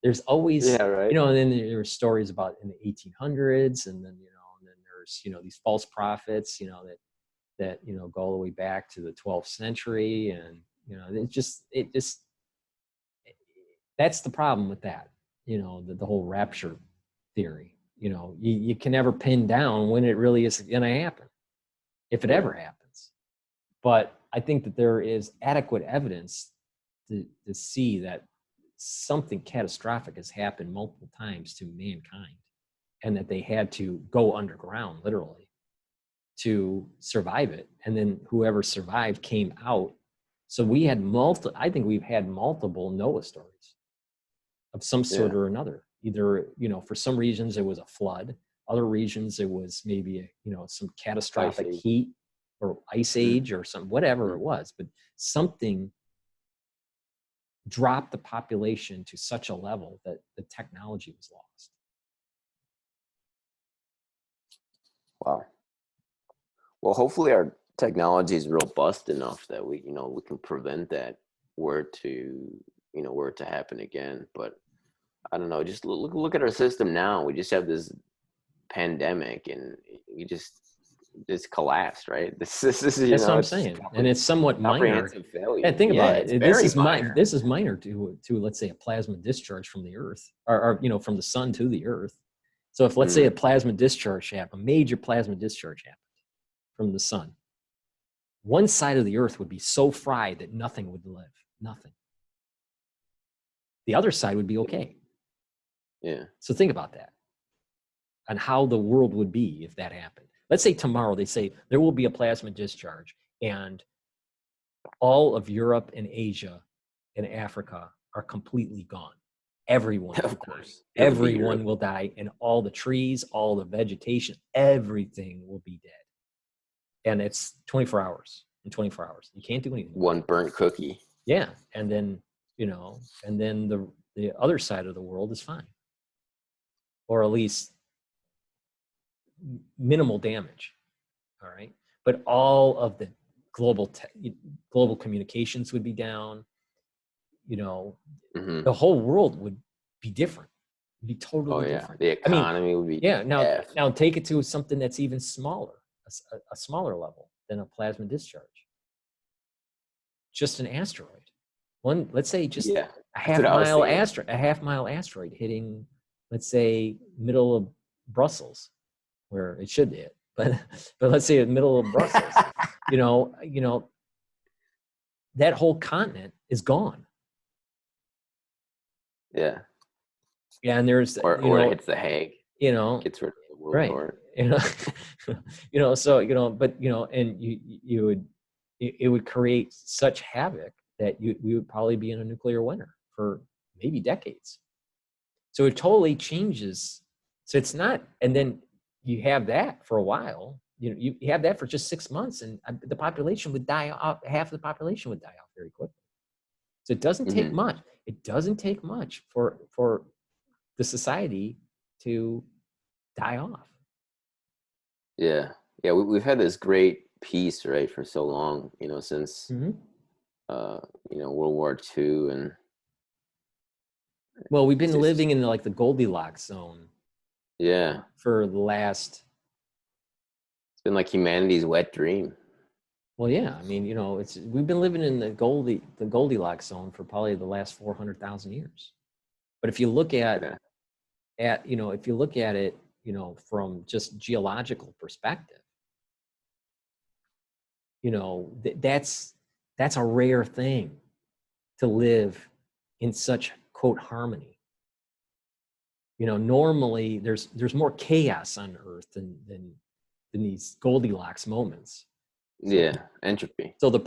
There's always, Yeah, right. and then there were stories about in the 1800s, and then, and then there's, these false prophets, that go all the way back to the 12th century, and it just that's the problem with that, the whole rapture theory. You can never pin down when it really is going to happen, if it Yeah. ever happens. But I think that there is adequate evidence to see that something catastrophic has happened multiple times to mankind, and that they had to go underground, literally, to survive it. And then whoever survived came out. So I think we've had multiple Noah stories of some Yeah. sort or another. Either, for some regions it was a flood, other regions it was maybe some Ice catastrophic Age. heat or ice Mm, age or whatever it mm. was, but something dropped the population to such a level that the technology was lost. Wow. Well, hopefully our technology is robust enough that we can prevent that were to, were to happen again. But I don't know, just look at our system now. We just have this pandemic and we just collapsed, right? This is, That's what I'm it's saying, and it's somewhat minor. comprehensive failure. And think Yeah, about it's it. very minor. This is minor to, let's say, a plasma discharge from the Earth, or from the sun to the Earth. So if, let's say, a Mm, plasma discharge happened, a major plasma discharge happened from the sun, one side of the Earth would be so fried that nothing would live, nothing. The other side would be okay. yeah. So think about that. on how the world would be if that happened. Let's say tomorrow they say there will be a plasma discharge and all of Europe and Asia and Africa are completely gone. Everyone will die. Everyone will die, and all the trees, all the vegetation, everything will be dead. And it's 24 hours. In 24 hours, you can't do anything. One burnt cookie. Yeah, and then and then the other side of the world is fine, or at least minimal damage. All right, but all of the global communications would be down. The whole world would be different. It'd be totally different. The economy would be. Yeah. Now take it to something that's even smaller, a smaller level than a plasma discharge. Just an asteroid. Let's say just a half mile asteroid hitting, let's say, middle of Brussels, where it should hit. But let's say the middle of Brussels. That whole continent is gone. Yeah. Yeah, and there's or it hits the Hague. Gets rid of the world right. And it would create such havoc that we would probably be in a nuclear winter for maybe decades. So it totally changes. So it's not, and then you have that for a while. You have that for just 6 months, and the population would die off. Half the population would die off very quickly. So it doesn't take much. It doesn't take much for the society to die off. Yeah. We've had this great peace, right, for so long. Since World War II, and well, we've been living in the Goldilocks zone. Yeah. For the last. It's been like humanity's wet dream. Well, yeah. I mean, we've been living in the Goldilocks zone for probably the last 400,000 years. But if you look at it, from just geological perspective, that's a rare thing to live in such, quote, harmony. Normally there's more chaos on Earth than these Goldilocks moments. Entropy. So the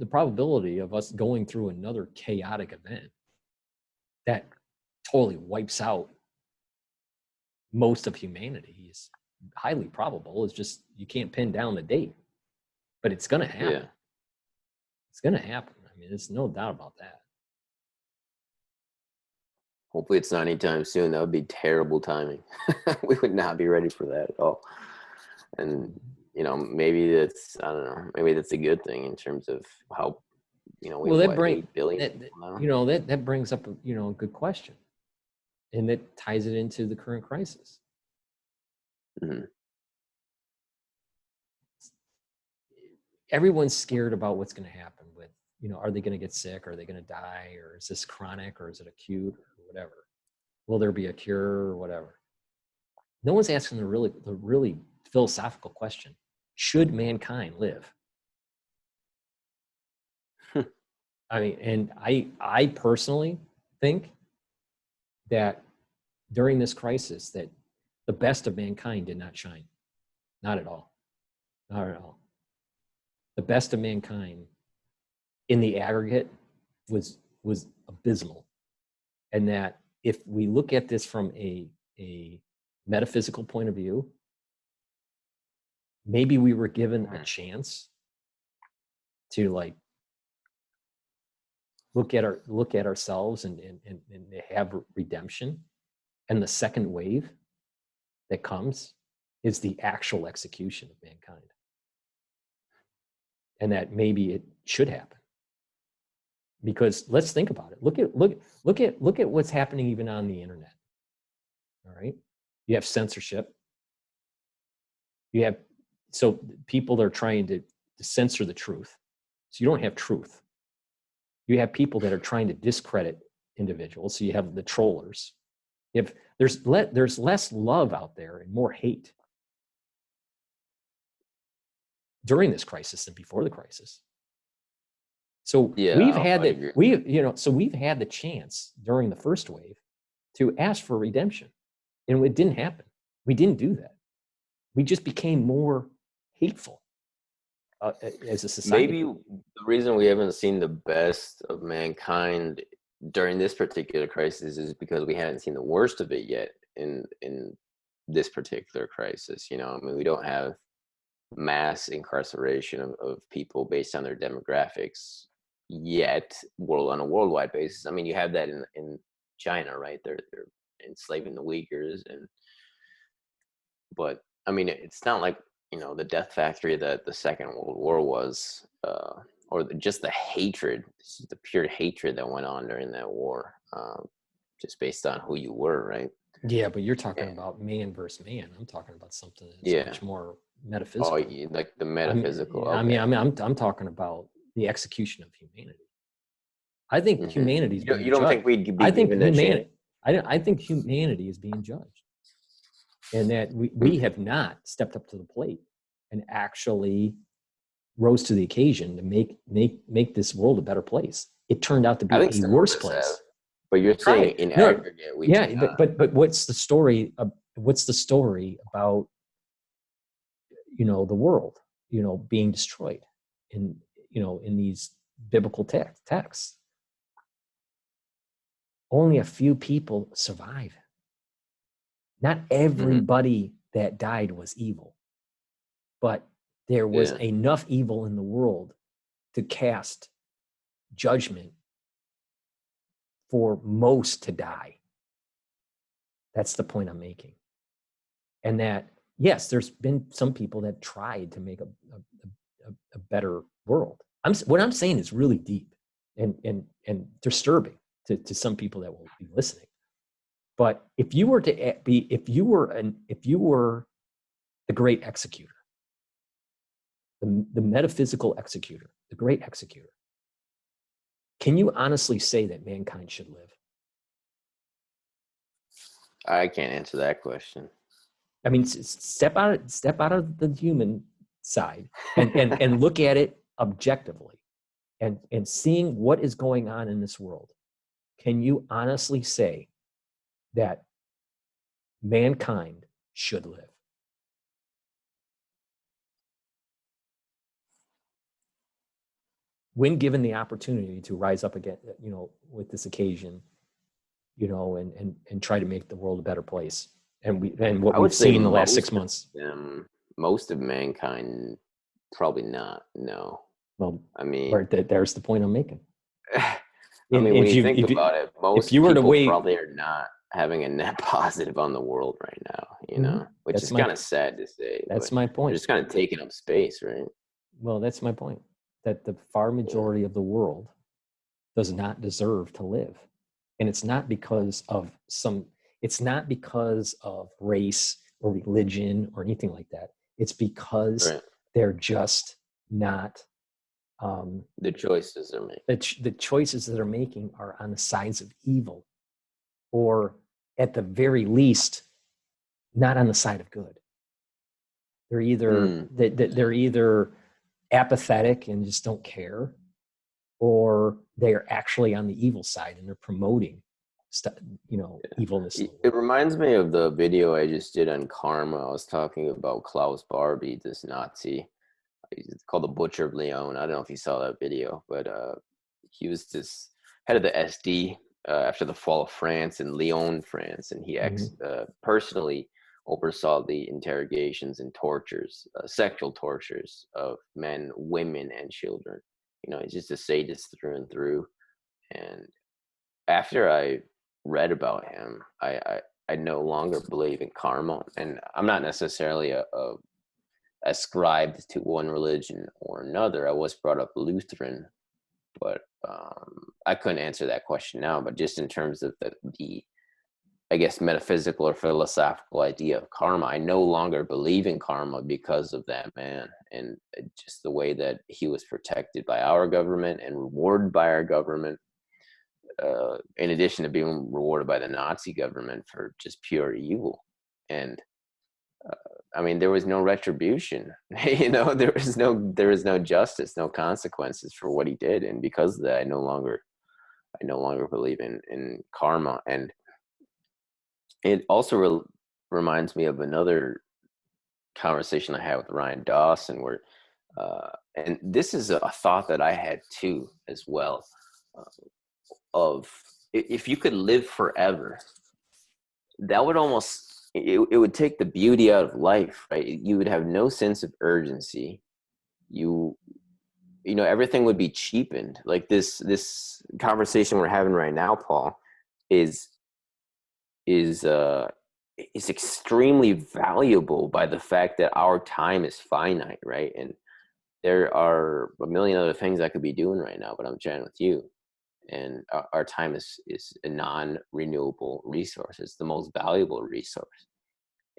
probability of us going through another chaotic event that totally wipes out most of humanity is highly probable. It's just you can't pin down the date, but it's going to happen. Yeah. It's going to happen. I mean, there's no doubt about that. Hopefully it's not anytime soon. That would be terrible timing. We would not be ready for that at all. And, maybe that's, I don't know, maybe that's a good thing in terms of how, that brings up, a good question. And that ties it into the current crisis. Mm-hmm. Everyone's scared about what's going to happen with, are they going to get sick? Are they going to die? Or is this chronic? Or is it acute? Or whatever. Will there be a cure or whatever? No one's asking the really philosophical question. Should mankind live? I mean, and I personally think that during this crisis that the best of mankind did not shine. Not at all. Not at all. The best of mankind in the aggregate was abysmal. And that if we look at this from a metaphysical point of view, maybe we were given a chance to look at ourselves and have redemption. And the second wave that comes is the actual execution of mankind. And that maybe it should happen. Because let's think about it. Look at what's happening even on the internet. All right. You have censorship. So people are trying to censor the truth. So you don't have truth. You have people that are trying to discredit individuals. So you have the trollers. There's less love out there and more hate during this crisis than before the crisis. So we've had the chance during the first wave to ask for redemption, and it didn't happen. We didn't do that. We just became more hateful as a society. Maybe the reason we haven't seen the best of mankind during this particular crisis is because we haven't seen the worst of it yet in this particular crisis. You know, I mean, we don't have mass incarceration of people based on their demographics yet, on a worldwide basis. I mean, you have that in China, right? They're enslaving the Uyghurs, but I mean, it's not like, you know, the death factory that the Second World War was, or just the hatred, the pure hatred that went on during that war, just based on who you were, right? Yeah, but you're talking about man versus man. I'm talking about something that's much more metaphysical. Oh, like the metaphysical. I'm talking about the execution of humanity. I think humanity is being judged. You don't think we'd be given a chance? I think humanity is being judged, and that we have not stepped up to the plate and actually rose to the occasion to make this world a better place. It turned out to be a worse place. But you're saying in aggregate, but what's the story? What's the story about, you know, the world, you know, being destroyed in, you know, in these biblical texts? Only a few people survive. Not everybody that died was evil, but there was enough evil in the world to cast judgment for most to die. That's the point I'm making. And that, yes, there's been some people that tried to make a better world. What I'm saying is really deep and disturbing to some people that will be listening. But if you were the great executor, the metaphysical executor, the great executor, can you honestly say that mankind should live? I can't answer that question. I mean, step out of the human side and look at it objectively, and seeing what is going on in this world. Can you honestly say that mankind should live? When given the opportunity to rise up again, you know, with this occasion, you know, and try to make the world a better place. And what we've seen in the last 6 months. Most of mankind, probably not. No. Well, I mean, there's the point I'm making. I mean, when you think about it, most people probably are not having a net positive on the world right now, you know, which is kind of sad to say. That's my point. They're just kind of taking up space, right? Well, that's my point. That the far majority of the world does not deserve to live. And it's not because of race or religion or anything like that. It's because they're just not the choices they're making. The choices that they're making are on the sides of evil, or at the very least, not on the side of good. They're either apathetic and just don't care, or they are actually on the evil side and they're promoting evilness. It reminds me of the video I just did on karma. I was talking about Klaus Barbie, this Nazi. It's called The Butcher of Lyon. I don't know if you saw that video, but he was this head of the SD after the fall of France in Lyon, France, and he personally oversaw the interrogations and tortures, sexual tortures of men, women, and children. You know, he's just a sadist through and through. And after I read about him, I no longer believe in karma, and I'm not necessarily ascribed to one religion or another. I was brought up Lutheran, but I couldn't answer that question now. But just in terms of the I guess metaphysical or philosophical idea of karma, I no longer believe in karma because of that man, and just the way that he was protected by our government and rewarded by our government, in addition to being rewarded by the Nazi government for just pure evil. And I mean, there was no retribution. You know, there was no justice, no consequences for what he did, and because of that, I no longer believe in karma. And it also reminds me of another conversation I had with Ryan Dawson, where, and this is a thought that I had too as well, of if you could live forever, that would almost, it would take the beauty out of life, right? You would have no sense of urgency. You know, everything would be cheapened. Like this conversation we're having right now, Paul, is is extremely valuable by the fact that our time is finite, right? And there are a million other things I could be doing right now, but I'm chatting with you, and our time is a non-renewable resource. It's the most valuable resource,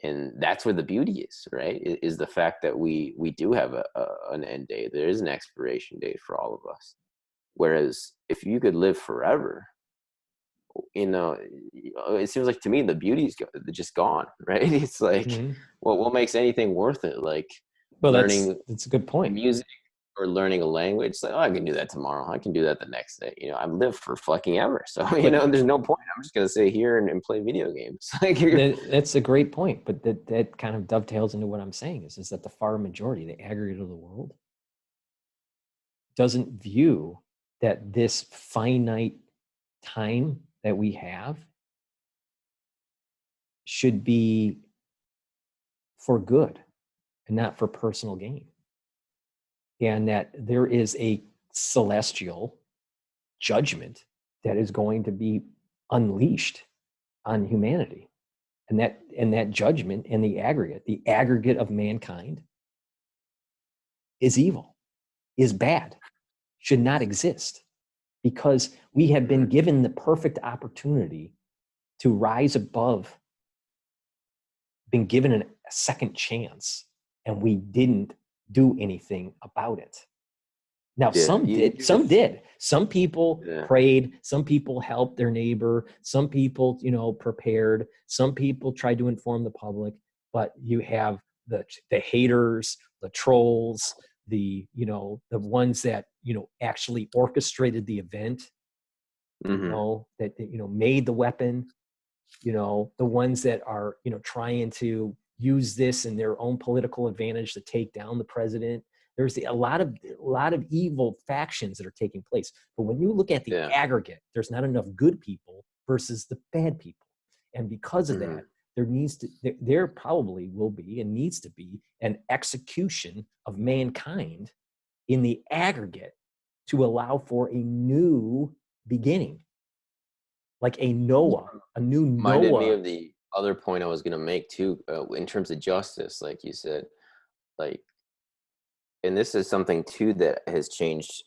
and that's where the beauty is, right? Is the fact that we do have an end date. There is an expiration date for all of us. Whereas if you could live forever, you know, it seems like to me the beauty's just gone, right? It's like, well, what makes anything worth it? Like Well, learning that's a good point. music or learning a language. It's like, oh, I can do that tomorrow. I can do that the next day. You know, I've lived for fucking ever, so you know, there's no point. I'm just gonna sit here and play video games. Like, that's a great point, but that kind of dovetails into what I'm saying is that the far majority, the aggregate of the world, doesn't view that this finite time that we have should be for good and not for personal gain. And that there is a celestial judgment that is going to be unleashed on humanity. And that judgment and the aggregate of mankind is evil, is bad, should not exist, because we have been given the perfect opportunity to rise above, been given a second chance, and we didn't do anything about it. Now, some did. Some people prayed. Some people helped their neighbor. Some people, prepared. Some people tried to inform the public. But you have the haters, the trolls, the ones that actually orchestrated the event, that made the weapon, the ones that are trying to use this in their own political advantage to take down the president. There's a lot of evil factions that are taking place. But when you look at the aggregate, there's not enough good people versus the bad people. And because of that, there probably will be and needs to be an execution of mankind in the aggregate to allow for a new beginning. Like a new Noah. Reminded me of the other point I was going to make too, in terms of justice, like you said, like, and this is something too that has changed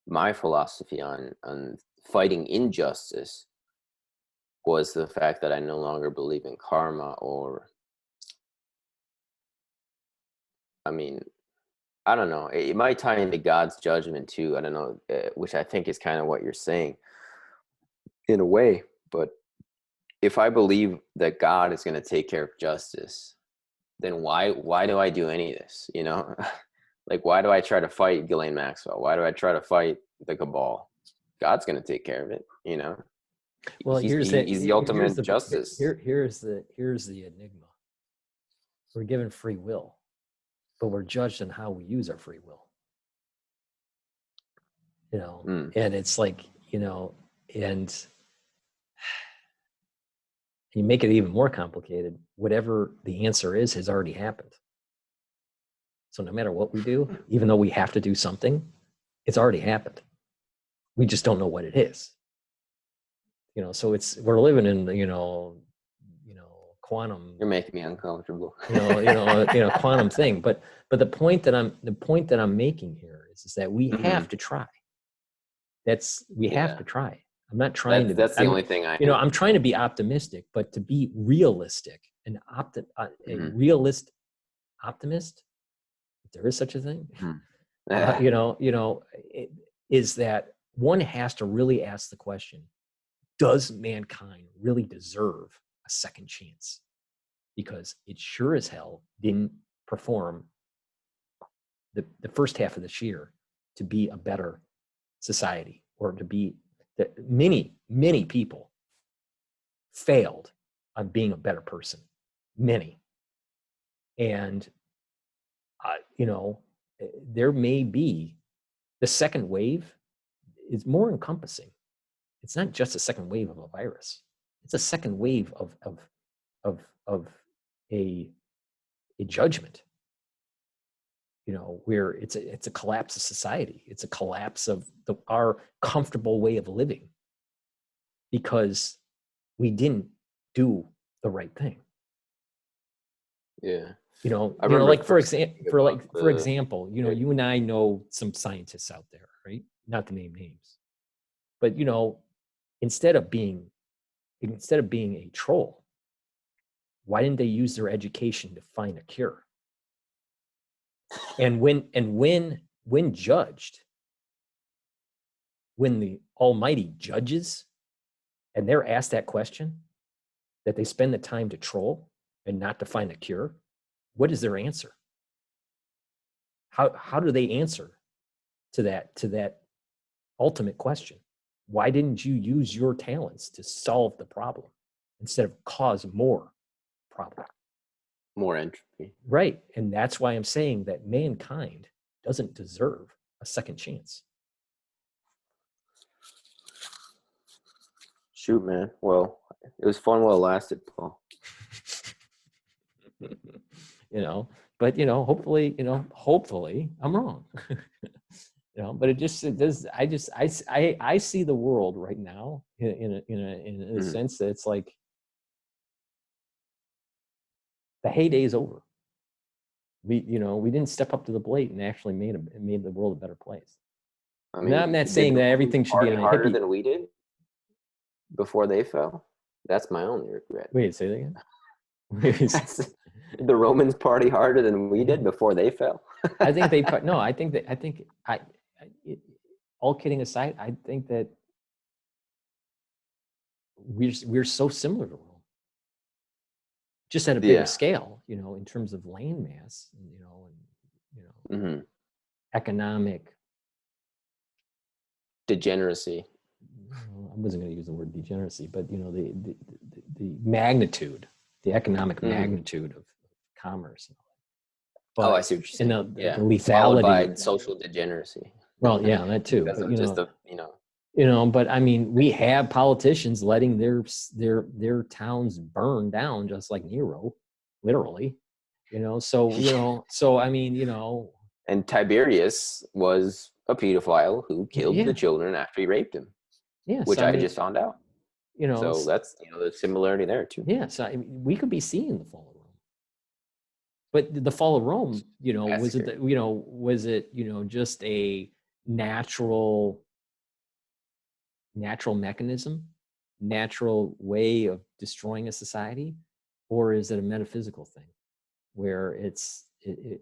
my philosophy on fighting injustice, was the fact that I no longer believe in karma, or, I mean, I don't know. It might tie into God's judgment too. I don't know, which I think is kind of what you're saying in a way. But if I believe that God is going to take care of justice, then why do I do any of this? Like, why do I try to fight Ghislaine Maxwell? Why do I try to fight the cabal? God's going to take care of it, Well, he's the ultimate justice. Here's the enigma. We're given free will, but we're judged on how we use our free will. And it's like, and you make it even more complicated. Whatever the answer is has already happened. So no matter what we do, even though we have to do something, it's already happened. We just don't know what it is. So we're living in, quantum. You're making me uncomfortable. Quantum thing. But the point that I'm making here is that we have to try. We have to try. I'm not trying to. That's the only thing I'm trying to be optimistic, but to be realistic and a realist optimist, if there is such a thing, is that one has to really ask the question: does mankind really deserve a second chance? Because it sure as hell didn't perform the first half of this year to be a better society, or to be that many people failed on being a better person. many. And, there may be the second wave is more encompassing. It's not just a second wave of a virus. It's a second wave of a judgment, where it's a collapse of society. It's a collapse of our comfortable way of living because we didn't do the right thing. Yeah. Like for example, you and I know some scientists out there, right? Not to name names, but instead of being a troll, why didn't they use their education to find a cure? And when judged, when the Almighty judges, and they're asked that question, that they spend the time to troll and not to find a cure, what is their answer? How do they answer to that ultimate question? Why didn't you use your talents to solve the problem instead of cause more problem? More entropy. Right. And that's why I'm saying that mankind doesn't deserve a second chance. Shoot, man. Well, it was fun while it lasted, Paul. But hopefully I'm wrong. But it does. I see the world right now in a sense that it's like the heyday is over. We didn't step up to the plate and actually made the world a better place. I mean, I'm not saying that everything should be harder than we did before they fell. That's my only regret. Wait, say that again. The Romans party harder than we did before they fell. I think all kidding aside, I think that we're so similar to Rome, just at a bigger scale, in terms of land mass, economic degeneracy. I wasn't going to use the word degeneracy, but the magnitude, the economic magnitude of commerce. But, I see what you're saying. The lethality, followed by social degeneracy. Well, yeah, that too. But, but I mean, we have politicians letting their towns burn down, just like Nero, literally. So I mean, And Tiberius was a pedophile who killed the children after he raped them. Yeah, which I just found out. So that's the similarity there too. Yeah, so we could be seeing the fall of Rome. But the fall of Rome, was it just a natural mechanism, natural way of destroying a society, or is it a metaphysical thing where it's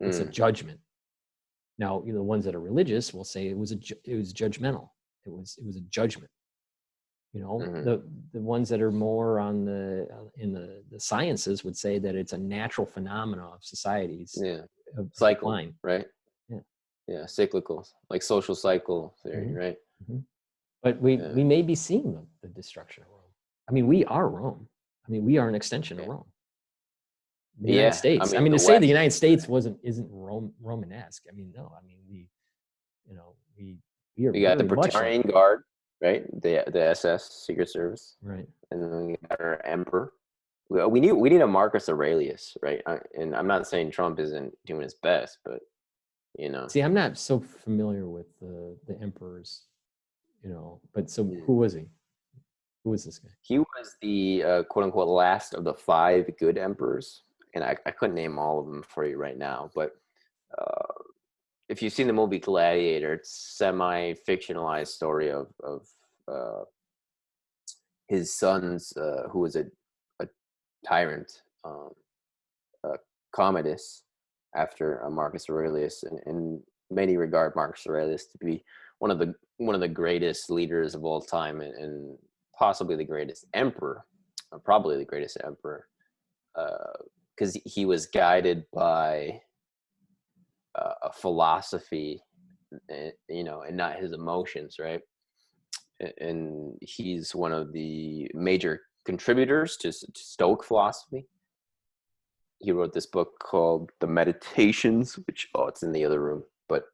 a judgment? Now, the ones that are religious will say it was judgmental. It was a judgment. The ones that are more in the sciences would say that it's a natural phenomena of societies. Yeah, cycle, decline. Right? Yeah, cyclical, like social cycle theory, right? Mm-hmm. But we may be seeing the destruction of Rome. I mean, we are Rome. I mean, we are an extension of Rome. The United States. I mean, to say the United States isn't Romanesque. I mean, no. I mean, we got the Praetorian Guard. Right, the SS Secret Service, right, and then we got our emperor. We need a Marcus Aurelius, right? And I'm not saying Trump isn't doing his best, but See, I'm not so familiar with the emperors, But so, who was he? Who was this guy? He was the quote unquote last of the 5 good emperors, and I couldn't name all of them for you right now, but. If you've seen the movie Gladiator, it's semi-fictionalized story of his sons, who was a tyrant, Commodus, after Marcus Aurelius, and in many regard Marcus Aurelius to be one of the greatest leaders of all time, and possibly the greatest emperor, probably the greatest emperor, because he was guided by a philosophy, and not his emotions, right? And he's one of the major contributors to Stoic philosophy. he wrote this book called The Meditations, which, it's in the other room, but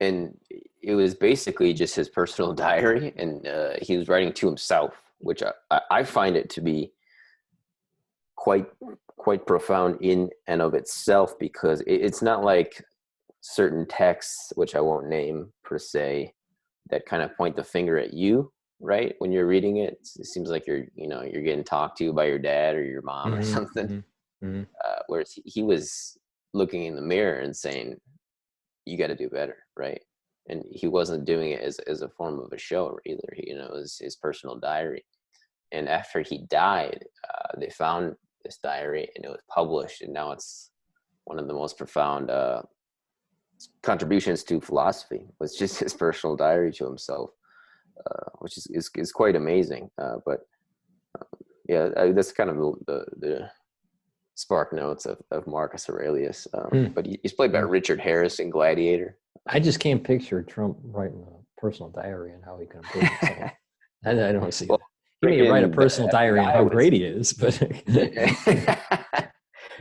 and it was basically just his personal diary, and he was writing to himself, which I find it to be quite profound in and of itself, because it's not like certain texts, which I won't name per se, that kind of point the finger at you, right? When you're reading it, it seems like you're getting talked to by your dad or your mom or something. Whereas he was looking in the mirror and saying, you got to do better, right? And he wasn't doing it as a form of a show either. It was his personal diary. And after he died, they found this diary and it was published, and now it's one of the most profound contributions to philosophy. Was just his personal diary to himself, which is quite amazing. But yeah, that's kind of the spark notes of Marcus Aurelius. But he's played by Richard Harris in Gladiator. I just can't picture Trump writing a personal diary and how he can improve himself. I don't see that. He may write a personal diary on how great he is, but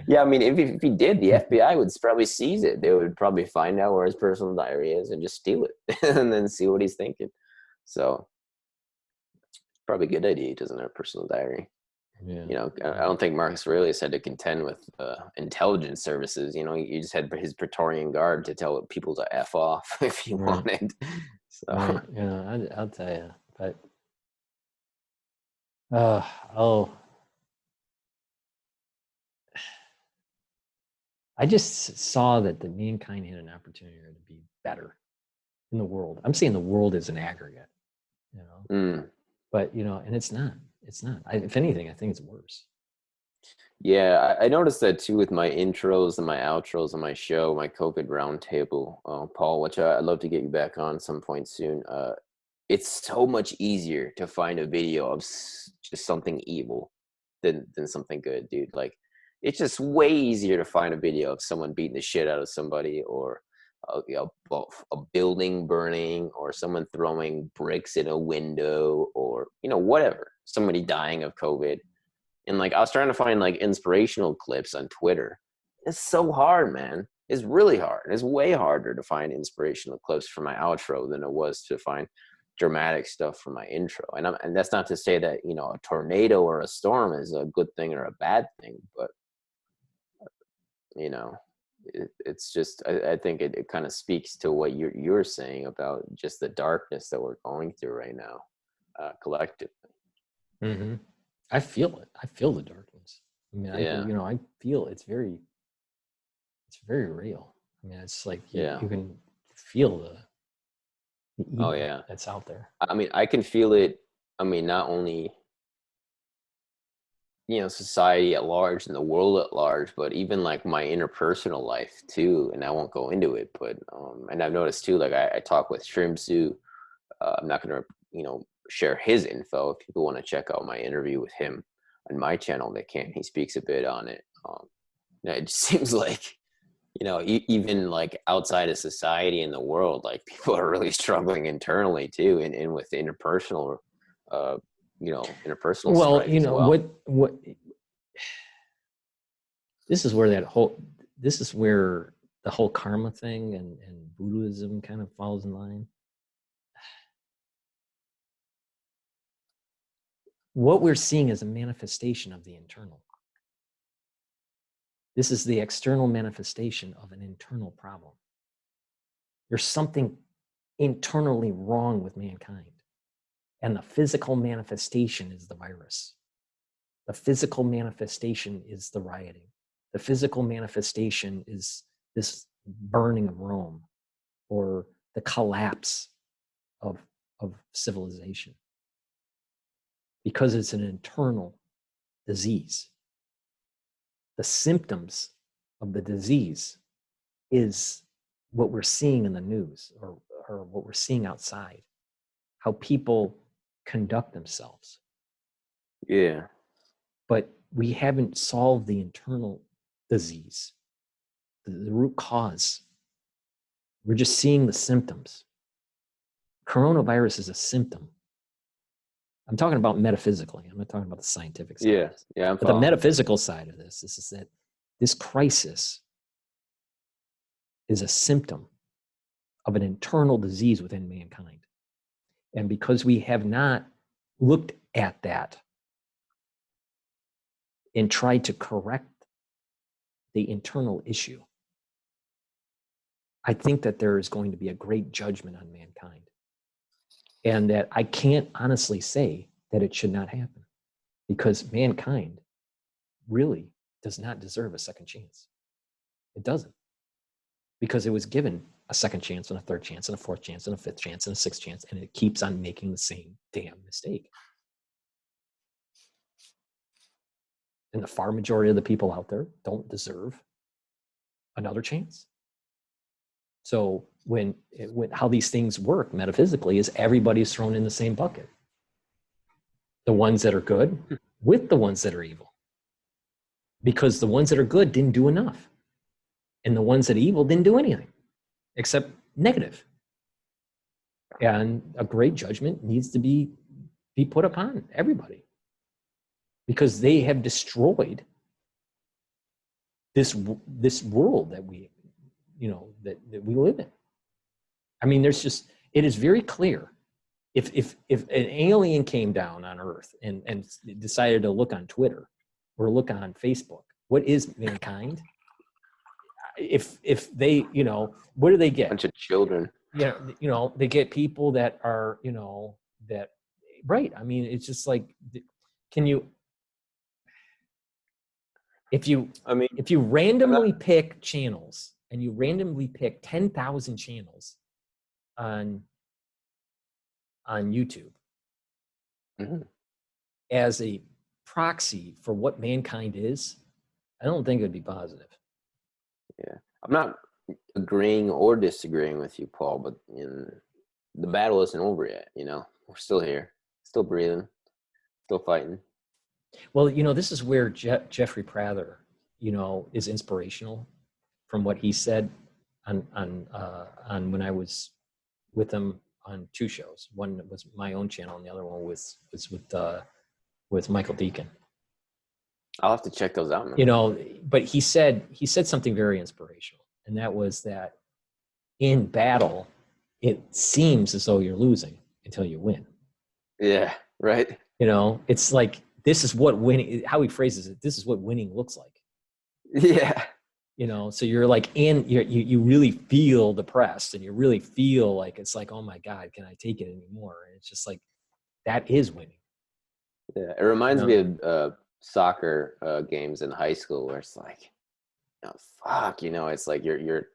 yeah, I mean, if he did, the FBI would probably seize it. They would probably find out where his personal diary is and just steal it and then see what he's thinking. So it's probably a good idea he doesn't have a personal diary. Yeah. I don't think Marcus Aurelius had to contend with intelligence services. He just had his Praetorian Guard to tell people to F off if he wanted. So I'll tell you, but I just saw that the mankind had an opportunity to be better in the world. I'm saying the world is an aggregate, but and it's not. It's not. If anything, I think it's worse. Yeah, I noticed that too with my intros and my outros on my show, my COVID roundtable, Paul, which I'd love to get you back on some point soon. It's so much easier to find a video of just something evil than something good, dude. Like, it's just way easier to find a video of someone beating the shit out of somebody, or a building burning, or someone throwing bricks in a window, or whatever, somebody dying of COVID. And like, I was trying to find like inspirational clips on Twitter. It's so hard, man. It's really hard. It's way harder to find inspirational clips for my outro than it was to find dramatic stuff for my intro. And that's not to say that a tornado or a storm is a good thing or a bad thing, but it's just, I think it kind of speaks to what you're saying about just the darkness that we're going through right now, collectively. Mm-hmm. I feel it. I feel the darkness. I mean, I feel it's very real. I mean, it's like you can feel the evil that's out there. I mean, I can feel it. I mean, not only society at large and the world at large, but even like my interpersonal life too. And I won't go into it, but and I've noticed too, like I talk with Shrimsu. I'm not going to share his info. If people want to check out my interview with him on my channel, they can. He speaks a bit on it. It just seems like even like outside of society in the world, like people are really struggling internally too, and with interpersonal interpersonal well, well. what this is where the whole karma thing and Buddhism kind of falls in line. What we're seeing is a manifestation of the internal. This is the external manifestation of an internal problem. There's something internally wrong with mankind. And the physical manifestation is the virus. The physical manifestation is the rioting. The physical manifestation is this burning of Rome, or the collapse of civilization. Because it's an internal disease. The symptoms of the disease is what we're seeing in the news, or what we're seeing outside, how people conduct themselves. Yeah. But we haven't solved the internal disease, the root cause. We're just seeing the symptoms. Coronavirus is a symptom. I'm talking about metaphysically. I'm not talking about the scientific side. Yeah, yeah. But the metaphysical side of this is that this crisis is a symptom of an internal disease within mankind. And because we have not looked at that and tried to correct the internal issue, I think that there is going to be a great judgment on mankind. And that I can't honestly say that it should not happen, because mankind really does not deserve a second chance. It doesn't. Because it was given a second chance and a third chance and a fourth chance and a fifth chance and a sixth chance, and it keeps on making the same damn mistake. And the far majority of the people out there don't deserve another chance. So how these things work metaphysically is everybody's thrown in the same bucket. The ones that are good with the ones that are evil. Because the ones that are good didn't do enough. And the ones that are evil didn't do anything except negative. And a great judgment needs to be put upon everybody, because they have destroyed this world that we we live in. I mean, it is very clear. If an alien came down on Earth and decided to look on Twitter or look on Facebook, what is mankind? If they, what do they get? A bunch of children. Yeah, they get people that are, that, right. I mean, it's just like, if you randomly pick channels and you randomly pick 10,000 channels on YouTube as a proxy for what mankind is, I don't think it'd be positive. Yeah, I'm not agreeing or disagreeing with you, Paul, but the battle isn't over yet. We're still here, still breathing, still fighting. Well, this is where Jeffrey Prather, is inspirational from what he said on when I was with him on two shows. One was my own channel, and the other one was with Michael Deacon. I'll have to check those out, man. But he said something very inspirational, and that was that in battle, it seems as though you're losing until you win. Yeah, right. It's like, this is what winning, how he phrases it, this is what winning looks like. Yeah. So you're like, you really feel depressed, and you really feel like, it's like, oh my God, can I take it anymore? And it's just like, that is winning. Yeah, it reminds me of soccer games in high school, where it's like, it's like you're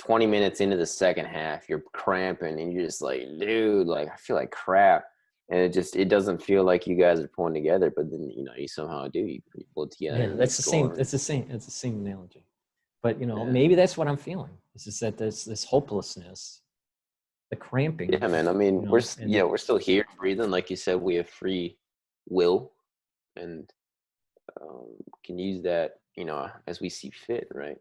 20 minutes into the second half, you're cramping, and you're just like, dude, like, I feel like crap. And it doesn't feel like you guys are pulling together, but then you somehow do. You pull together. Yeah, that's the same. It's the same analogy. But maybe that's what I'm feeling. It's just that there's this hopelessness, the cramping. Yeah, man. I mean, we're still here, breathing. Like you said, we have free will, and can use that, as we see fit, right?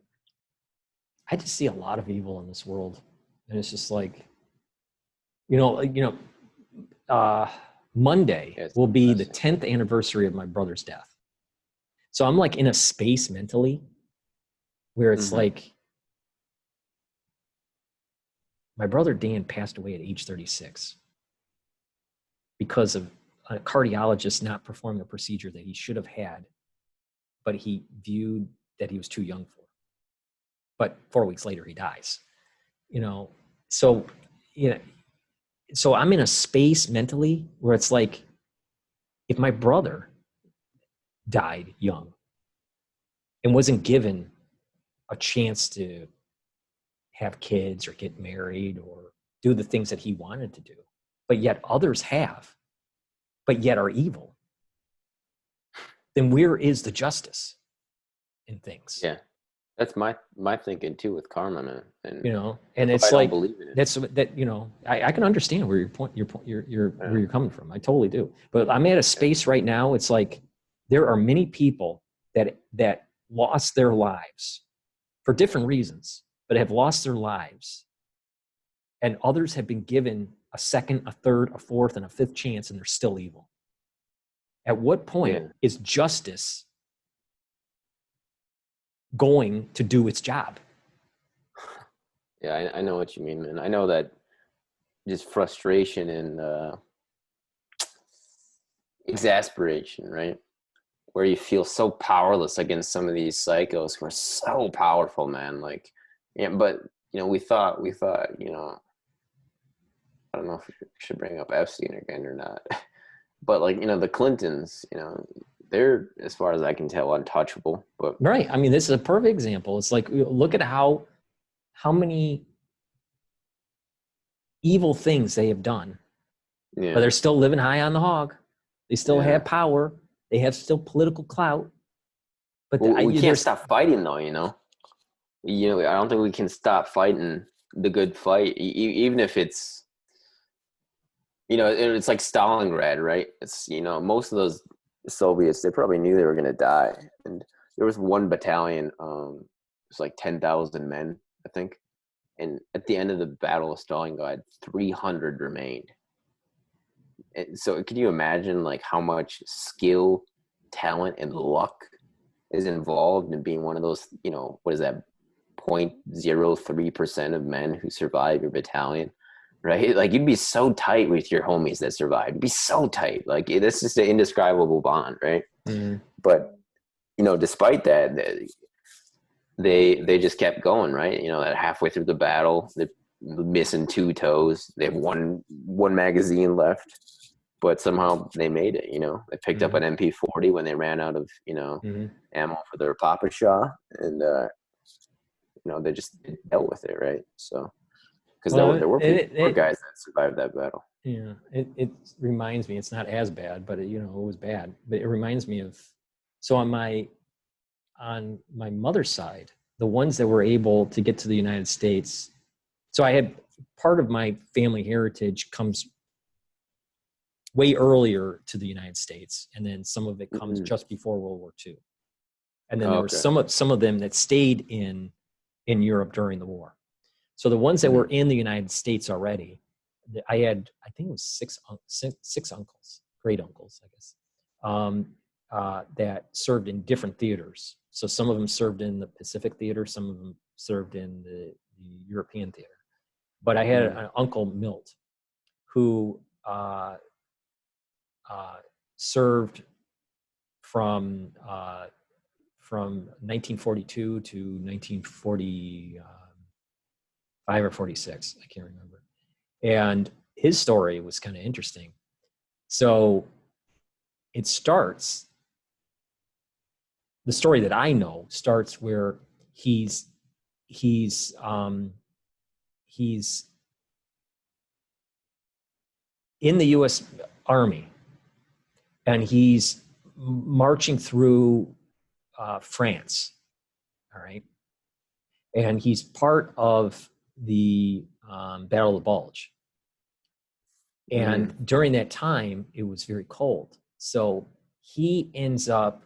I just see a lot of evil in this world, and it's just like, Monday will be the 10th anniversary of my brother's death. So I'm like in a space mentally where it's like, my brother Dan passed away at age 36 because of a cardiologist not performing a procedure that he should have had, but he viewed that he was too young for. But 4 weeks later, he dies. So I'm in a space mentally where it's like, if my brother died young and wasn't given a chance to have kids or get married or do the things that he wanted to do, but yet others have, but yet are evil, then where is the justice in things? Yeah. That's my thinking too with karma, man. And and it's like, it. I can understand where where you're coming from. I totally do. But I'm at a space right now. It's like, there are many people that lost their lives for different reasons, but have lost their lives, and others have been given a second, a third, a fourth, and a fifth chance, and they're still evil. At what point is justice going to do its job? Yeah, I know what you mean, man. I know that just frustration and exasperation, right? Where you feel so powerless against some of these psychos who are so powerful, man. Like, yeah, but we thought, I don't know if we should bring up Epstein again or not, but like, the Clintons, they're, as far as I can tell, untouchable. But right. I mean, this is a perfect example. It's like, look at how many evil things they have done, but they're still living high on the hog. They still have power. They have still political clout. But we can't stop fighting, though. I don't think we can stop fighting the good fight, even if it's, it's like Stalingrad, right? It's, most of those Soviets, they probably knew they were going to die. And there was one battalion, it was like 10,000 men, I think. And at the end of the Battle of Stalingrad, 300 remained. And so can you imagine like how much skill, talent, and luck is involved in being one of those, what is that, 0.03% of men who survive your battalion, right? Like you'd be so tight with your homies that survived. It'd be so tight. Like that's just an indescribable bond, right? Mm-hmm. But, despite that, they just kept going, right? At halfway through the battle, they're missing 2 toes. They have one magazine left, but somehow they made it. They picked up an MP40 when they ran out of ammo for their Papa Shaw, and they just dealt with it, right? So because there were guys that survived that battle. Yeah, it reminds me. It's not as bad, but it was bad. But it reminds me of, so on my mother's side, the ones that were able to get to the United States. So I had part of my family heritage comes way earlier to the United States, and then some of it comes just before World War II. And then there were some of them that stayed in Europe during the war. So the ones that were in the United States already, I think it was six uncles, great uncles, I guess, that served in different theaters. So some of them served in the Pacific theater, some of them served in the European theater. But I had an uncle, Milt, who served from 1942 to 1945 or 46. I can't remember. And his story was kind of interesting. So it starts, the story that I know starts where he's in the U.S. Army, and he's marching through France. All right. And he's part of the Battle of the Bulge. And during that time, it was very cold. So he ends up,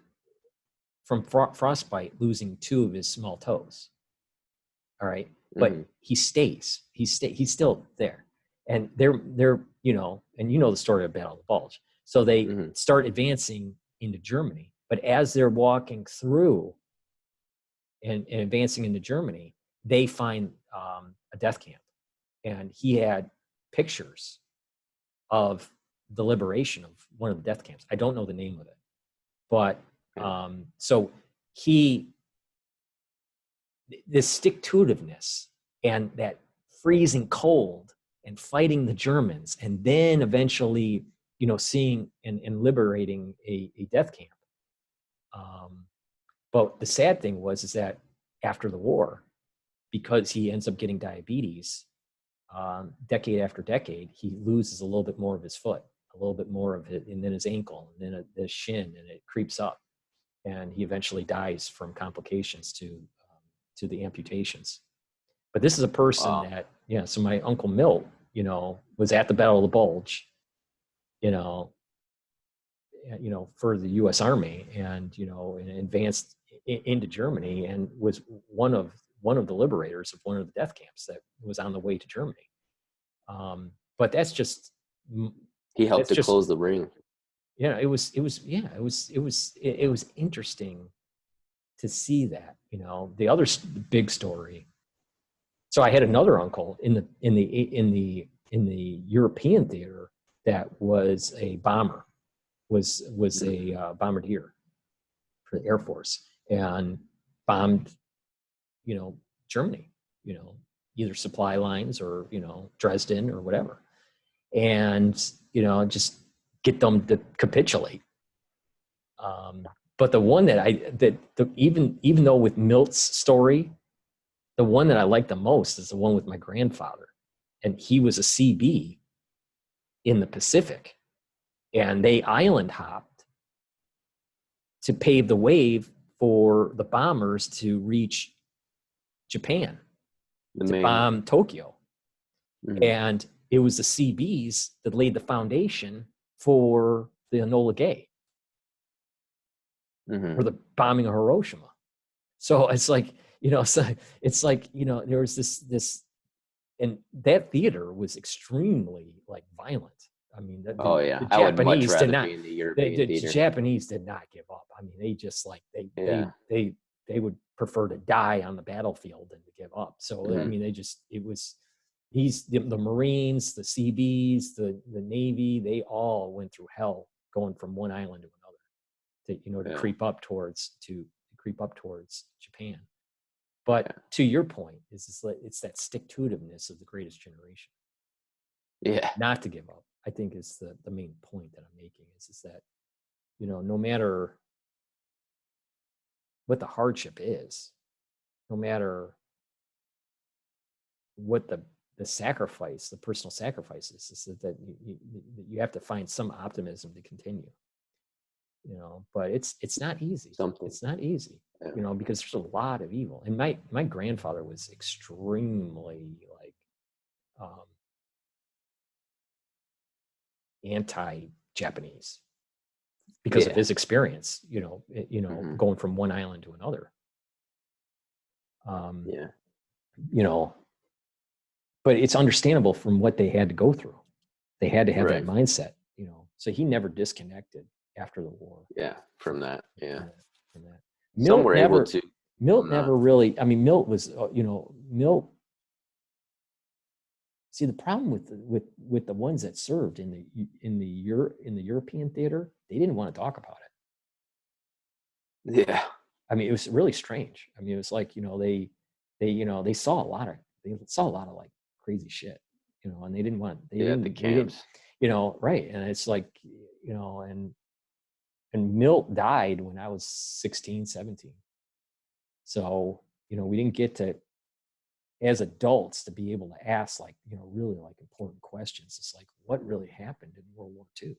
from frostbite, losing 2 of his small toes. All right. But he stays. He's still there. And they're and the story of Battle of the Bulge. So they start advancing into Germany. But as they're walking through and advancing into Germany, they find a death camp. And he had pictures of the liberation of one of the death camps. I don't know the name of it. But so this stick-to-itiveness and that freezing cold and fighting the Germans, and then eventually, seeing and liberating a death camp. But the sad thing is that after the war, because he ends up getting diabetes, decade after decade, he loses a little bit more of his foot, a little bit more of it, and then his ankle, and then the shin, and it creeps up, and he eventually dies from complications to the amputations. But this is a person that, so my Uncle Milt, was at the Battle of the Bulge, for the U.S. Army, and and advanced into Germany, and was one of the liberators of one of the death camps that was on the way to Germany. But that's just he helped to close the ring. it was interesting to see that, the other big story. So I had another uncle in the European theater that was a bomber, was a bombardier for the Air Force, and bombed, Germany, either supply lines or, Dresden or whatever. And, just get them to capitulate. But the one that even though with Milt's story, the one that I like the most is the one with my grandfather. And he was a CB in the Pacific, and they island hopped to pave the way for the bombers to reach Japan, to bomb Tokyo. Mm-hmm. And it was the CBs that laid the foundation for the Enola Gay, for the bombing of Hiroshima. So it's like, there was this, and that theater was extremely violent. I mean, the Japanese did not. The Japanese did not give up. I mean, they just they would prefer to die on the battlefield than to give up. So I mean, the Marines, the CBs, the Navy, they all went through hell going from one island to another to creep up towards Japan. But to your point, it's that stick-to-itiveness of the greatest generation. Yeah. Not to give up, I think, is the main point that I'm making, is that, no matter what the hardship is, no matter what the sacrifice, the personal sacrifices, is that you have to find some optimism to continue. But it's not easy. It's not easy, because there's a lot of evil. And my grandfather was extremely anti-Japanese because of his experience, going from one island to another. But it's understandable from what they had to go through. They had to have that mindset, so he never disconnected after the war. From that. From that. Some were able to. Milt never really. I mean, Milt was. Milt. See, the problem with the ones that served in the European theater, they didn't want to talk about it. Yeah. I mean, it was really strange. I mean, it was like they saw a lot of crazy shit, and they didn't want. The camps. Right, and it's like, and Milt died when I was 16, 17. So, we didn't get to, as adults, to be able to ask really important questions. It's like, what really happened in World War II?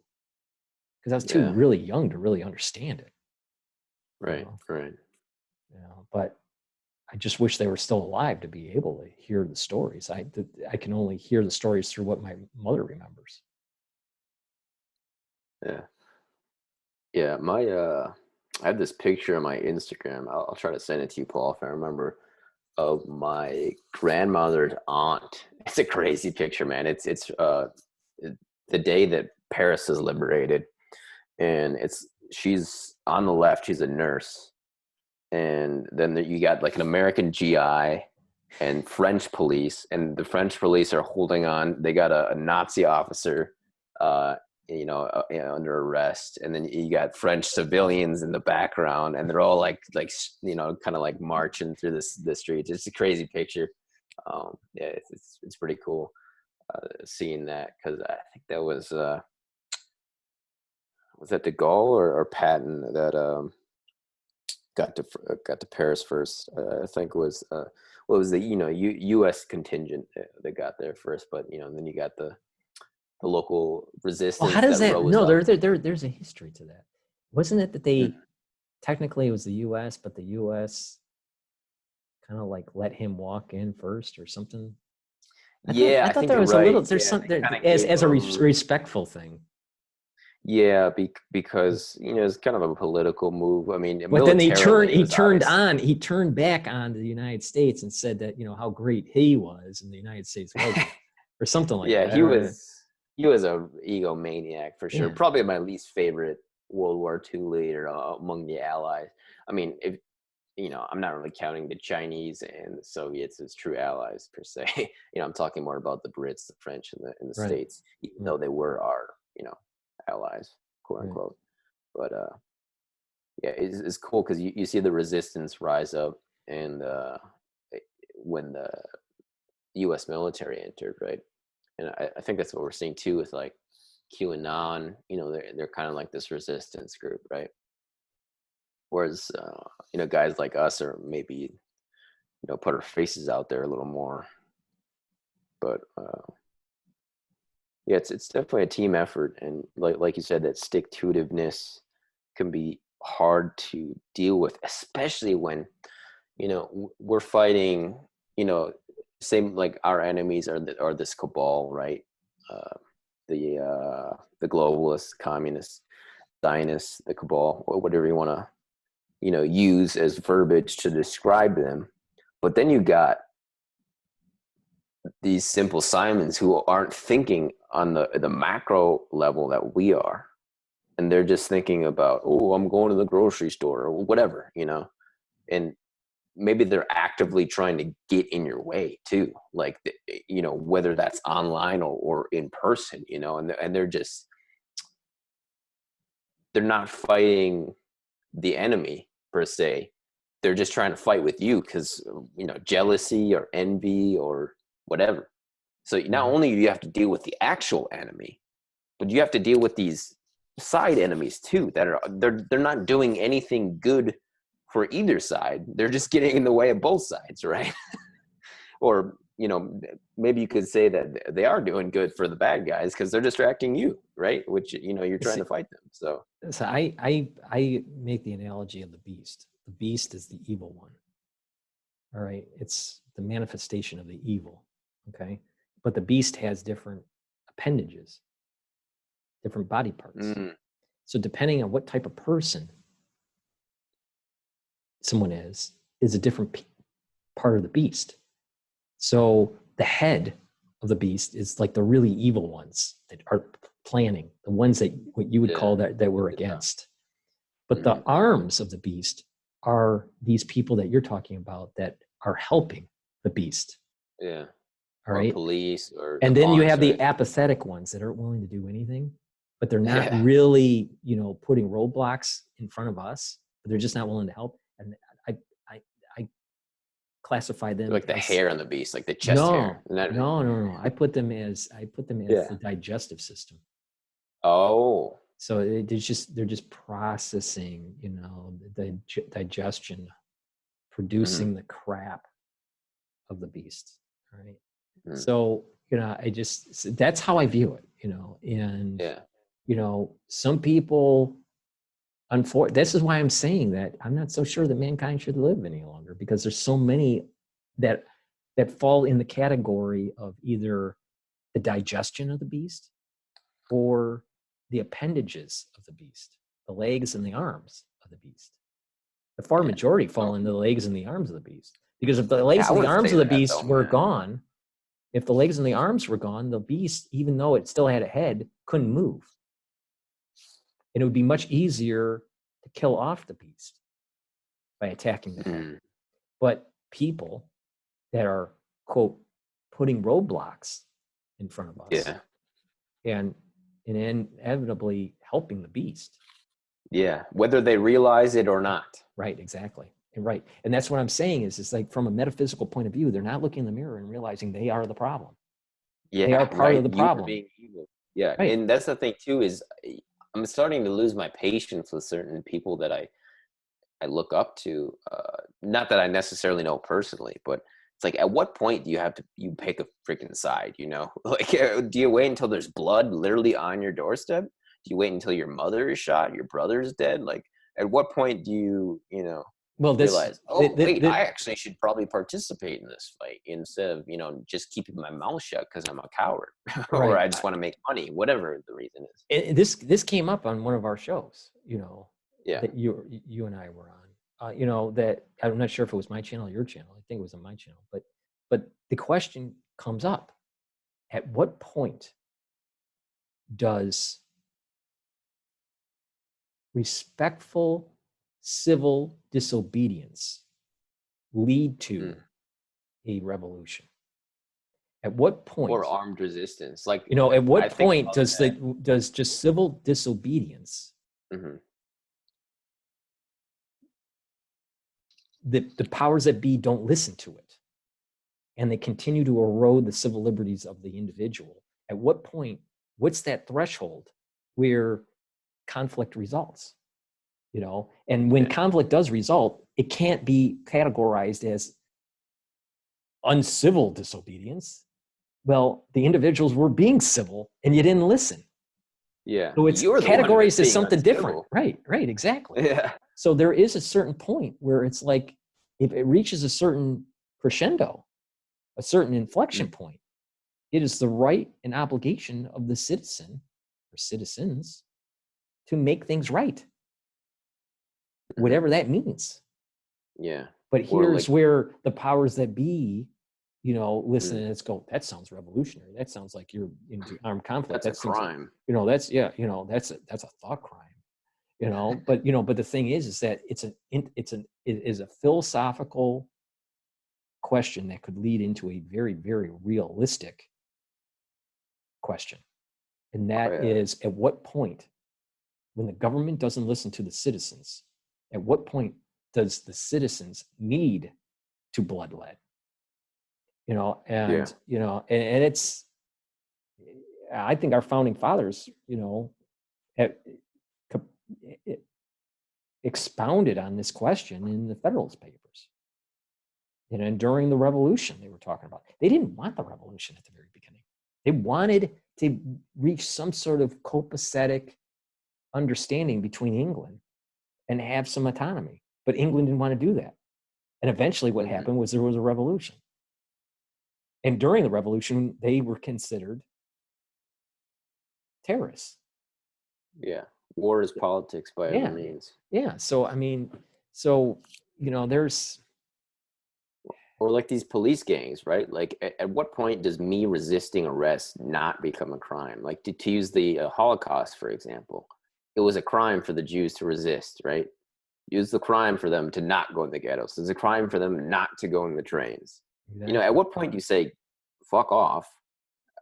Because I was too really young to really understand it. Right. But I just wish they were still alive to be able to hear the stories. I can only hear the stories through what my mother remembers. Yeah. I have this picture on my Instagram. I'll try to send it to you, Paul, if I remember, of my grandmother's aunt. It's a crazy picture, man. It's the day that Paris is liberated, and she's on the left. She's a nurse, and then you got an American GI and French police, and the French police are holding on. They got a Nazi officer, under arrest, and then you got French civilians in the background, and they're all kind of marching through the streets. It's a crazy picture. It's pretty cool seeing that, because I think that was that de Gaulle or Patton that got to Paris first. I think it was was the U.S. contingent that got there first, but then you got the local resistance. Well, how does that? No, there's a history to that. Wasn't it that they technically it was the U.S., but the U.S. kind of let him walk in first or something? I thought there was a little. There's something as a respectful thing. Yeah, because it's kind of a political move. I mean, but then he turned back on to the United States and said that how great he was and the United States wasn't, or something like that. Yeah, he was. He was a egomaniac for sure. Yeah. Probably my least favorite World War II leader among the Allies. I mean, if I'm not really counting the Chinese and the Soviets as true allies per se. I'm talking more about the Brits, the French, and the Right. States, even though they were our allies, quote unquote. But yeah, it's cool because you see the resistance rise up, and when the U.S. military entered, right? And I think that's what we're seeing too with like QAnon. They're kind of like this resistance group, right? Whereas guys like us are maybe put our faces out there a little more. But yeah, it's definitely a team effort, and like you said, that stick to itiveness can be hard to deal with, especially when we're fighting. Same like our enemies are this cabal, right? The globalists, communists, Zionists, the cabal, or whatever you want to use as verbiage to describe them. But then you got these simple Simons who aren't thinking on the macro level that we are, and they're just thinking about, oh, I'm going to the grocery store or whatever, and maybe they're actively trying to get in your way too, like whether that's online or in person, and they're not fighting the enemy per se. They're just trying to fight with you because jealousy or envy or whatever. So not only do you have to deal with the actual enemy, but you have to deal with these side enemies too that they're not doing anything good for either side. They're just getting in the way of both sides, right? Or maybe you could say that they are doing good for the bad guys because they're distracting you, right? Which you're trying to fight them. So I make the analogy of the beast. The beast is the evil one. All right, it's the manifestation of the evil. Okay, but the beast has different appendages, different body parts. So depending on what type of person someone is a different part of the beast. So the head of the beast is like the really evil ones that are planning, the ones that what you would call that we're against. But the arms of the beast are these people that you're talking about that are helping the beast. Yeah. All right. Police and then you have the apathetic ones that aren't willing to do anything, but they're not really, putting roadblocks in front of us, but they're just not willing to help. And I classify them like the hair on the beast, like the chest hair. No. I put them as the digestive system. Oh. So they're just processing, the digestion, producing the crap of the beast. All right. So, that's how I view it, and, some people, this is why I'm saying that I'm not so sure that mankind should live any longer, because there's so many that fall in the category of either the digestion of the beast or the appendages of the beast, the legs and the arms of the beast. The far majority fall into the legs and the arms of the beast, because if the legs and the arms of the beast were gone, if the legs and the arms were gone, the beast, even though it still had a head, couldn't move. And it would be much easier to kill off the beast by attacking the head. But people that are, quote, putting roadblocks in front of us and inevitably helping the beast. Yeah, whether they realize it or not. Right, exactly. Right. And that's what I'm saying is like, from a metaphysical point of view, they're not looking in the mirror and realizing they are the problem. Yeah, they are part of the problem. Being evil. Yeah, right. And that's the thing too, is I'm starting to lose my patience with certain people that I look up to. Not that I necessarily know personally, but it's like, at what point do you pick a freaking side, Like, do you wait until there's blood literally on your doorstep? Do you wait until your mother is shot, your brother's dead? Like, at what point do you, realize, I actually should probably participate in this fight instead of, just keeping my mouth shut because I'm a coward or I just want to make money, whatever the reason is. This came up on one of our shows, that you and I were on, that I'm not sure if it was my channel or your channel. I think it was on my channel, but the question comes up: at what point does respectful civil disobedience lead to a revolution? At what point? Or armed resistance, like, you know, at what point does that. does just civil disobedience, the powers that be don't listen to it, and they continue to erode the civil liberties of the individual? At what point, what's that threshold where conflict results? You know, and when conflict does result, it can't be categorized as uncivil disobedience. Well, the individuals were being civil and you didn't listen. Yeah. So it's categorized as something different. Right, exactly. Yeah. So there is a certain point where it's like, if it reaches a certain crescendo, a certain inflection point, it is the right and obligation of the citizen or citizens to make things right, whatever that means. Yeah. But here's where the powers that be, you know, listen and let's go, that sounds revolutionary. That sounds like you're into armed conflict. That's a crime. Like, you know, that's a thought crime. You know, but the thing is that it is a philosophical question that could lead into a very, very realistic question. And that is, at what point, when the government doesn't listen to the citizens, at what point does the citizens need to bloodlet? You know, and you know, and it's, I think our founding fathers, you know, expounded on this question in the Federalist Papers. You know, and during the Revolution, they were talking about, they didn't want the revolution at the very beginning. They wanted to reach some sort of copacetic understanding between England and have some autonomy. But England didn't want to do that. And eventually what happened was there was a revolution. And during the revolution, they were considered terrorists. Yeah. War is politics by any means. Yeah. So, I mean, so, you know, there's... Or like these police gangs, right? Like, at what point does me resisting arrest not become a crime? Like, to use the Holocaust, for example, it was a crime for the Jews to resist, right? It was the crime for them to not go in the ghettos. It's a crime for them not to go in the trains. Exactly. You know, at what point do you say, fuck off,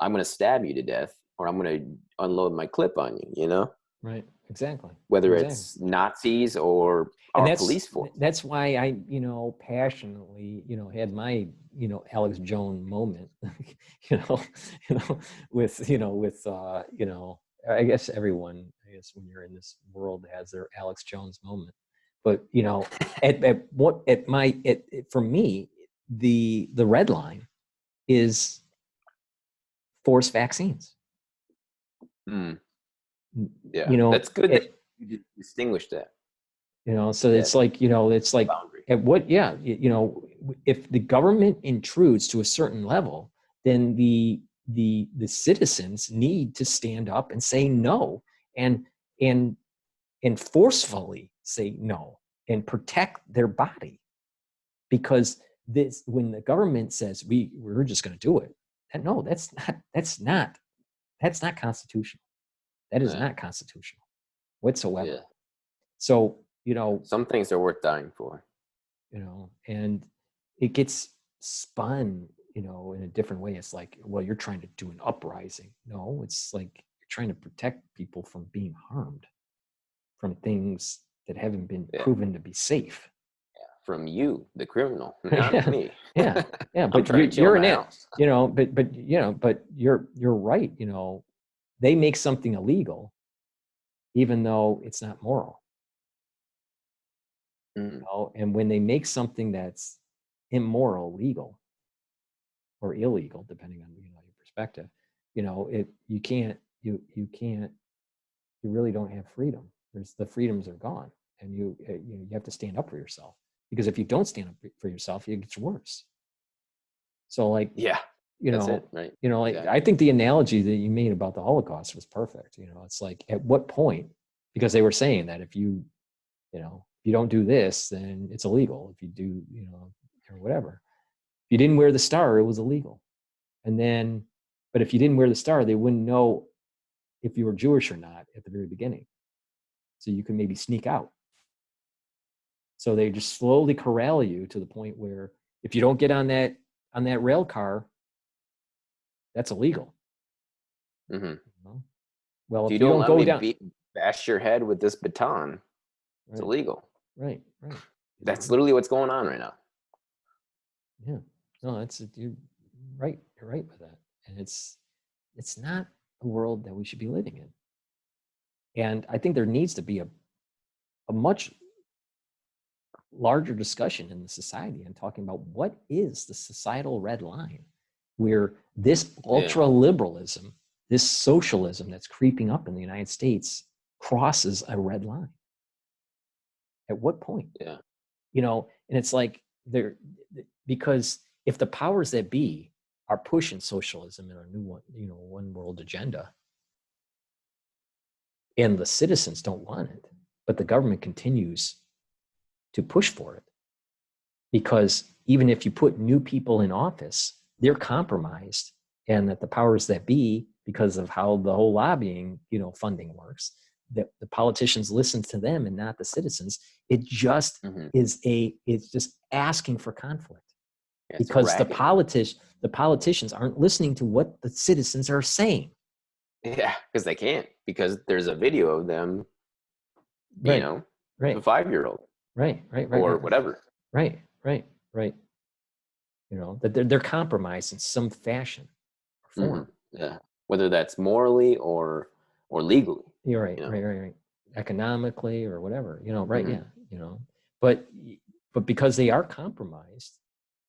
I'm going to stab you to death, or I'm going to unload my clip on you, you know? Right, exactly. Whether it's Nazis or our police force. That's why I, you know, passionately, you know, had my, you know, Alex Jones moment, with, you know, I guess everyone, when you're in this world has their Alex Jones moment. But, you know, for me, the red line is forced vaccines. Yeah, you know, that's good that you distinguish that. You know, so it's like, you know, it's like boundary. At what, you know, if the government intrudes to a certain level, then the citizens need to stand up and say no, and forcefully say no and protect their body. Because this, when the government says we're just going to do it, no, that's not constitutional. That is not constitutional whatsoever. Yeah. So, you know, some things are worth dying for, you know, and it gets spun, you know, in a different way. It's like, well, you're trying to do an uprising. No, it's like you're trying to protect people from being harmed, from things that haven't been proven to be safe. From you, the criminal, not me. Yeah. But you're in it, you know, but you know, but you're right. You know, they make something illegal, even though it's not moral. You know, and when they make something that's immoral legal, or illegal, depending on, you know, your perspective, you know, you really don't have freedom. The freedoms are gone, and you have to stand up for yourself, because if you don't stand up for yourself, it gets worse. So, like, you know, it, right? You know, like, I think the analogy that you made about the Holocaust was perfect. You know, it's like, at what point, because they were saying that if you don't do this, then it's illegal. If you do, you know, or whatever. If you didn't wear the star, it was illegal. And then, but if you didn't wear the star, they wouldn't know if you were Jewish or not at the very beginning. So you can maybe sneak out. So they just slowly corral you to the point where if you don't get on that rail car, that's illegal. Mm-hmm. You know? Well, if if you you don't don't go let down, me bash your head with this baton, it's right, illegal. right. That's literally what's going on right now. Yeah. No, you're right. You're right with that. And it's not a world that we should be living in. And I think there needs to be a much larger discussion in the society and talking about what is the societal red line where this ultra liberalism, this socialism that's creeping up in the United States crosses a red line. At what point? Yeah. You know, and it's like because if the powers that be are pushing socialism in a new one, one world agenda, and the citizens don't want it, but the government continues to push for it, because even if you put new people in office, they're compromised, and that the powers that be, because of how the whole lobbying, funding works, that the politicians listen to them and not the citizens. It just it's just asking for conflict, because the politicians aren't listening to what the citizens are saying. Yeah, because they can't, because there's a video of them, right. a 5-year-old. Right. Or whatever. Right. That they're compromised in some fashion or form. Mm-hmm. Yeah. Whether that's morally or legally. You're right. Right. Economically or whatever, right. Mm-hmm. Yeah. But because they are compromised,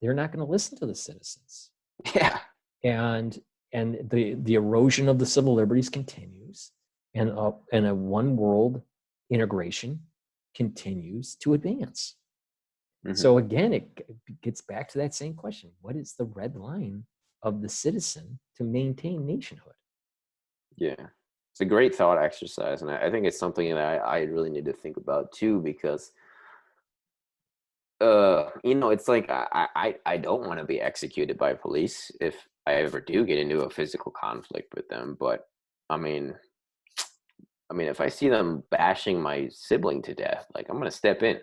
they're not going to listen to the citizens. Yeah. And the erosion of the civil liberties continues, and a one world integration continues to advance. Mm-hmm. So again, it gets back to that same question. What is the red line of the citizen to maintain nationhood? Yeah. It's a great thought exercise. And I think it's something that I really need to think about too, because it's like I don't want to be executed by police if I ever do get into a physical conflict with them. But I mean, if I see them bashing my sibling to death, like, I'm gonna step in,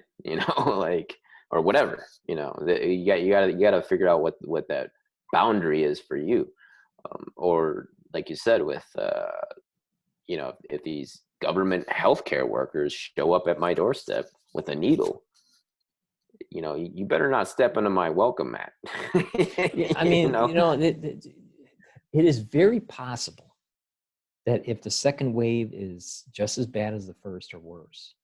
like, or whatever, you gotta figure out what that boundary is for you, or like you said, with if these government healthcare workers show up at my doorstep with a needle, you better not step into my welcome mat. Yeah, I mean, it is very possible that if the second wave is just as bad as the first or worse,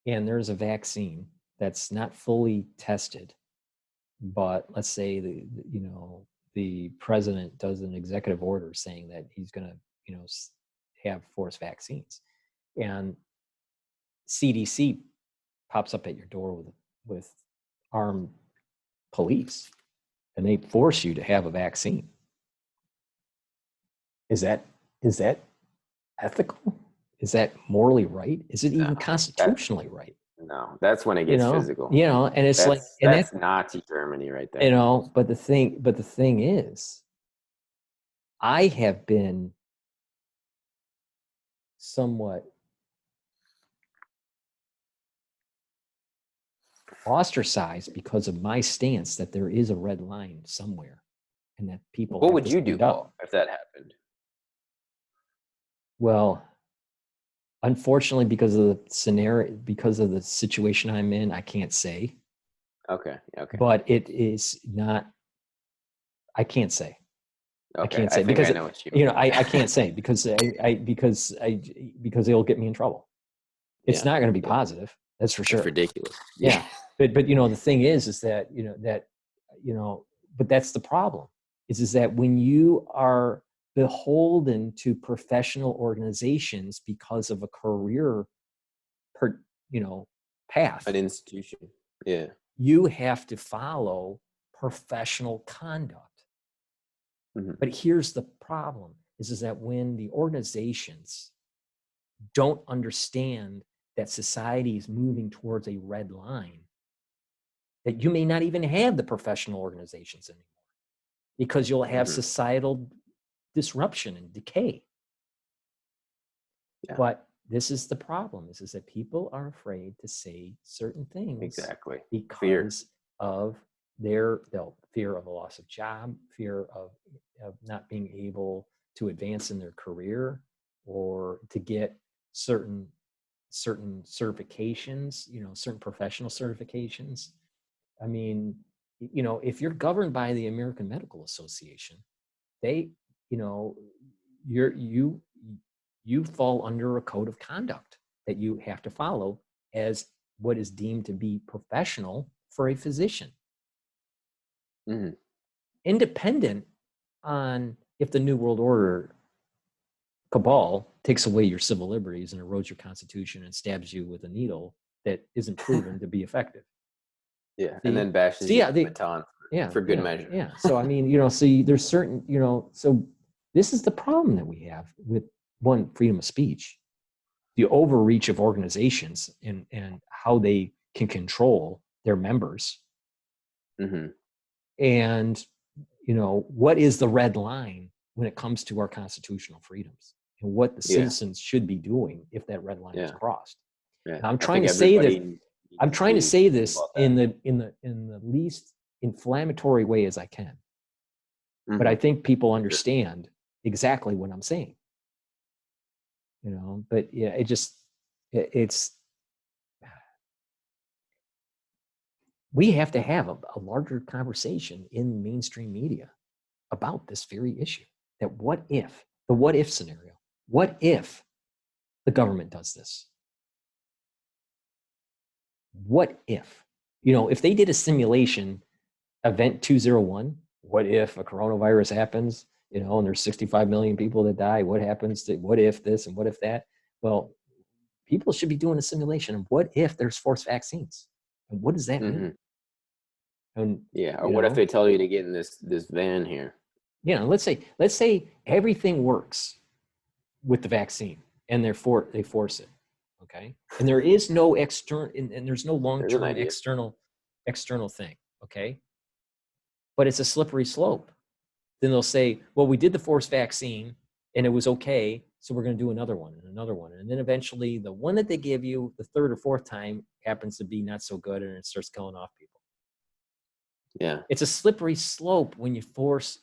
and there's a vaccine that's not fully tested, but let's say the president does an executive order saying that he's going to, have forced vaccines, and CDC pops up at your door with armed police, and they force you to have a vaccine. Is that ethical? Is that morally right? Is it even constitutionally right? No, that's when it gets physical. And it's that's Nazi Germany right there. But the thing is, I have been somewhat ostracized because of my stance that there is a red line somewhere, and that people. What would you do, Paul, if that happened? Well, unfortunately, because of the scenario, because of the situation I'm in, I can't say. Okay. But it is not. I can't say. Okay. I can't say because I know what you mean. I can't say because it'll get me in trouble. It's not going to be positive. That's for sure. It's ridiculous. Yeah. But the thing is that but that's the problem is that when you are beholden to professional organizations because of a career path, an institution, you have to follow professional conduct. Mm-hmm. But here's the problem is that when the organizations don't understand that society is moving towards a red line, that you may not even have the professional organizations anymore, because you'll have societal disruption and decay. But this is the problem, is that people are afraid to say certain things Exactly. because of their fear of a loss of job, fear of not being able to advance in their career, or to get certain certifications, certain professional certifications. I mean, if you're governed by the American Medical Association, they, you fall under a code of conduct that you have to follow as what is deemed to be professional for a physician. Mm-hmm. Independent on if the New World Order cabal takes away your civil liberties and erodes your constitution and stabs you with a needle that isn't proven to be effective. Yeah, and then bashes you with a baton for good measure. Yeah, so I mean, there's certain, so this is the problem that we have with freedom of speech, the overreach of organizations and how they can control their members. Mm-hmm. And, what is the red line when it comes to our constitutional freedoms and what the citizens should be doing if that red line is crossed. Yeah. Now, I'm trying to say this in the least inflammatory way as I can. Mm-hmm. But I think people understand exactly what I'm saying. But yeah, it's we have to have a larger conversation in mainstream media about this very issue. That what if scenario? What if the government does this? What if? If they did a simulation, event 201, what if a coronavirus happens, and there's 65 million people that die? What happens to, what if this and what if that? Well, people should be doing a simulation of what if there's forced vaccines? And what does that mean? And, or what if they tell you to get in this van here? Let's say everything works with the vaccine and they force it. Okay. And there is no external, and there's no long-term external thing. Okay. But it's a slippery slope. Then they'll say, well, we did the forced vaccine and it was okay, so we're going to do another one and another one. And then eventually the one that they give you the third or fourth time happens to be not so good and it starts killing off people. Yeah. It's a slippery slope when you force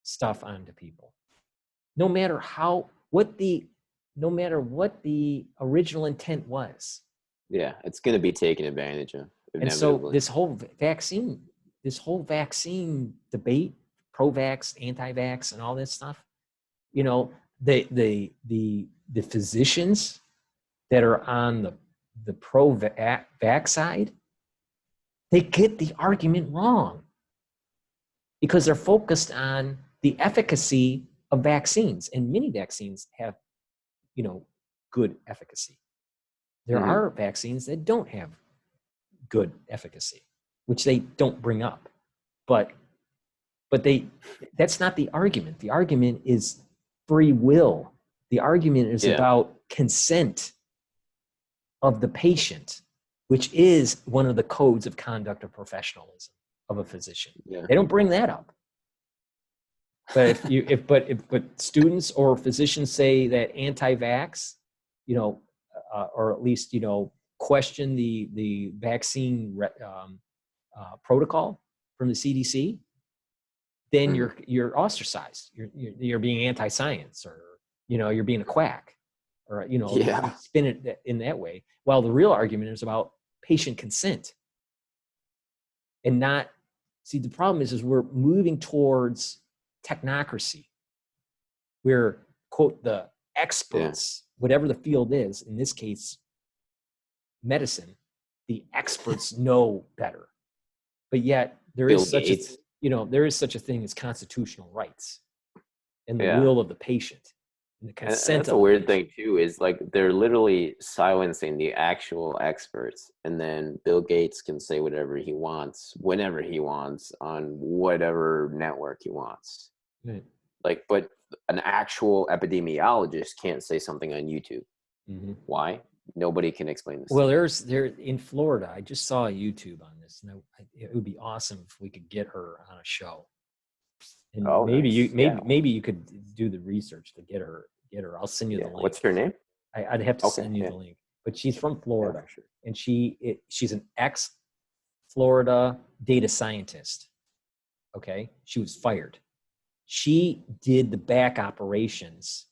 stuff onto people. No matter what the original intent was. Yeah, it's going to be taken advantage of. And so this whole vaccine debate, pro-vax, anti-vax, and all this stuff, the physicians that are on the pro-vax side, they get the argument wrong because they're focused on the efficacy of vaccines, and many vaccines have, good efficacy. There are vaccines that don't have good efficacy, which they don't bring up, but that's not the argument. The argument is free will. The argument is about consent of the patient, which is one of the codes of conduct of professionalism of a physician. They don't bring that up. But if students or physicians say that anti-vax, or at least question the vaccine protocol from the CDC, then you're ostracized. You're being anti-science, or you're being a quack, or you spin it in that way. While the real argument is about patient consent, and not. See, the problem is we're moving towards technocracy, where, quote, the experts, whatever the field is, in this case, medicine, the experts know better. But yet there is such a thing as constitutional rights and the will of the patient and the consent. And that's a weird thing too, is like they're literally silencing the actual experts, and then Bill Gates can say whatever he wants, whenever he wants, on whatever network he wants. Right. Like, but an actual epidemiologist can't say something on YouTube. Mm-hmm. Why? Nobody can explain this. Well, there in Florida, I just saw a YouTube on this, and it would be awesome if we could get her on a show. And maybe you could do the research to get her. I'll send you the link. What's her name? I'd have to Okay, send you yeah. the link. But she's from Yeah, Florida, for sure. and she's an ex-Florida data scientist. Okay, she was fired. She did the back operations,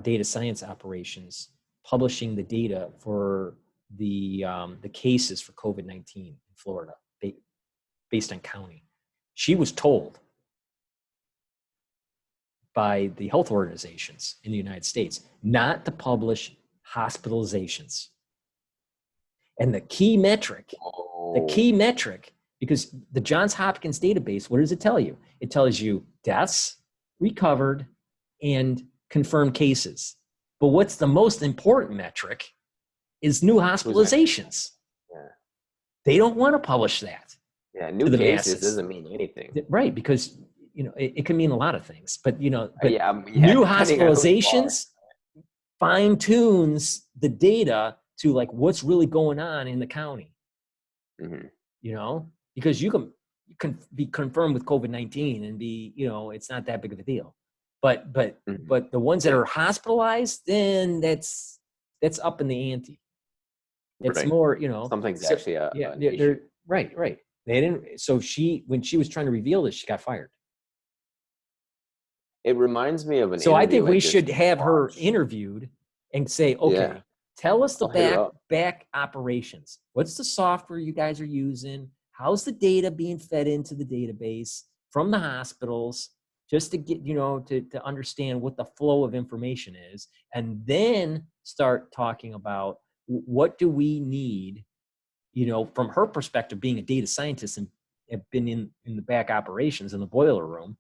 data science operations, publishing the data for the cases for COVID-19 in Florida, based on county. She was told by the health organizations in the United States not to publish hospitalizations. And the key metric, because the Johns Hopkins database, what does it tell you? It tells you deaths, recovered, and confirmed cases. But what's the most important metric is new hospitalizations. Yeah. They don't want to publish that. Yeah, new cases doesn't mean anything. Right, because it can mean a lot of things. But but yeah, new hospitalizations fine tunes the data to like what's really going on in the county. Mm-hmm. Because you can be confirmed with COVID-19 and be, it's not that big of a deal. But the ones that are hospitalized, then that's up in the ante. It's more, something's actually right. They didn't. So when she was trying to reveal this, she got fired. It reminds me of an. So I think we should have her interviewed and say, okay, tell us the back operations. What's the software you guys are using? How's the data being fed into the database from the hospitals? Just to get, to understand what the flow of information is, and then start talking about what do we need, from her perspective, being a data scientist and have been in the back operations in the boiler room,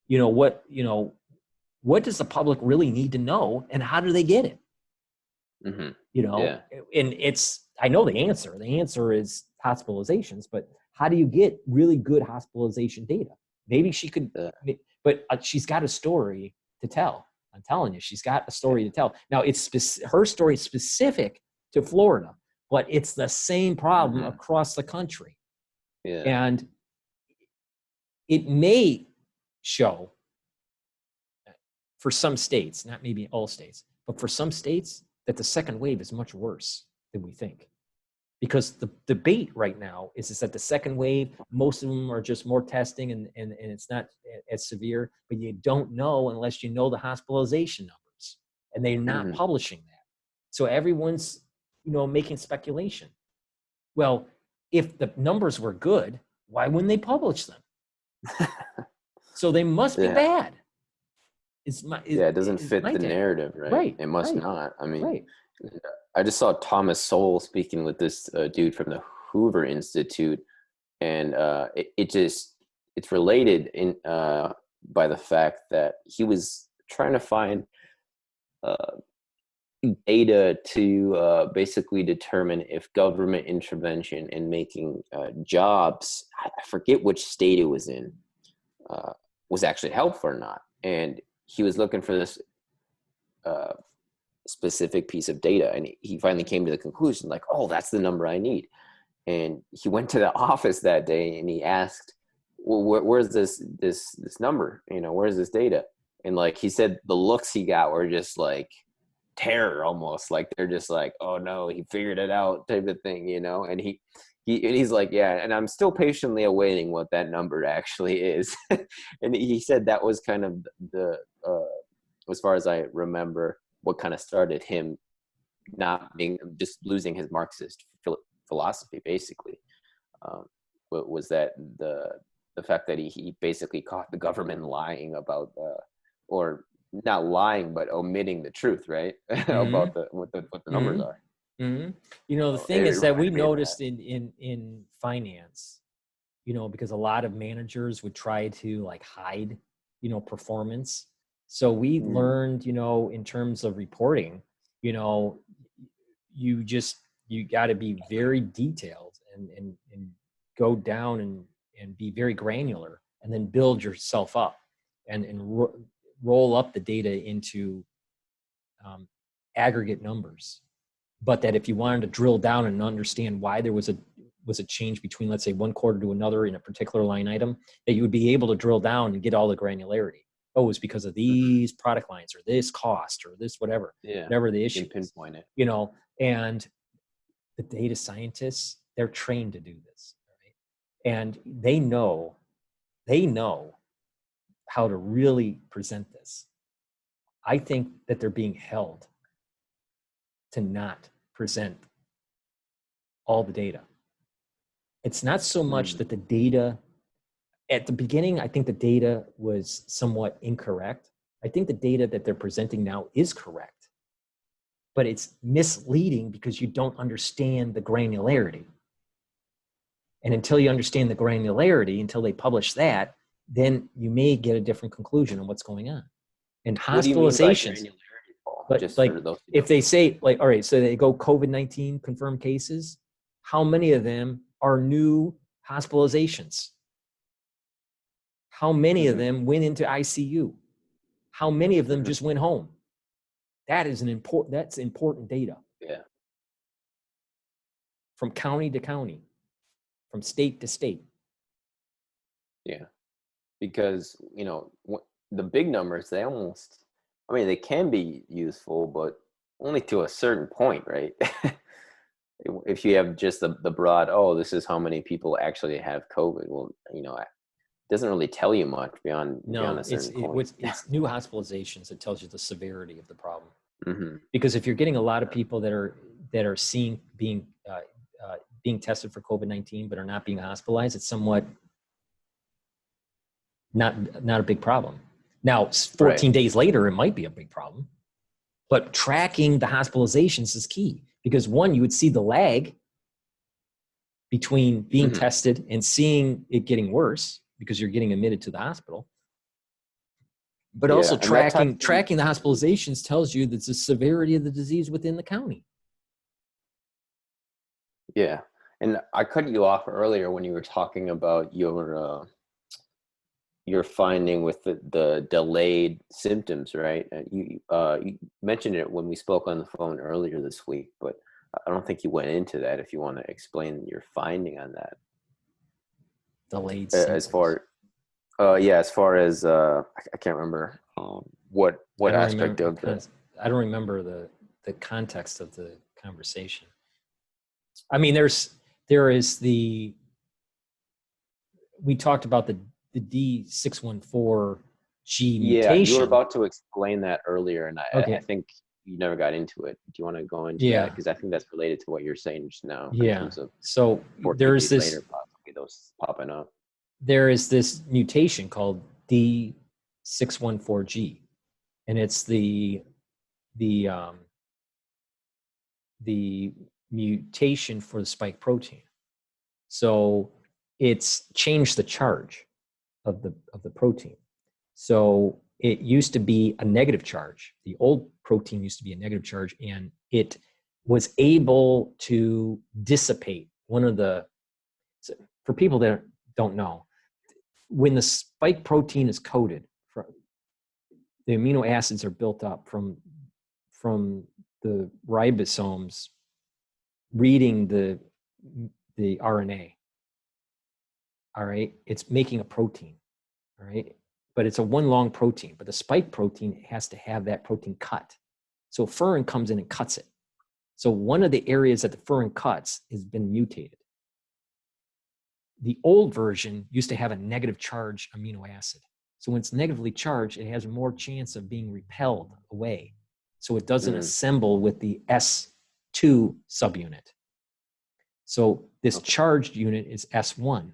what does the public really need to know, and how do they get it? And I know the answer. The answer is hospitalizations, but how do you get really good hospitalization data? Maybe she could, but she's got a story to tell. I'm telling you, she's got a story to tell. Now, her story is specific to Florida, but it's the same problem across the country. Yeah. And it may show for some states, not maybe all states, but for some states, that the second wave is much worse than we think. Because the debate right now is that the second wave, most of them are just more testing and it's not as severe, but you don't know unless you know the hospitalization numbers, and they're not publishing that. So everyone's, making speculation. Well, if the numbers were good, why wouldn't they publish them? So they must be bad. It doesn't fit the narrative, right? Right. It must not. I mean, I just saw Thomas Sowell speaking with this dude from the Hoover Institute, and it's related by the fact that he was trying to find data to basically determine if government intervention in making jobs, I forget which state it was in, was actually helpful or not. And he was looking for this specific piece of data, and he finally came to the conclusion, like, oh, that's the number I need. And he went to the office that day and he asked, well, where's this number? Where's this data? And like he said, the looks he got were just like terror, almost like they're just like, oh no, he figured it out type of thing, and he's like, yeah, and I'm still patiently awaiting what that number actually is. And he said that was kind of the as far as I remember, what kind of started him just losing his Marxist philosophy, basically, was that the fact that he basically caught the government lying about, or not lying, but omitting the truth, right? About what the numbers are. The thing is that we noticed in finance, because a lot of managers would try to like hide, performance. So we learned, in terms of reporting, you got to be very detailed and go down and be very granular, and then build yourself up and roll up the data into aggregate numbers. But that if you wanted to drill down and understand why there was a change between, let's say, one quarter to another in a particular line item, that you would be able to drill down and get all the granularity. oh, it was because of these product lines or this cost or this whatever the issue you can pinpoint it. And the data scientists, they're trained to do this, right? And they know how to really present this. I think that they're being held to not present all the data. It's not so much that the data, at the beginning, I think the data was somewhat incorrect. I think the data that they're presenting now is correct, but it's misleading because you don't understand the granularity. And until you understand the granularity, until they publish that, then you may get a different conclusion on what's going on. And hospitalizations, but just like if they say like, all right, so they go COVID-19 confirmed cases, how many of them are new hospitalizations? How many of them went into ICU? How many of them just went home? That's important data. Yeah. From county to county, from state to state. Yeah. Because, the big numbers, they can be useful, but only to a certain point, right? If you have just the broad, this is how many people actually have COVID. Well, it doesn't really tell you much beyond a certain point. It's new hospitalizations that tells you the severity of the problem. Because if you're getting a lot of people that are seen being tested for COVID-19 but are not being hospitalized, it's somewhat not a big problem. Now, 14 days later, it might be a big problem, but tracking the hospitalizations is key because one, you would see the lag between being tested and seeing it getting worse because you're getting admitted to the hospital. But also tracking the hospitalizations tells you the severity of the disease within the county. Yeah. And I cut you off earlier when you were talking about your finding with the delayed symptoms, right? You mentioned it when we spoke on the phone earlier this week, but I don't think you went into that. If you want to explain your finding on that. Delayed symptoms. As far as I can't remember what aspect of this. I don't remember the context of the conversation. I mean, there is we talked about the D614G mutation. Yeah, you were about to explain that earlier, and I think you never got into it. Do you want to go into that? Because I think that's related to what you're saying just now. Yeah. In terms of so there's this later, possibly those popping up. There is this mutation called D614G, and it's the mutation for the spike protein. So it's changed the charge of the protein. So it used to be a negative charge. The old protein used to be a negative charge, and it was able to dissipate for people that don't know, when the spike protein is coded, the amino acids are built up from the ribosomes reading the RNA. All right, it's making a protein. All right, but it's a one long protein. But the spike protein has to have that protein cut. So furin comes in and cuts it. So one of the areas that the furin cuts has been mutated. The old version used to have a negative charge amino acid. So when it's negatively charged, it has more chance of being repelled away. So it doesn't assemble with the S2 subunit. So this charged unit is S1.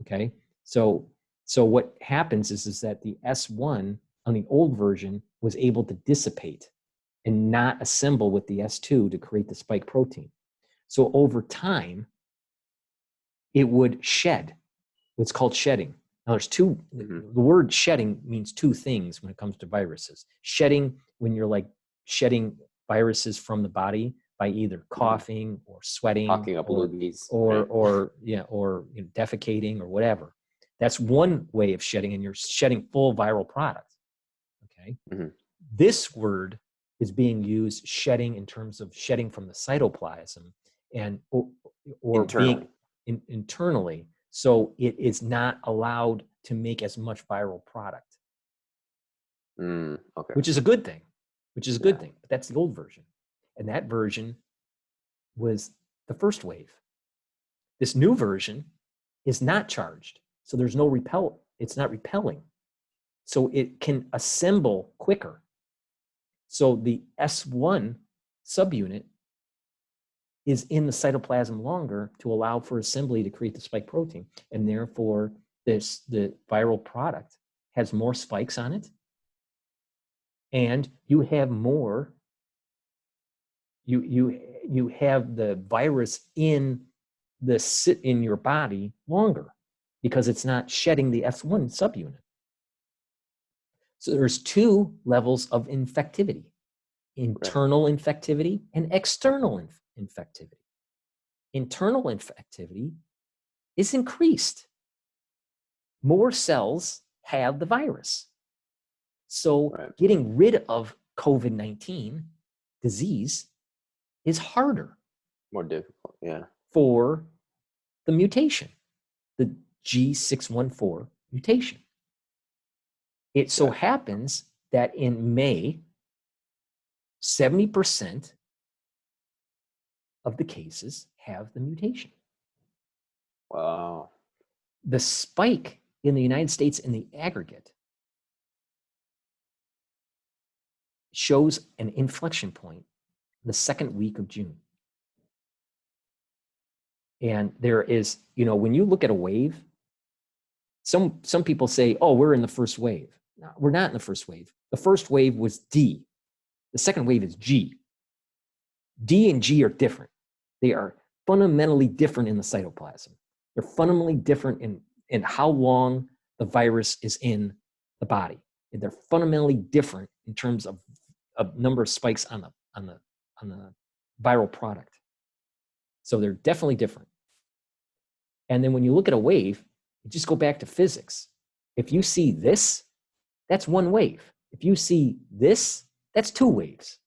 Okay. So what happens is that the S1 on the old version was able to dissipate and not assemble with the S2 to create the spike protein. So over time, it would shed. What's called shedding. Now there's two, the word shedding means two things when it comes to viruses. Shedding, when you're like shedding viruses from the body by either coughing or sweating, talking up loogies, or defecating or whatever. That's one way of shedding, and you're shedding full viral product. Okay. This word is being used shedding in terms of shedding from the cytoplasm and or being internally. So it is not allowed to make as much viral product. Okay. Which is a good thing, but that's the old version. And that version was the first wave. This new version is not charged. So there's no it's not repelling. So it can assemble quicker. So the S1 subunit is in the cytoplasm longer to allow for assembly to create the spike protein. And therefore, the viral product has more spikes on it. And you have more, you have the virus in your body longer because it's not shedding the S1 subunit. So there's two levels of infectivity: internal infectivity and external infectivity. Internal infectivity is increased. More cells have the virus. So getting rid of COVID-19 disease is harder. More difficult, yeah. For the mutation, the G614 mutation. It so happens that in May, 70% of the cases have the mutation. Wow. The spike in the United States in the aggregate shows an inflection point the second week of June. And there is, when you look at a wave, some people say, oh, we're in the first wave. No, we're not in the first wave. The first wave was D. The second wave is G. D and G are different. They are fundamentally different in the cytoplasm. They're fundamentally different in how long the virus is in the body. And they're fundamentally different in terms of number of spikes on the viral product. So they're definitely different. And then when you look at a wave, you just go back to physics. If you see this, that's one wave. If you see this, that's two waves.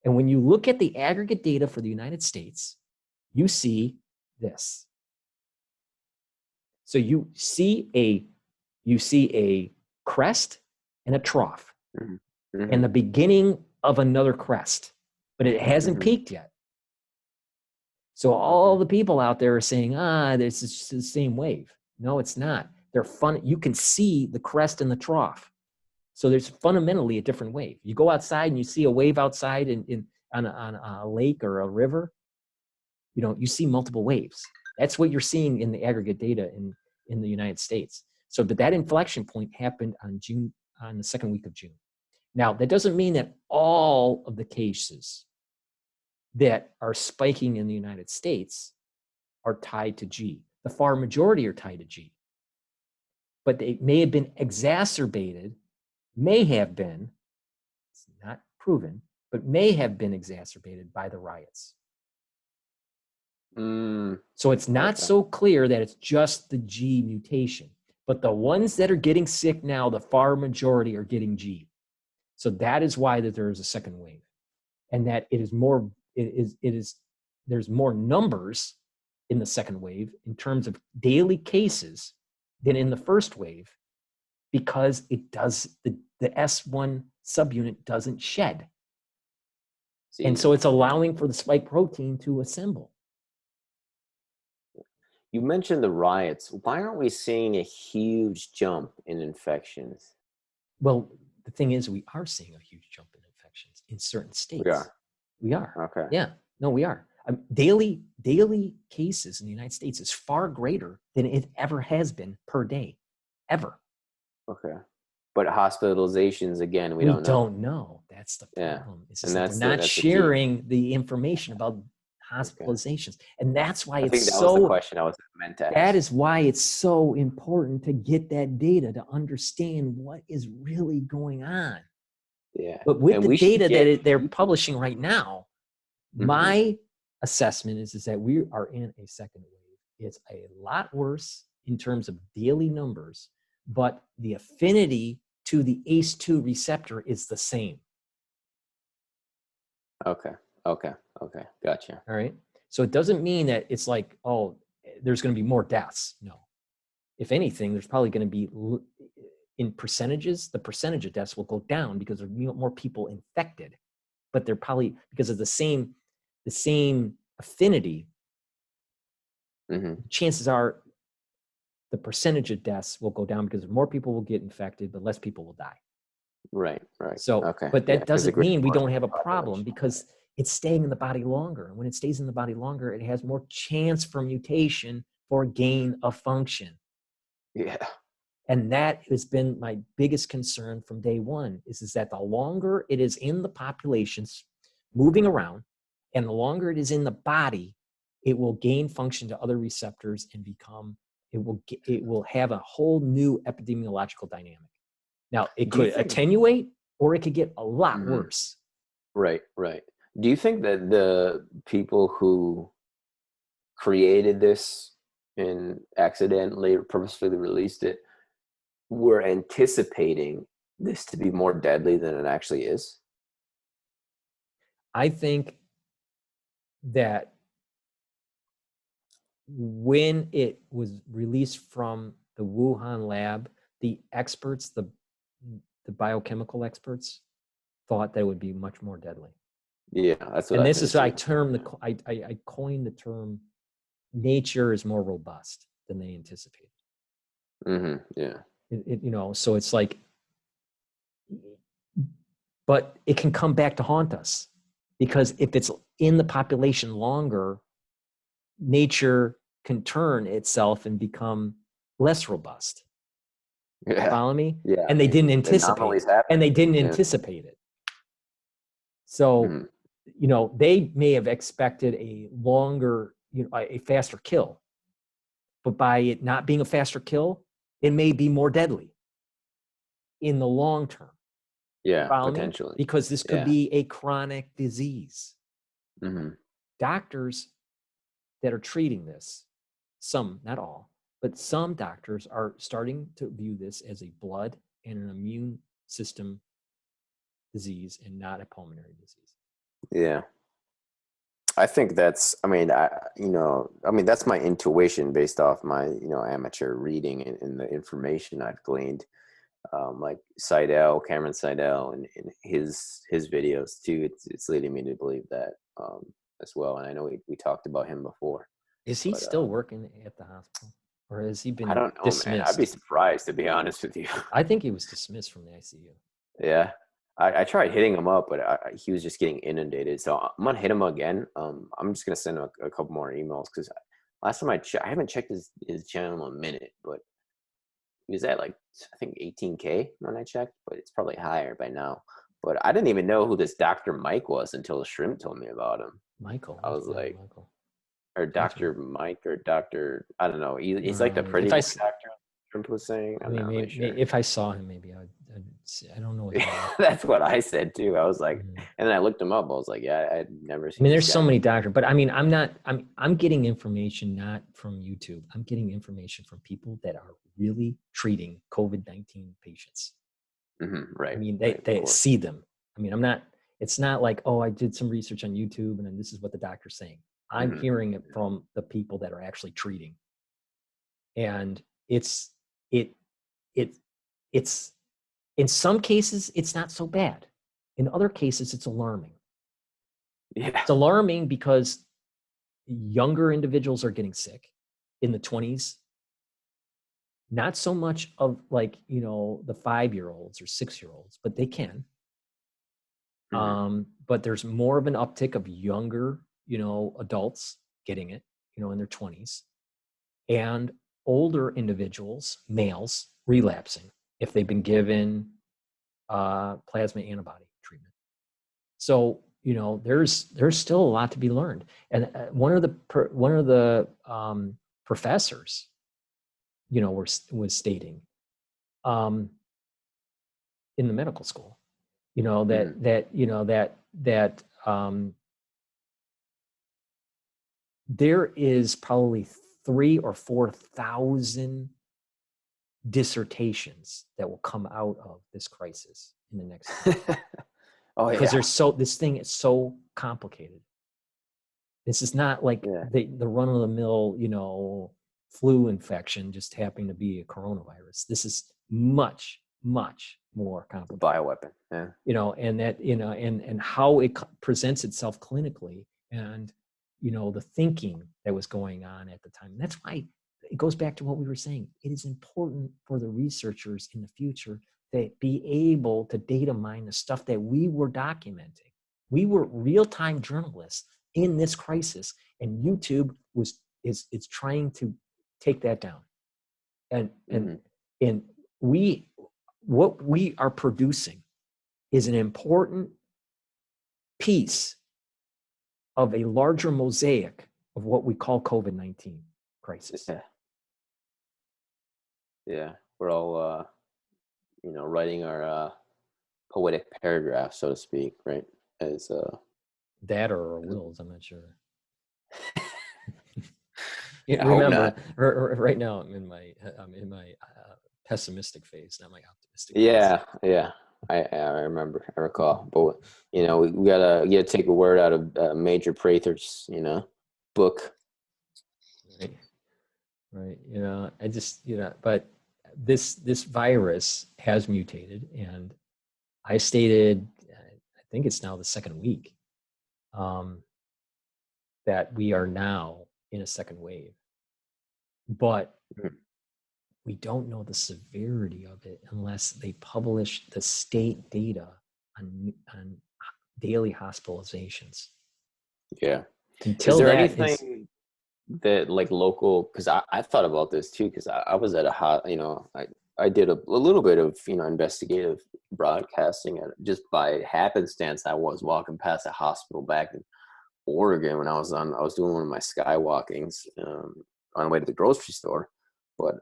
And when you look at the aggregate data for the United States, you see this. So you see a crest and a trough, and the beginning of another crest, but it hasn't peaked yet. So all the people out there are saying, this is just the same wave. No, it's not. They're fun. You can see the crest and the trough. So there's fundamentally a different wave. You go outside and you see a wave outside on a lake or a river, you see multiple waves. That's what you're seeing in the aggregate data in the United States. So, but that inflection point happened on the second week of June. Now, that doesn't mean that all of the cases that are spiking in the United States are tied to G. The far majority are tied to G. But they may have been exacerbated, it's not proven, but may have been exacerbated by the riots. So it's not so clear that it's just the G mutation, but the ones that are getting sick now, the far majority are getting G. So that is why that there is a second wave, and that there's more numbers in the second wave in terms of daily cases than in the first wave, because the S1 subunit doesn't shed. And so it's allowing for the spike protein to assemble. You mentioned the riots. Why aren't we seeing a huge jump in infections? Well, the thing is, we are seeing a huge jump in infections in certain states. We are. Okay. Yeah. No, we are. Daily cases in the United States is far greater than it ever has been per day, ever. Okay. But hospitalizations, again, we don't know. That's the problem. It's just that's they're not sharing the information about hospitalizations. And that's why I think that was the question I was meant to ask. That is why it's so important to get that data to understand what is really going on. Yeah. But with the data that they're publishing right now, my assessment is that we are in a second wave. It's a lot worse in terms of daily numbers, but the affinity to the ACE2 receptor is the same. Okay. Gotcha. All right. So it doesn't mean that it's like, oh, there's going to be more deaths. No. If anything, there's probably going to be in percentages, the percentage of deaths will go down because there are more people infected, but they're probably because of the same affinity. Chances are the percentage of deaths will go down because more people will get infected, but less people will die. Right. So, okay. but that doesn't mean we don't have a problem because it's staying in the body longer. And when it stays in the body longer, it has more chance for mutation for gain of function. Yeah. And that has been my biggest concern from day one is that the longer it is in the populations moving around and the longer it is in the body, it will gain function to other receptors and it will have a whole new epidemiological dynamic. Now, it could attenuate or it could get a lot worse. Right. Do you think that the people who created this and accidentally or purposefully released it were anticipating this to be more deadly than it actually is? I think that when it was released from the Wuhan lab, the experts, the biochemical experts, thought that it would be much more deadly. Yeah, that's what. And this is I coined the term. Nature is more robust than they anticipated. Yeah. So it's like, but it can come back to haunt us because if it's in the population longer, nature can turn itself and become less robust. Yeah. Follow me? Yeah. And they didn't anticipate it. And they didn't anticipate it. So, they may have expected a longer, a faster kill. But by it not being a faster kill, it may be more deadly in the long term. Yeah, potentially. Me? Because this could be a chronic disease. Doctors that are treating this, some, not all, but some doctors are starting to view this as a blood and an immune system disease and not a pulmonary disease. Yeah. I think that's, that's my intuition based off my, amateur reading and the information I've gleaned. Like Cameron Seidel and his videos too. It's leading me to believe that as well. And I know we talked about him before. Is he still working at the hospital? Or has he been I don't know, dismissed? Man. I'd be surprised, to be honest with you. I think he was dismissed from the ICU. Yeah. I tried hitting him up, but he was just getting inundated. So I'm going to hit him again. I'm just going to send him a couple more emails because last time I haven't checked his channel in a minute, but he was at I think 18K when I checked, but it's probably higher by now. But I didn't even know who this Dr. Mike was until the Shrimp told me about him. Michael. I was like, Michael. Or Dr. Mike or Dr. I don't know. He's like the pretty doctor Shrimp was saying. I'm not really sure. If I saw him, maybe I don't know. That's what I said too. I was like, and then I looked him up. I was like, yeah, I'd never seen. There's so many doctors, but I'm getting information not from YouTube. I'm getting information from people that are really treating COVID-19 patients. Right. They see them. It's not like, oh, I did some research on YouTube and then this is what the doctor's saying. I'm hearing it from the people that are actually treating. And it's in some cases, it's not so bad. In other cases, it's alarming. Yeah. It's alarming because younger individuals are getting sick in the 20s. Not so much of the 5-year-olds or 6-year-olds, but they can. But there's more of an uptick of younger, adults getting it, in their 20s. And older individuals, males, relapsing if they've been given plasma antibody treatment. So there's still a lot to be learned. And one of the professors, was stating in the medical school, that there is probably 3,000 or 4,000 dissertations that will come out of this crisis in the next year. Because this thing is so complicated. This is not like the run-of-the-mill, flu infection just happening to be a coronavirus. This is much much more complicated. Bioweapon, yeah. You know, and that, you know, and how it presents itself clinically, and, you know, the thinking that was going on at the time. And that's why it goes back to what we were saying. It is important for the researchers in the future to be able to data mine the stuff that we were documenting. We were real-time journalists in this crisis, and YouTube is trying to take that down. And what we are producing is an important piece of a larger mosaic of what we call COVID-19 crisis. Yeah, we're all, you know, writing our poetic paragraph, so to speak, right? As that or our wills, I'm not sure. Yeah, remember, right now I'm in my pessimistic phase, not my optimistic phase. I remember, I recall. But you know, we gotta take a word out of Major Prather's, you know, book. Right. You know, I just, you know, but this virus has mutated, and I stated, I think it's now the second week, that we are now in a second wave, but we don't know the severity of it unless they publish the state data on daily hospitalizations. Yeah. Until is there that anything that, like, local, because I thought about this too, because I was at you know, I did a little bit of, you know, investigative broadcasting, and just by happenstance I was walking past a hospital back in Oregon when I was doing one of my skywalkings on the way to the grocery store. But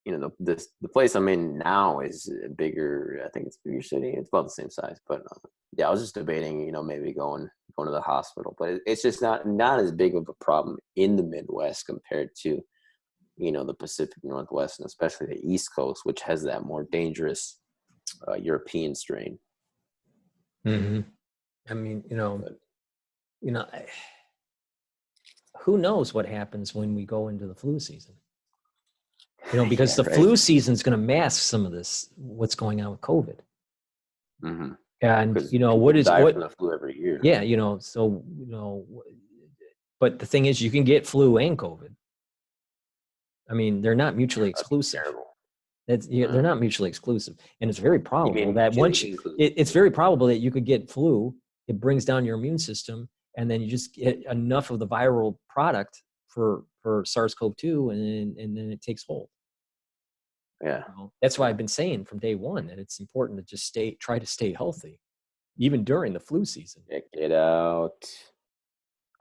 you know, the place I'm in now is bigger. I think it's a bigger city. It's about the same size. But yeah, I was just debating, you know, maybe going to the hospital. But it's just not as big of a problem in the Midwest compared to, you know, the Pacific Northwest, and especially the East Coast, which has that more dangerous European strain. Mm-hmm. I mean, you know, who knows what happens when we go into the flu season? You know, because the flu season is going to mask some of this, what's going on with COVID. Mm-hmm. And, you know, what from the flu every year. Yeah, you know, so, you know, but the thing is, you can get flu and COVID. I mean, they're not mutually exclusive. They're not mutually exclusive. And it's very probable that it's very probable that you could get flu, it brings down your immune system, and then you just get enough of the viral product for SARS-CoV-2, and then it takes hold. Yeah. You know, that's why I've been saying from day one that it's important to just try to stay healthy, even during the flu season. Check it out.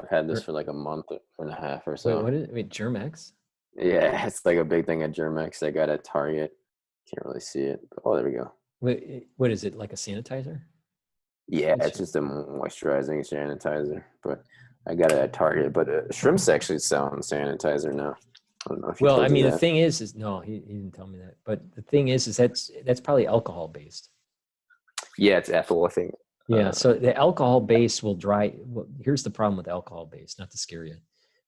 I've had this for like a month and a half or so. Wait, what is it? Wait, Germ-X? Yeah, it's like a big thing at Germ-X. I got at Target. Can't really see it. Oh, there we go. Wait, what is it, like a sanitizer? Yeah, it's just a moisturizing sanitizer. But I got it at Target. But Shrimp's actually selling sanitizer now. I don't know if I mean, the thing is no, he didn't tell me that. But the thing is that's probably alcohol based. Yeah, it's ethyl, I think. Yeah, so the alcohol based will dry. Well, here's the problem with alcohol based, not to scare you,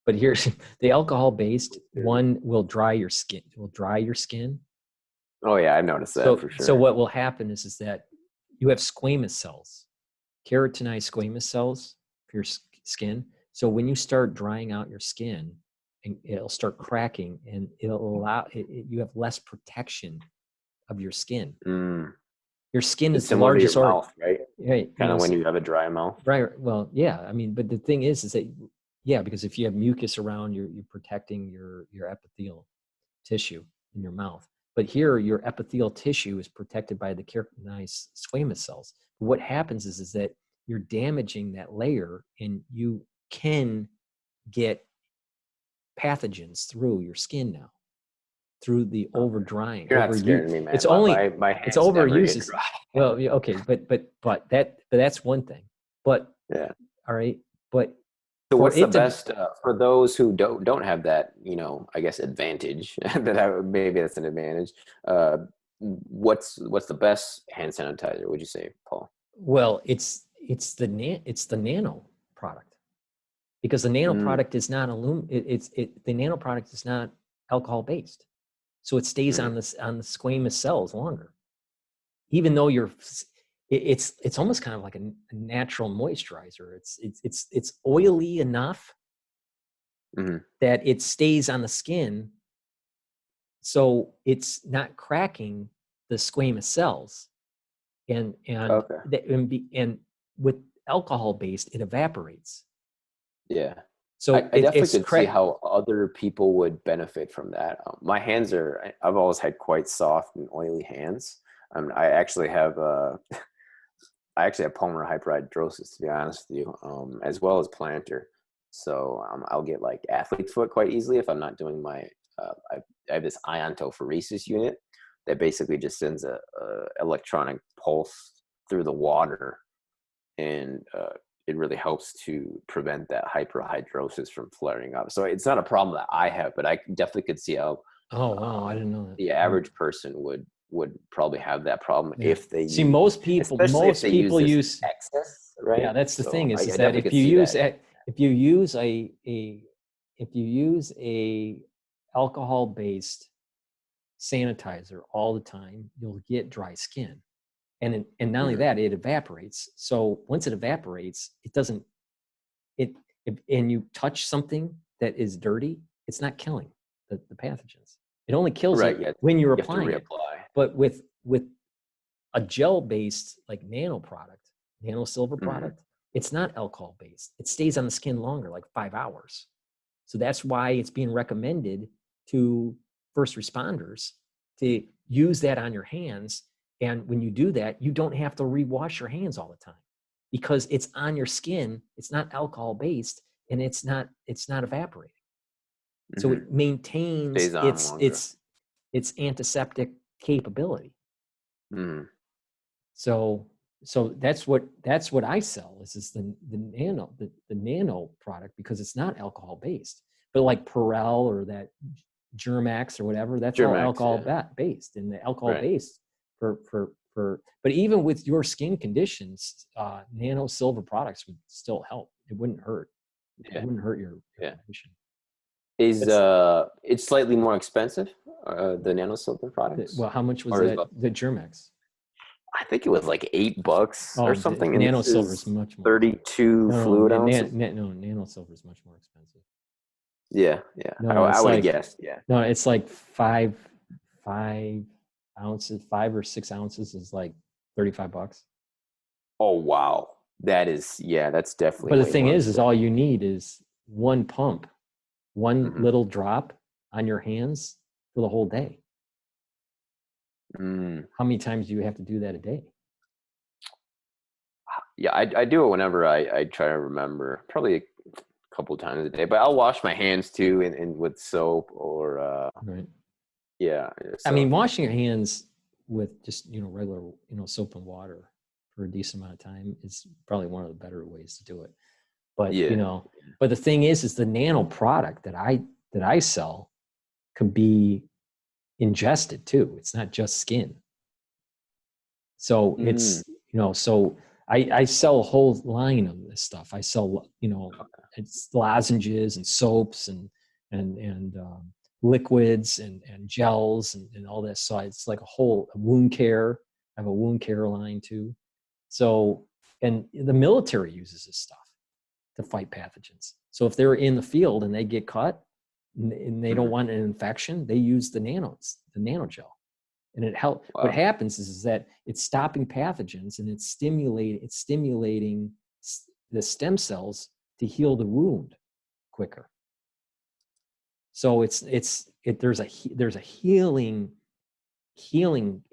but here's the alcohol based one will dry your skin. Oh yeah, I've noticed that for sure. So what will happen is that you have squamous cells, keratinized squamous cells for your skin. So when you start drying out your skin, and it'll start cracking, and it'll allow you have less protection of your skin. Your skin is the largest organ, right? Right. Kind of when you have a dry mouth. Right. Well, yeah. I mean, but the thing is that, yeah, because if you have mucus around, you're protecting your epithelial tissue in your mouth. But here, your epithelial tissue is protected by the keratinized squamous cells. What happens is that you're damaging that layer, and you can get pathogens through your skin now, through the over drying. You're not scaring me, man. It's only my hands it's overuse. Never get dry. Well, okay, but that's one thing. But yeah, all right. But so what's the best for those who don't have that, you know, I guess advantage maybe that's an advantage. What's the best hand sanitizer? Would you say, Paul? Well, it's the nano product, because the nano product is not the nano product is not alcohol based, so it stays on the squamous cells longer. even though it's almost kind of like a natural moisturizer. It's oily enough that it stays on the skin, so it's not cracking the squamous cells, and with alcohol based, it evaporates. Yeah. So I definitely could see how other people would benefit from that. My hands I've always had quite soft and oily hands. I actually have pulmonary hyperhidrosis, to be honest with you, as well as plantar. So I'll get like athlete's foot quite easily if I'm not doing my. I have this iontophoresis unit that basically just sends a electronic pulse through the water, and it really helps to prevent that hyperhidrosis from flaring up. So it's not a problem that I have, but I definitely could see how. Oh wow, I didn't know that. The average person would probably have that problem if they see most people use excess, right? Yeah, that's the thing is that if you use a alcohol based sanitizer all the time, you'll get dry skin. And not only that, it evaporates. So once it evaporates, it doesn't, and you touch something that is dirty, it's not killing the pathogens. It only kills it when you're applying it. But with a gel-based like nano silver product, it's not alcohol-based. It stays on the skin longer, like 5 hours. So that's why it's being recommended to first responders to use that on your hands. And when you do that, you don't have to rewash your hands all the time because it's on your skin. It's not alcohol based, and it's not evaporating. So it maintains its antiseptic capability. So that's what I sell is the nano product, because it's not alcohol based. But like Perel or that Germax or whatever, that's all alcohol based, and the alcohol based but even with your skin conditions, nano silver products would still help. It wouldn't hurt. It wouldn't hurt your condition. It's slightly more expensive, the nano silver products? Well, how much was that? The Germax? I think it was like $8 or something. Nano silver is much more. 32 fluid ounces. Nano silver is much more expensive. Yeah. No, I would have guessed. Yeah. No, it's like 5 ounces, 5 or 6 ounces is like $35. Oh wow, that's definitely. But the thing is all you need is one pump, one little drop on your hands for the whole day. How many times do you have to do that a day? Yeah, I do it whenever I try to remember. Probably a couple times a day, but I'll wash my hands too, and with soap or. Right. Yeah. I mean, washing your hands with just regular soap and water for a decent amount of time is probably one of the better ways to do it. But but the thing is the nano product that I sell can be ingested too. It's not just skin. So it's so I sell a whole line of this stuff. I sell it's lozenges and soaps and liquids and gels and all this. So it's like a wound care. I have a wound care line too. So, and the military uses this stuff to fight pathogens. So if they're in the field and they get cut and they don't want an infection, they use the nano gel, and it helps. Wow. What happens is that it's stopping pathogens and it's stimulating the stem cells to heal the wound quicker. So there's a healing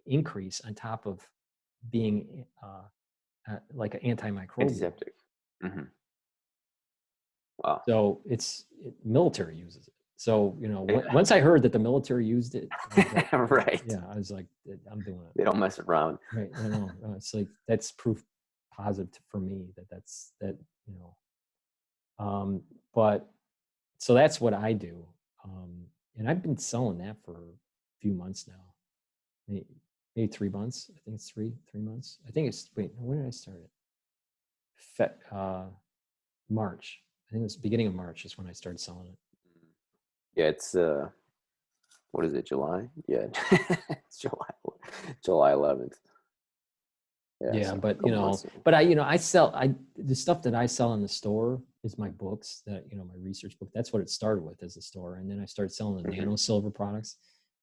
increase on top of being like an antimicrobial. Antiseptic. Wow. So military uses it. So once I heard that the military used it, right? Yeah, I was like, I'm doing it. They don't mess around. Right. I know. It's like that's proof positive for me that. But so that's what I do. And I've been selling that for a few months now, maybe 3 months. I think it's three months. I think it's, when did I start it? March. I think it was beginning of March is when I started selling it. Yeah, it's, what is it, July? Yeah, it's July 11th. Yeah, but you know, but I the stuff that I sell in the store is my books that, you know, my research book. That's what it started with as a store. And then I started selling the nano silver products.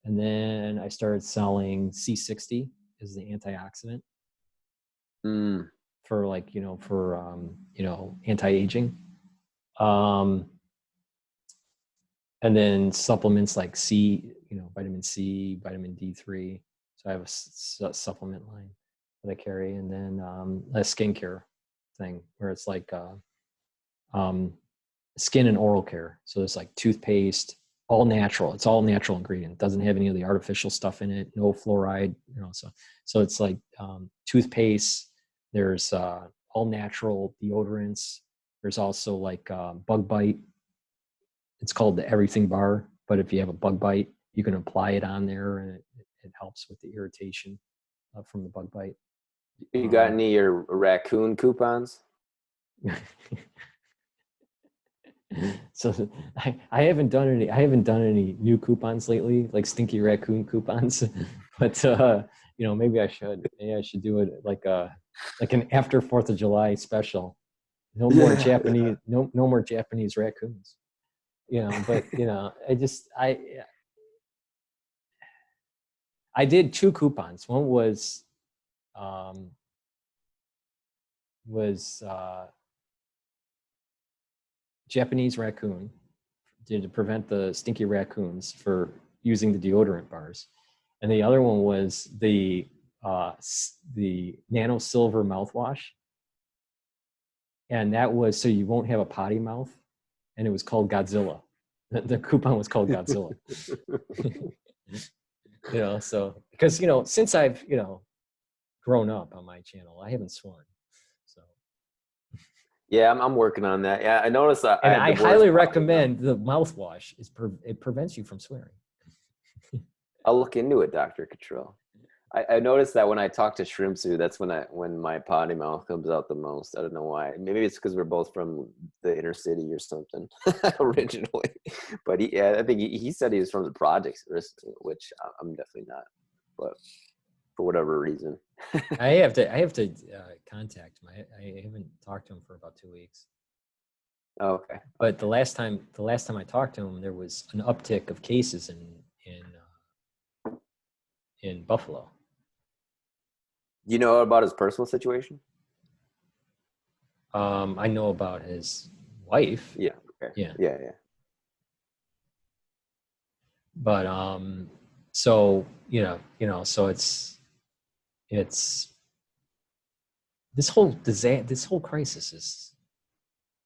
And then I started selling C60 as the antioxidant for like, you know, for, you know, anti-aging. And then supplements like C, you know, vitamin C, vitamin D3. So I have a supplement line that I carry, and then a skincare thing where it's like skin and oral care. So it's like toothpaste, all natural. It's all natural ingredient. It doesn't have any of the artificial stuff in it. No fluoride. You know, so it's like toothpaste. There's all natural deodorants. There's also like bug bite. It's called the Everything Bar. But if you have a bug bite, you can apply it on there, and it helps with the irritation from the bug bite. You got any of your raccoon coupons? So I haven't done any new coupons lately, like stinky raccoon coupons. But you know, maybe I should do it like an after 4th of July special. No more Japanese, no more Japanese raccoons. You know, but you know, I did 2 coupons. One was Japanese raccoon, to prevent the stinky raccoons for using the deodorant bars, and the other one was the nano silver mouthwash, and that was so you won't have a potty mouth, and it was called Godzilla. The coupon was called Godzilla. You know, so because, you know, since I've, you know, grown up on my channel, I haven't sworn. So yeah, I'm working on that. Yeah, I noticed that. And I highly recommend the mouthwash. It prevents you from swearing. I'll look into it, Dr. Cottrell. I noticed that when I talk to Shrimpsu, that's when my potty mouth comes out the most. I don't know why. Maybe it's because we're both from the inner city or something originally. But I think he said he was from the projects, which I'm definitely not. But for whatever reason, I have to contact him. I haven't talked to him for about 2 weeks. Oh, okay. But the last time I talked to him, there was an uptick of cases in Buffalo. You know about his personal situation? I know about his wife. Yeah. Okay. Yeah. But so so it's this whole crisis is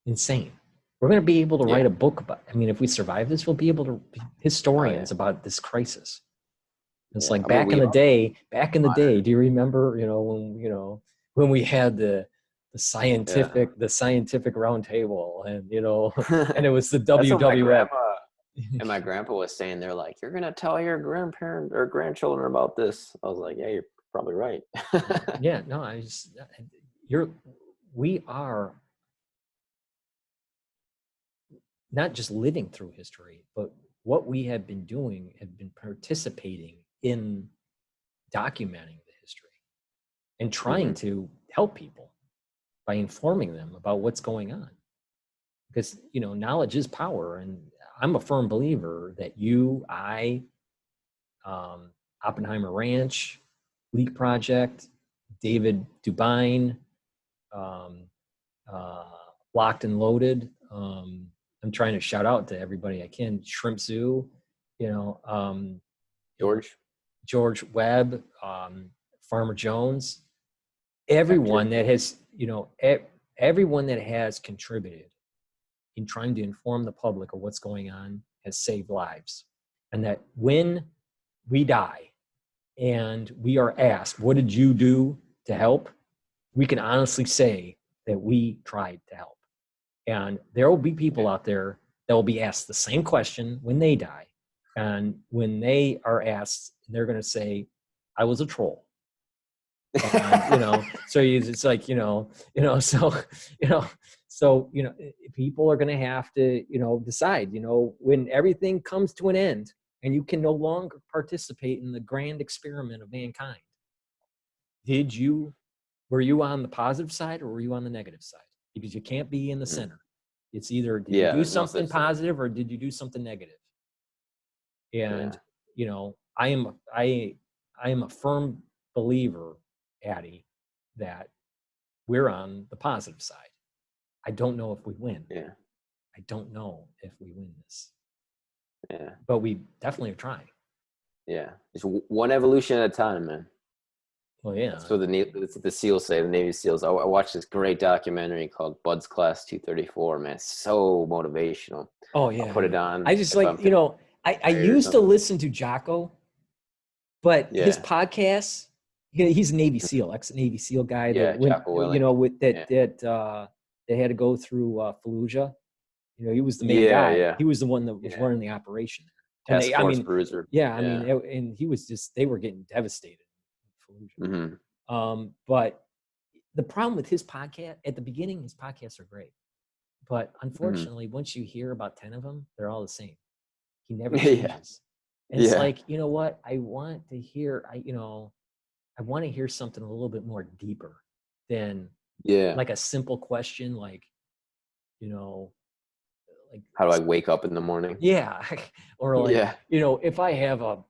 insane. We're going to be able to write a book about. I mean, if we survive this, we'll be able to be historians about this crisis. It's like back in the day. Do you remember? When we had the scientific round table, and and it was the WWF. And my grandpa was saying, they're like, you're gonna tell your grandparent or grandchildren about this. I was like, yeah, you're probably right. Yeah, no, we are not just living through history, but what we have been doing have been participating in documenting the history and trying to help people by informing them about what's going on. Because, knowledge is power. And I'm a firm believer that Oppenheimer Ranch, Leak Project, David Dubine, Locked and Loaded. I'm trying to shout out to everybody I can. Shrimp Zoo, George Webb, Farmer Jones, everyone that has, everyone that has contributed in trying to inform the public of what's going on has saved lives. And that when we die and we are asked, what did you do to help? We can honestly say that we tried to help. And there will be people out there that will be asked the same question when they die. And when they are asked, they're going to say, I was a troll. And, so it's like, so people are going to have to, decide, when everything comes to an end and you can no longer participate in the grand experiment of mankind. were you on the positive side or were you on the negative side? Because you can't be in the center. It's either did you do something positive or did you do something negative? And you know, I am a firm believer, Addy, that we're on the positive side. I don't know if we win. Yeah. I don't know if we win this. Yeah. But we definitely are trying. Yeah. It's one evolution at a time, man. Well, yeah. That's what the SEALs say, the Navy SEAls. I watched this great documentary called Bud's Class 234, man. It's so motivational. Oh, yeah. I'll put it on. I just like, you know, I used to listen to Jocko, but his podcasts, he's a Navy SEAL, ex-Navy SEAL guy that went, you know, with that they had to go through Fallujah. You know, he was the main guy. Yeah. He was the one that was running the operation there. Task Force Bruiser. Yeah, I mean, and he was just, they were getting devastated in Fallujah. But the problem with his podcast, at the beginning, his podcasts are great. But unfortunately, once you hear about 10 of them, they're all the same. He never changes. And it's like, you know what? I want to hear, I want to hear something a little bit more deeper than like a simple question like, you know, like how do I wake up in the morning? Yeah. Or like, you know, if I have an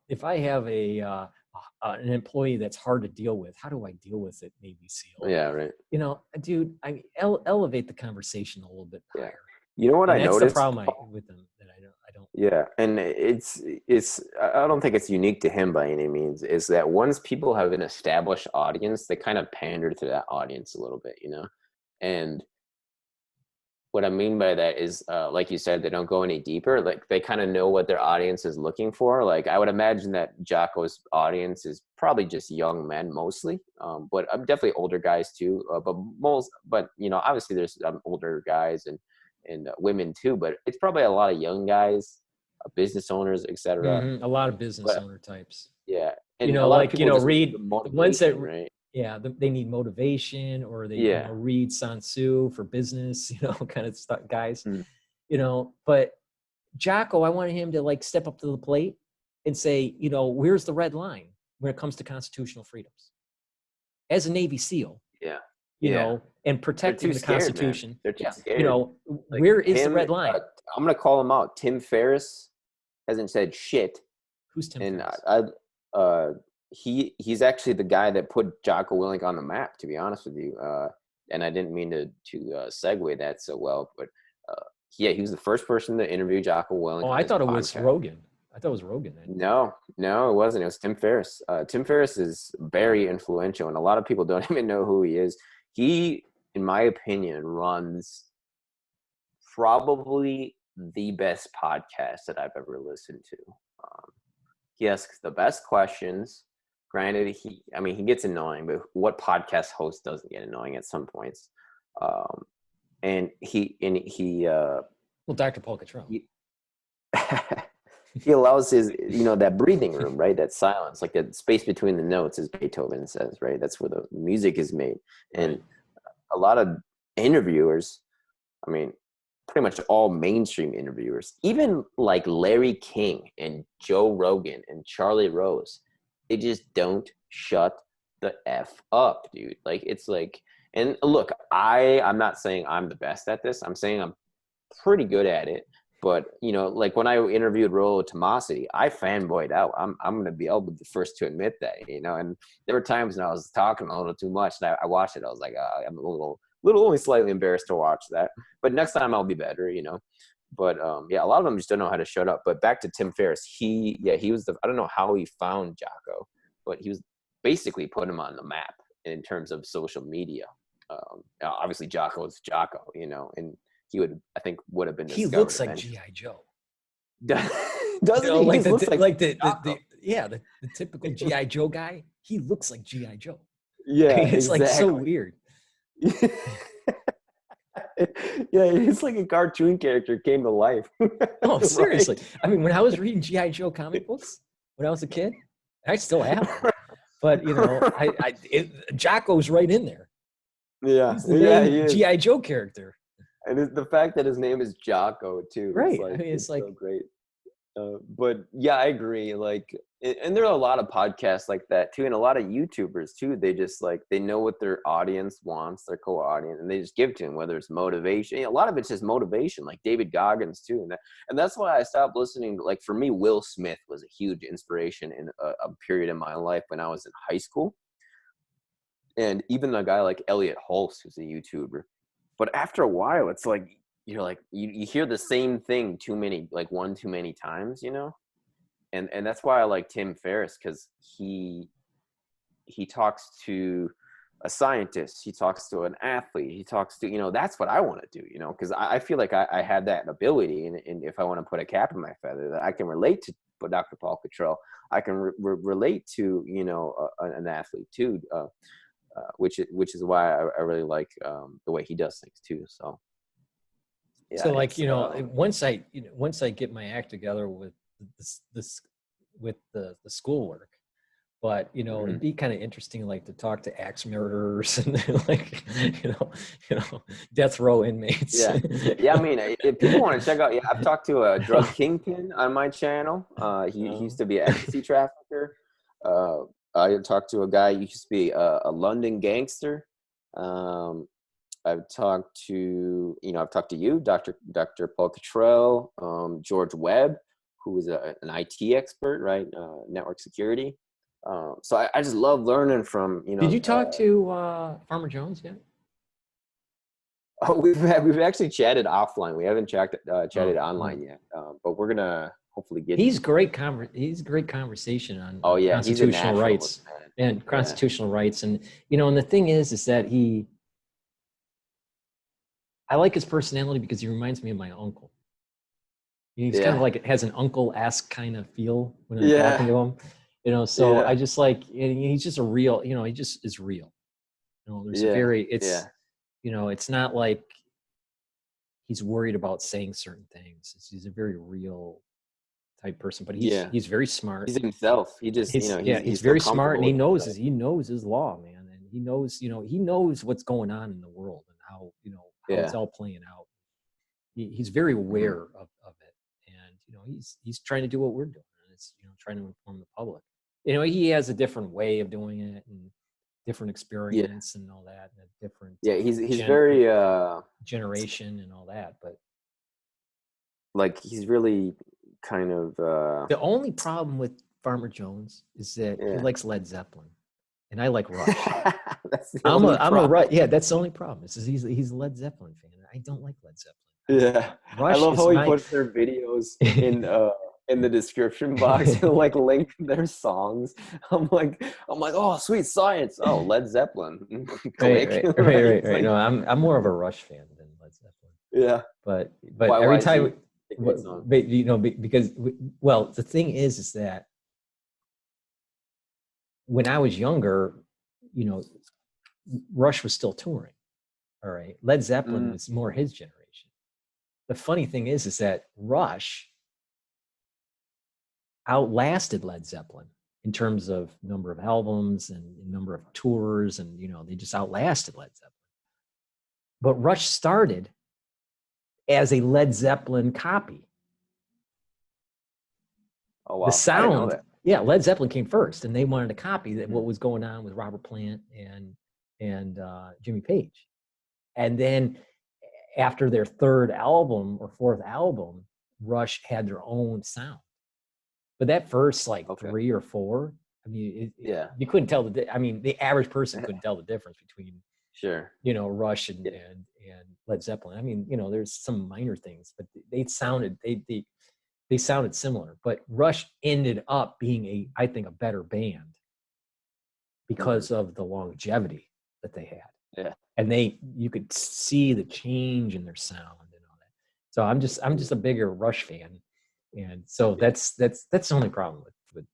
employee that's hard to deal with, how do I deal with it? Navy SEAL. Yeah, right. You know, dude, I mean, elevate the conversation a little bit higher. You know what I noticed? That's the problem with them that I don't. Yeah, and it's I don't think it's unique to him by any means. Is that once people have an established audience, they kind of pander to that audience a little bit, you know. And what I mean by that is, like you said, they don't go any deeper. Like they kind of know what their audience is looking for. Like I would imagine that Jocko's audience is probably just young men mostly, but I'm definitely older guys too. But you know, obviously there's older guys and women too. But it's probably a lot of young guys, business owners, etc. A lot of business owner types. Yeah, and you know, a lot like of people read the ones that right. Yeah, they need motivation, or they read Sun Tzu for business, you know, kind of stuff, guys. You know, but Jocko, I wanted him to like step up to the plate and say, you know, where's the red line when it comes to constitutional freedoms? As a Navy SEAL, you know, and protecting the Constitution. Man. They're too scared. You know, like where is the red line? I'm gonna call him out. Tim Ferriss hasn't said shit. Who's Tim Ferriss? He's actually the guy that put Jocko Willink on the map, to be honest with you. And I didn't mean to segue that so well, but he was the first person to interview Jocko Willink. Oh, I thought it was Rogan. I thought it was Rogan. No, it wasn't. It was Tim Ferriss. Tim Ferriss is very influential, and a lot of people don't even know who he is. He, in my opinion, runs probably the best podcast that I've ever listened to. He asks the best questions. Granted, he gets annoying, but what podcast host doesn't get annoying at some points? Well, Dr. Paul Cottrell. He allows his, you know, that breathing room, right? That silence, like that space between the notes, as Beethoven says, right? That's where the music is made. And a lot of interviewers, I mean, pretty much all mainstream interviewers, even like Larry King and Joe Rogan and Charlie Rose, they just don't shut the F up, dude. Like, it's like, and look, I'm not saying I'm the best at this. I'm saying I'm pretty good at it. But, you know, like when I interviewed Rollo Tomassi, I fanboyed out. I'm going to be able to be the first to admit that, you know. And there were times when I was talking a little too much, and I watched it. I was like, I'm a little only slightly embarrassed to watch that. But next time I'll be better, you know. But, a lot of them just don't know how to shut up. But back to Tim Ferriss, he was I don't know how he found Jocko, but he was basically put him on the map in terms of social media. Obviously, Jocko is Jocko, you know, and he would have been. He looks like G.I. Joe. Doesn't you know, he? The typical G.I. Joe guy. He looks like G.I. Joe. Yeah, I mean, it's like so weird. Yeah, it's like a cartoon character came to life. Oh, seriously. Right. I mean, when I was reading G.I. Joe comic books when I was a kid, I still have them. But, you know, Jocko's right in there. Yeah. He's the main G.I. Joe character. And the fact that his name is Jocko, too. Right. It's like, I mean, it's like so great. But, yeah, I agree. Like, And there are a lot of podcasts like that too, and a lot of YouTubers too. They just like, they know what their audience wants, their core audience, and they just give to them, whether it's motivation. A lot of it's just motivation, like David Goggins too, and that's why I stopped listening. Like for me, Will Smith was a huge inspiration in a period in my life when I was in high school, and even a guy like Elliot Hulse, who's a YouTuber. But after a while, it's like you're like you hear the same thing one too many times, you know. And that's why I like Tim Ferriss, because he talks to a scientist, he talks to an athlete, he talks to, you know, that's what I want to do, you know, because I feel like I have that ability, and if I want to put a cap in my feather, that I can relate to Dr. Paul Cottrell, I can relate to, you know, an athlete too, which is why I really like the way he does things too. So yeah. So like, you know, once I get my act together with this with the schoolwork, but you know, it'd be kind of interesting, like to talk to axe murderers and like, you know, death row inmates. Yeah. I mean, if people want to check out, I've talked to a drug kingpin on my channel. He used to be an ecstasy trafficker. I talked to a guy who used to be a London gangster. I've talked to you, Dr. Paul Cottrell, George Webb, who is an IT expert, right? Network security. So I just love learning from, you know. Did you talk to Farmer Jones yet? Oh, we've actually chatted offline. We haven't chatted online yet. But we're gonna hopefully get. He's great conversation on constitutional rights and constitutional rights, and you know, and the thing is that I like his personality because he reminds me of my uncle. He's kind of like, it has an uncle-esque kind of feel when I'm talking to him, you know. So I just like, and he's just a real, you know, he just is real. You know, there's you know, it's not like he's worried about saying certain things. He's a very real type person, but he's very smart. He's himself. He's very smart, and he knows his law, man, and he knows what's going on in the world and how, you know, how it's all playing out. He's very aware of it, and you know, he's trying to do what we're doing, and it's, you know, trying to inform the public. You know, he has a different way of doing it and different experience and all that, and a different he's very generation and all that, but like he's really kind of the only problem with Farmer Jones is that he likes Led Zeppelin, and I like Rush. I'm a Rush. Yeah, that's the only problem. Is he's a Led Zeppelin fan. I don't like Led Zeppelin. Rush, I love how he puts their videos in the description box and like link their songs. I'm like, oh, sweet science. Oh, Led Zeppelin. Right. No, I'm more of a Rush fan than Led Zeppelin. Yeah. But every time, you know, because the thing is that when I was younger, you know, Rush was still touring. All right, Led Zeppelin was more his generation. The funny thing is that Rush outlasted Led Zeppelin in terms of number of albums and number of tours, and you know, they just outlasted Led Zeppelin. But Rush started as a Led Zeppelin copy. Oh wow! The sound, Led Zeppelin came first, and they wanted to copy what was going on with Robert Plant and Jimmy Page, and then after their third album or fourth album, Rush had their own sound. But that first 3 or 4, I mean, you couldn't tell the average person couldn't tell the difference between, you know, Rush and Led Zeppelin. I mean, you know, there's some minor things, but they sounded similar. But Rush ended up being I think a better band because of the longevity that they had. Yeah. And you could see the change in their sound and all that. So I'm just a bigger Rush fan, and so that's the only problem with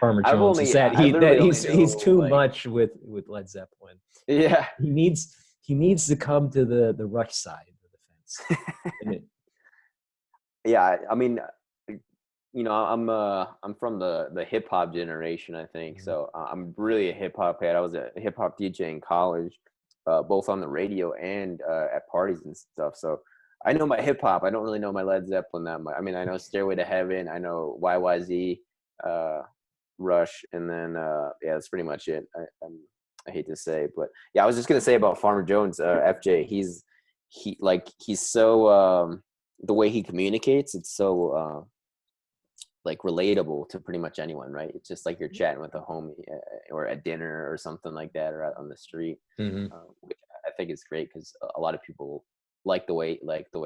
Farmer Jones is that he's too much with Led Zeppelin. Yeah, he needs to come to the Rush side of the fence. Yeah, I mean, you know, I'm from the hip hop generation, I think. So I'm really a hip hop head. I was a hip hop DJ in college, both on the radio and at parties and stuff. So I know my hip hop. I don't really know my Led Zeppelin that much. I mean, I know Stairway to Heaven. I know YYZ. Rush, and then yeah, that's pretty much it. I hate to say, but yeah, I was just gonna say about Farmer Jones, FJ. He's so the way he communicates, it's so like relatable to pretty much anyone, right? It's just like you're chatting with a homie or at dinner or something like that, or out on the street, which I think is great because a lot of people like the way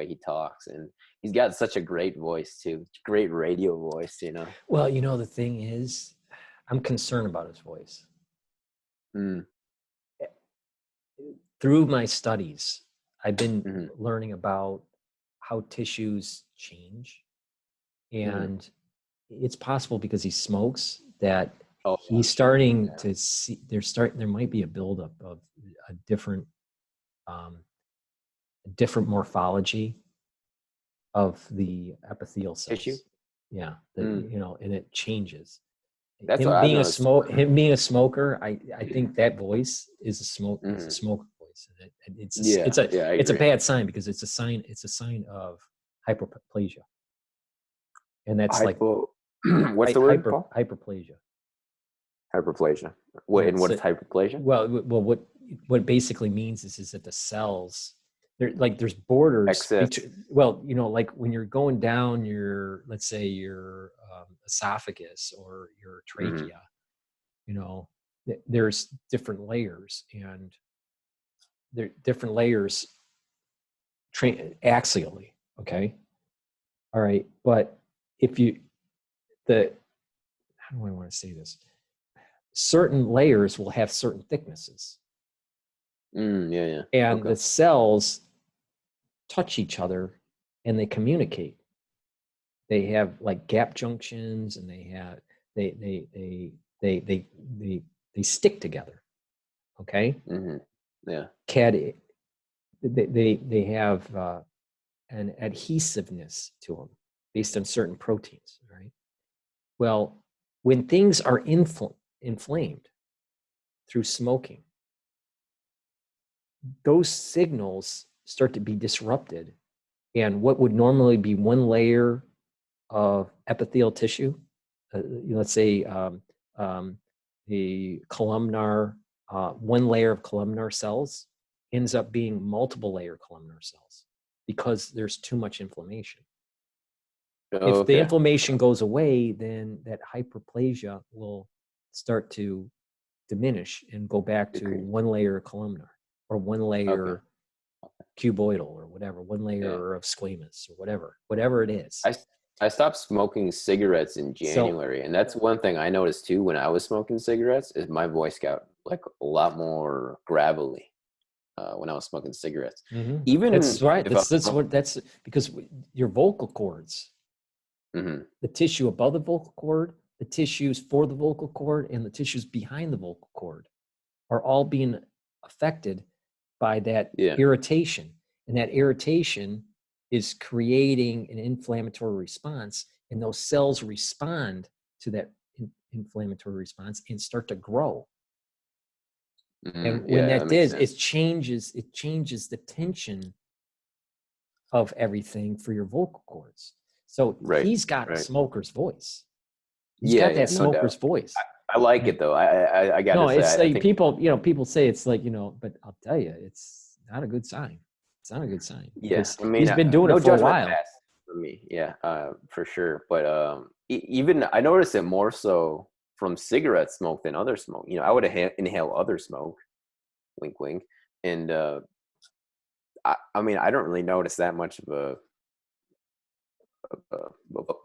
he talks, and he's got such a great voice too, great radio voice, you know. Well, the thing is, I'm concerned about his voice. Through my studies, I've been learning about how tissues change, and it's possible because he smokes that he's starting to see there might be a buildup of a different morphology of the epithelial cells. Tissue? Yeah, and it changes. That's him what being Him being a smoker, I think that voice is a smoker voice. And it's a bad sign because it's a sign of hyperplasia. And that's like what's the word? Hyperplasia. Hyperplasia. What is hyperplasia? Well, what it basically means is that the cells there's borders. Like when you're going down let's say your esophagus or your trachea, there's different layers, and there are different layers axially. Okay. All right. But if how do I want to say this? Certain layers will have certain thicknesses. And the cells touch each other and they communicate. They have like gap junctions, and they stick together. Okay. Yeah. They have an adhesiveness to them based on certain proteins. Right. Well, when things are inflamed through smoking, those signals start to be disrupted, and what would normally be one layer of epithelial tissue, let's say the columnar, one layer of columnar cells ends up being multiple layer columnar cells because there's too much inflammation. If the inflammation goes away, then that hyperplasia will start to diminish and go back to one layer columnar, or one layer cuboidal, or whatever, one layer of squamous, or whatever it is. I stopped smoking cigarettes in January, and that's one thing I noticed too when I was smoking cigarettes is my voice got like a lot more gravelly when I was smoking cigarettes. Even that's right. That's because your vocal cords, the tissue above the vocal cord, the tissues for the vocal cord, and the tissues behind the vocal cord are all being affected by that irritation. And that irritation is creating an inflammatory response, and those cells respond to that inflammatory response and start to grow. And when that does, it changes the tension of everything for your vocal cords. So he's got a smoker's voice. He's got that smoker's voice. I like it though. I got to say. It's like people say it's like, but I'll tell you, it's not a good sign. It's not a good sign. Yes, I mean, he's been doing it for a while. For me, for sure. But even I noticed it more so from cigarette smoke than other smoke. I would inhale other smoke, wink, wink, and I mean, I don't really notice that much of a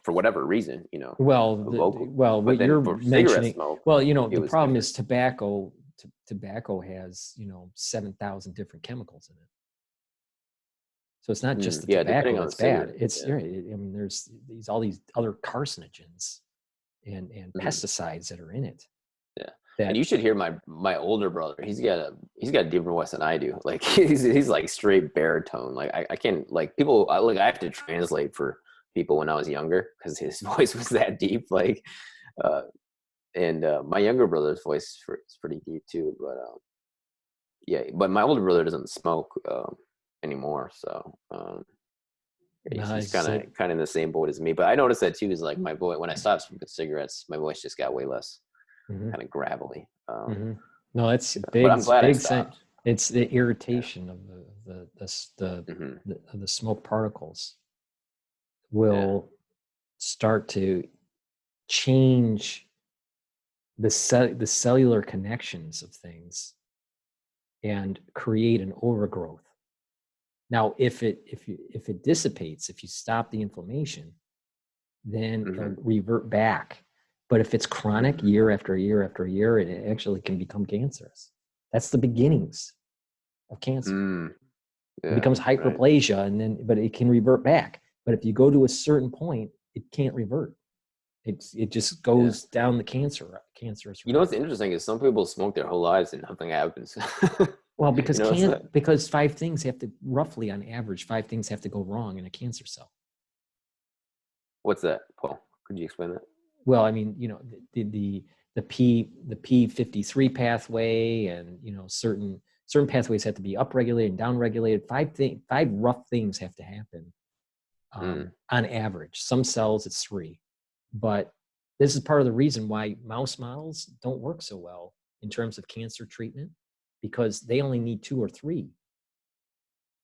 for whatever reason, what you're mentioning. Smoke, the problem is tobacco. Tobacco has 7,000 different chemicals in it. So it's not just the tobacco that's bad. It's I mean, there's all these other carcinogens and pesticides that are in it. Yeah. And you should hear my older brother. He's got a deeper voice than I do. Like he's like straight baritone. Like I can't, like people I have to translate for people when I was younger because his voice was that deep. Like and my younger brother's voice is pretty deep too. But but my older brother doesn't smoke anymore, so He's kind of in the same boat as me. But I noticed that too. Is like my boy, when I stopped smoking cigarettes, my voice just got way less, kind of gravelly. No, it's big. But I'm glad I big stopped. It's the irritation of the smoke particles will start to change the cellular connections of things and create an overgrowth. Now, if it dissipates, if you stop the inflammation, then it'll revert back. But if it's chronic year after year after year, it actually can become cancerous. That's the beginnings of cancer. It becomes hyperplasia, but it can revert back. But if you go to a certain point, it can't revert. It just goes down the cancerous route. You know what's interesting is some people smoke their whole lives and nothing happens. Well, because 5 things have to, roughly on average, 5 things have to go wrong in a cancer cell. What's that, Paul? Could you explain that? Well, I mean, the P53 pathway, and certain pathways have to be upregulated and downregulated. 5 rough things have to happen on average. Some cells it's 3, but this is part of the reason why mouse models don't work so well in terms of cancer treatment, because they only need 2 or 3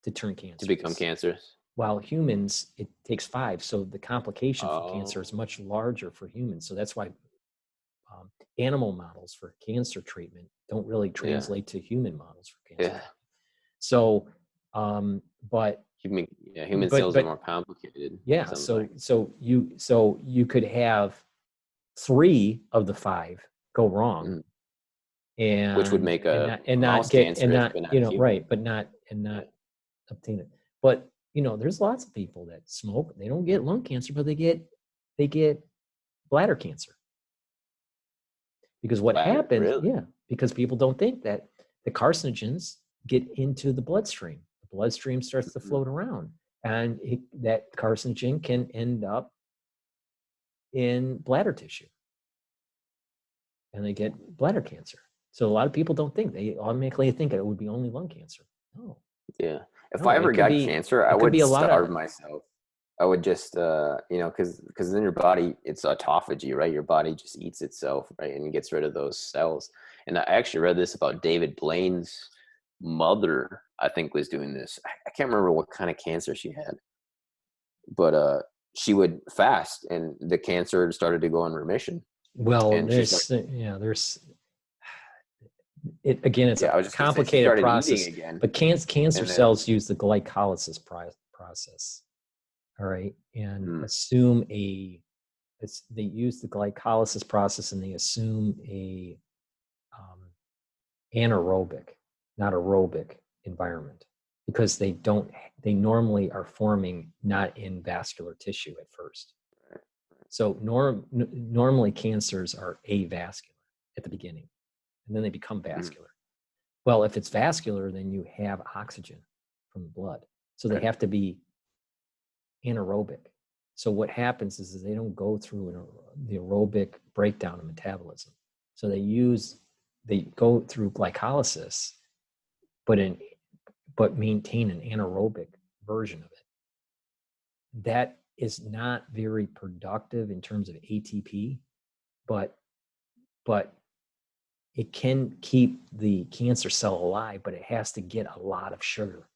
to turn cancer. To become cancerous. While humans, it takes 5. So the complication for cancer is much larger for humans. So that's why animal models for cancer treatment don't really translate to human models for cancer. Yeah. So, but human cells are more complicated. Yeah. So you could have 3 of the 5 go wrong, and which would make not obtain it. But there's lots of people that smoke. They don't get lung cancer, but they get bladder cancer. Because what happens, because people don't think that the carcinogens get into the bloodstream. The bloodstream starts to float around, and that carcinogen can end up in bladder tissue, and they get bladder cancer. So a lot of people don't think, they automatically think it would be only lung cancer. No. Yeah. If I ever got cancer, I would starve myself. I would just, because in your body, it's autophagy, right? Your body just eats itself, right? And gets rid of those cells. And I actually read this about David Blaine's mother, I think, was doing this. I can't remember what kind of cancer she had. But she would fast, and the cancer started to go in remission. Well, it's a complicated process. But cancer cells use the glycolysis process. All right, and they use the glycolysis process, and they assume a anaerobic, not aerobic environment, because they normally are forming not in vascular tissue at first. So normally cancers are avascular at the beginning, and then they become vascular. Well, if it's vascular, then you have oxygen from the blood, so they have to be anaerobic. So what happens is they don't go through the aerobic breakdown of metabolism. So they go through glycolysis, but maintain an anaerobic version of it. That is not very productive in terms of ATP, but it can keep the cancer cell alive, but it has to get a lot of sugar.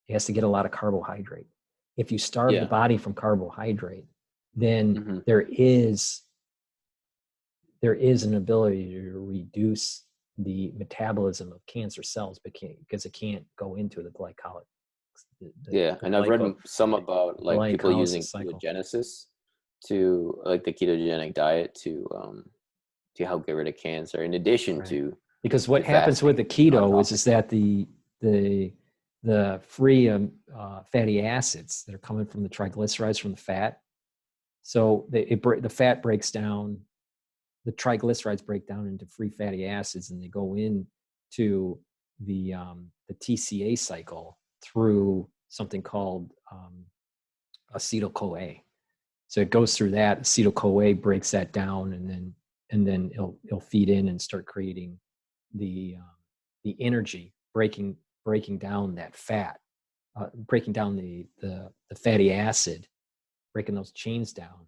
It has to get a lot of carbohydrate. If you starve the body from carbohydrate, then there is an ability to reduce the metabolism of cancer cells, because it can't go into the glycolytic. And I've read some about like people using ketogenesis to, like, the ketogenic diet to help get rid of cancer, in addition to, because what happens with the keto is that the free fatty acids that are coming from the triglycerides from the fat, so the fat breaks down, the triglycerides break down into free fatty acids, and they go into the TCA cycle through something called acetyl-CoA. So it goes through that. Acetyl-CoA breaks that down, and then it'll feed in and start creating the energy, breaking down that fat breaking down the fatty acid, breaking those chains down,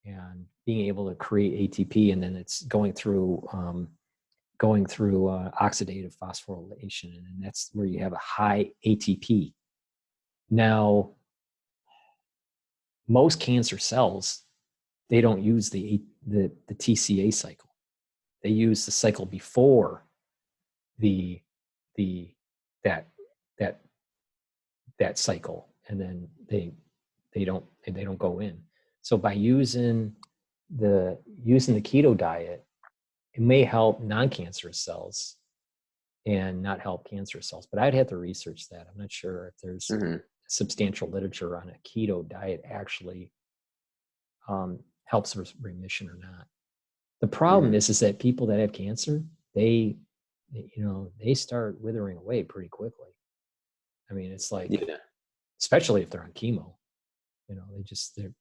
and being able to create ATP, and then it's going through oxidative phosphorylation, and that's where you have a high ATP. Now, most cancer cells, they don't use the TCA cycle. They use the cycle before that cycle, and then they don't go in. So by using the keto diet, it may help non-cancerous cells and not help cancerous cells. But I'd have to research that. I'm not sure if there's substantial literature on a keto diet actually helps remission or not. The problem is that people that have cancer, they start withering away pretty quickly. I mean, it's like, especially if they're on chemo, they're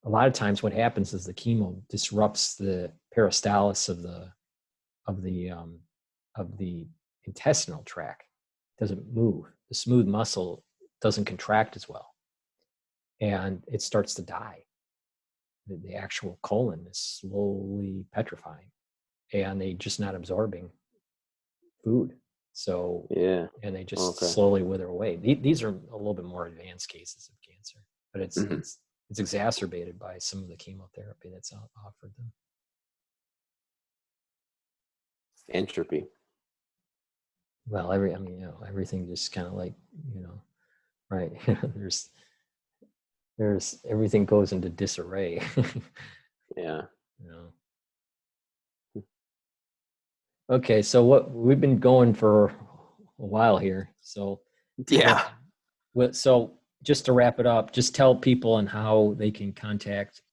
a lot of times what happens is the chemo disrupts the peristalsis of the intestinal tract. It doesn't move. The smooth muscle doesn't contract as well, and it starts to die. The actual colon is slowly petrifying, and they just not absorbing food. So and they just slowly wither away. These are a little bit more advanced cases of cancer, but it's exacerbated by some of the chemotherapy that's offered them. Entropy. Well, everything just kind of like, right. there's everything goes into disarray. Yeah. Okay, so we've been going for a while here. So so just to wrap it up, just tell people and how they can contact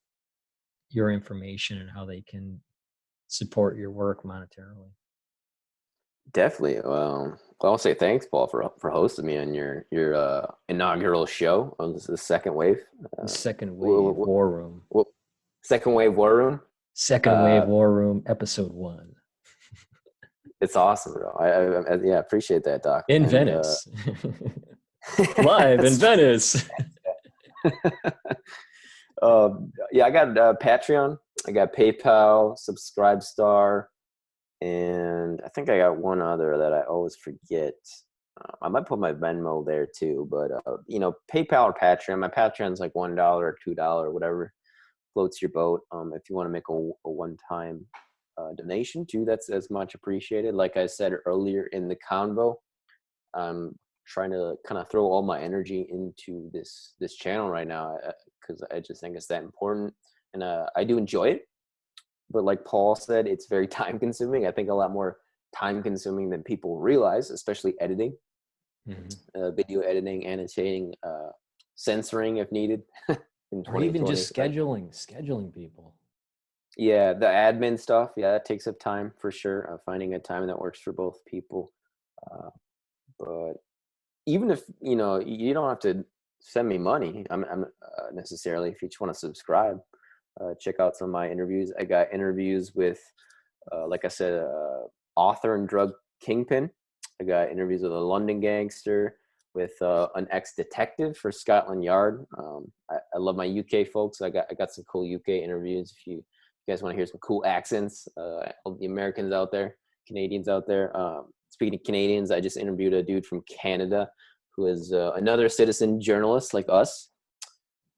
your information and how they can support your work monetarily. Definitely. Well, I'll say thanks, Paul, for hosting me on your inaugural show on the Second Wave. Second Wave War Room. Second Wave War Room. Second Wave War Room, episode 1. It's awesome, bro. I appreciate that, Doc. In Venice. Live in Venice. I got Patreon. I got PayPal, Subscribestar, and I think I got one other that I always forget. I might put my Venmo there too, but PayPal or Patreon. My Patreon's like $1 or $2, whatever floats your boat. If you want to make a one-time donation too, that's as much appreciated. Like I said earlier in the convo, I'm trying to kind of throw all my energy into this channel right now because I just think it's that important, and I do enjoy it. But like Paul said, it's very time consuming. I think a lot more time consuming than people realize, especially editing, video editing, annotating, censoring if needed. Or even just scheduling people. Yeah, the admin stuff. Yeah, that takes up time for sure. Finding a time that works for both people. But even if you don't have to send me money, I'm necessarily. If you just want to subscribe, check out some of my interviews. I got interviews with, like I said, author and drug kingpin. I got interviews with a London gangster, with an ex-detective for Scotland Yard. I love my UK folks. I got some cool UK interviews. If you guys want to hear some cool accents, all the Americans out there, Canadians out there. Speaking of Canadians, I just interviewed a dude from Canada who is another citizen journalist like us.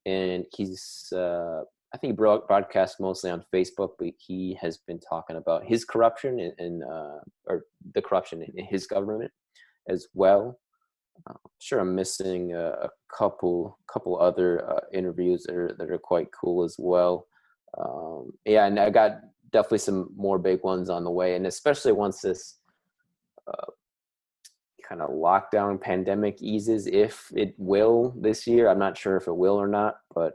And he's, I think he broadcasts mostly on Facebook, but he has been talking about his corruption or the corruption in his government as well. Sure, I'm missing a couple other interviews that are quite cool as well. And I got definitely some more big ones on the way, and especially once this kind of lockdown pandemic eases, if it will this year. I'm not sure if it will or not, but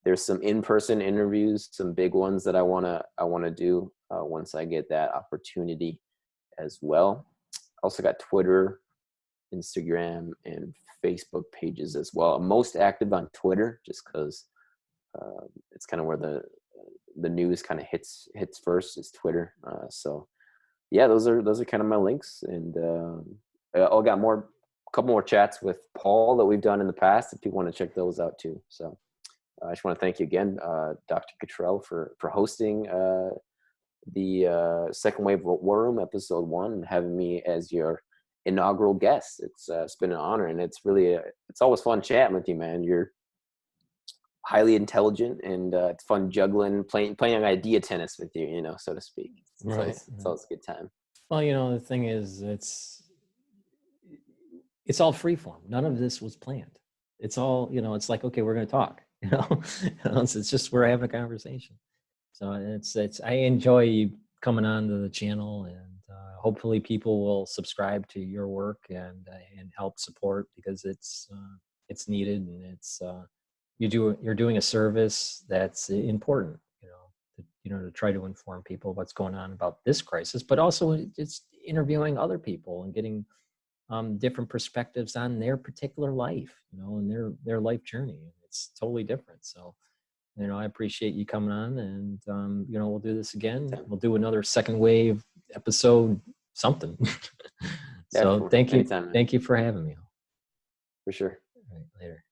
there's some in-person interviews, some big ones that I wanna do once I get that opportunity as well. Also got Twitter, Instagram, and Facebook pages as well. I'm most active on Twitter just because it's kind of where the news kind of hits first is Twitter. So yeah, those are kind of my links, and I got more couple more chats with Paul that we've done in the past if people want to check those out too. So I just want to thank you again, Dr. Cottrell, for hosting the Second Wave War Room episode 1 and having me as your inaugural guest. It's been an honor, and it's always fun chatting with you, man. You're highly intelligent, and it's fun juggling, playing idea tennis with you, you know, so to speak. It's always a good time. Well, you know, the thing is, it's all free form. None of this was planned. It's all, you know, it's like, okay, we're going to talk, you know, it's just, we're having a conversation. So I enjoy you coming on to the channel, and hopefully people will subscribe to your work and help support, because it's needed, and you're doing a service that's important, to try to inform people what's going on about this crisis, but also it's interviewing other people and getting different perspectives on their particular life, and their life journey. It's totally different. So, I appreciate you coming on, and we'll do this again. We'll do another Second Wave episode, something. So thank you. Thank you for having me. For sure. All right, later.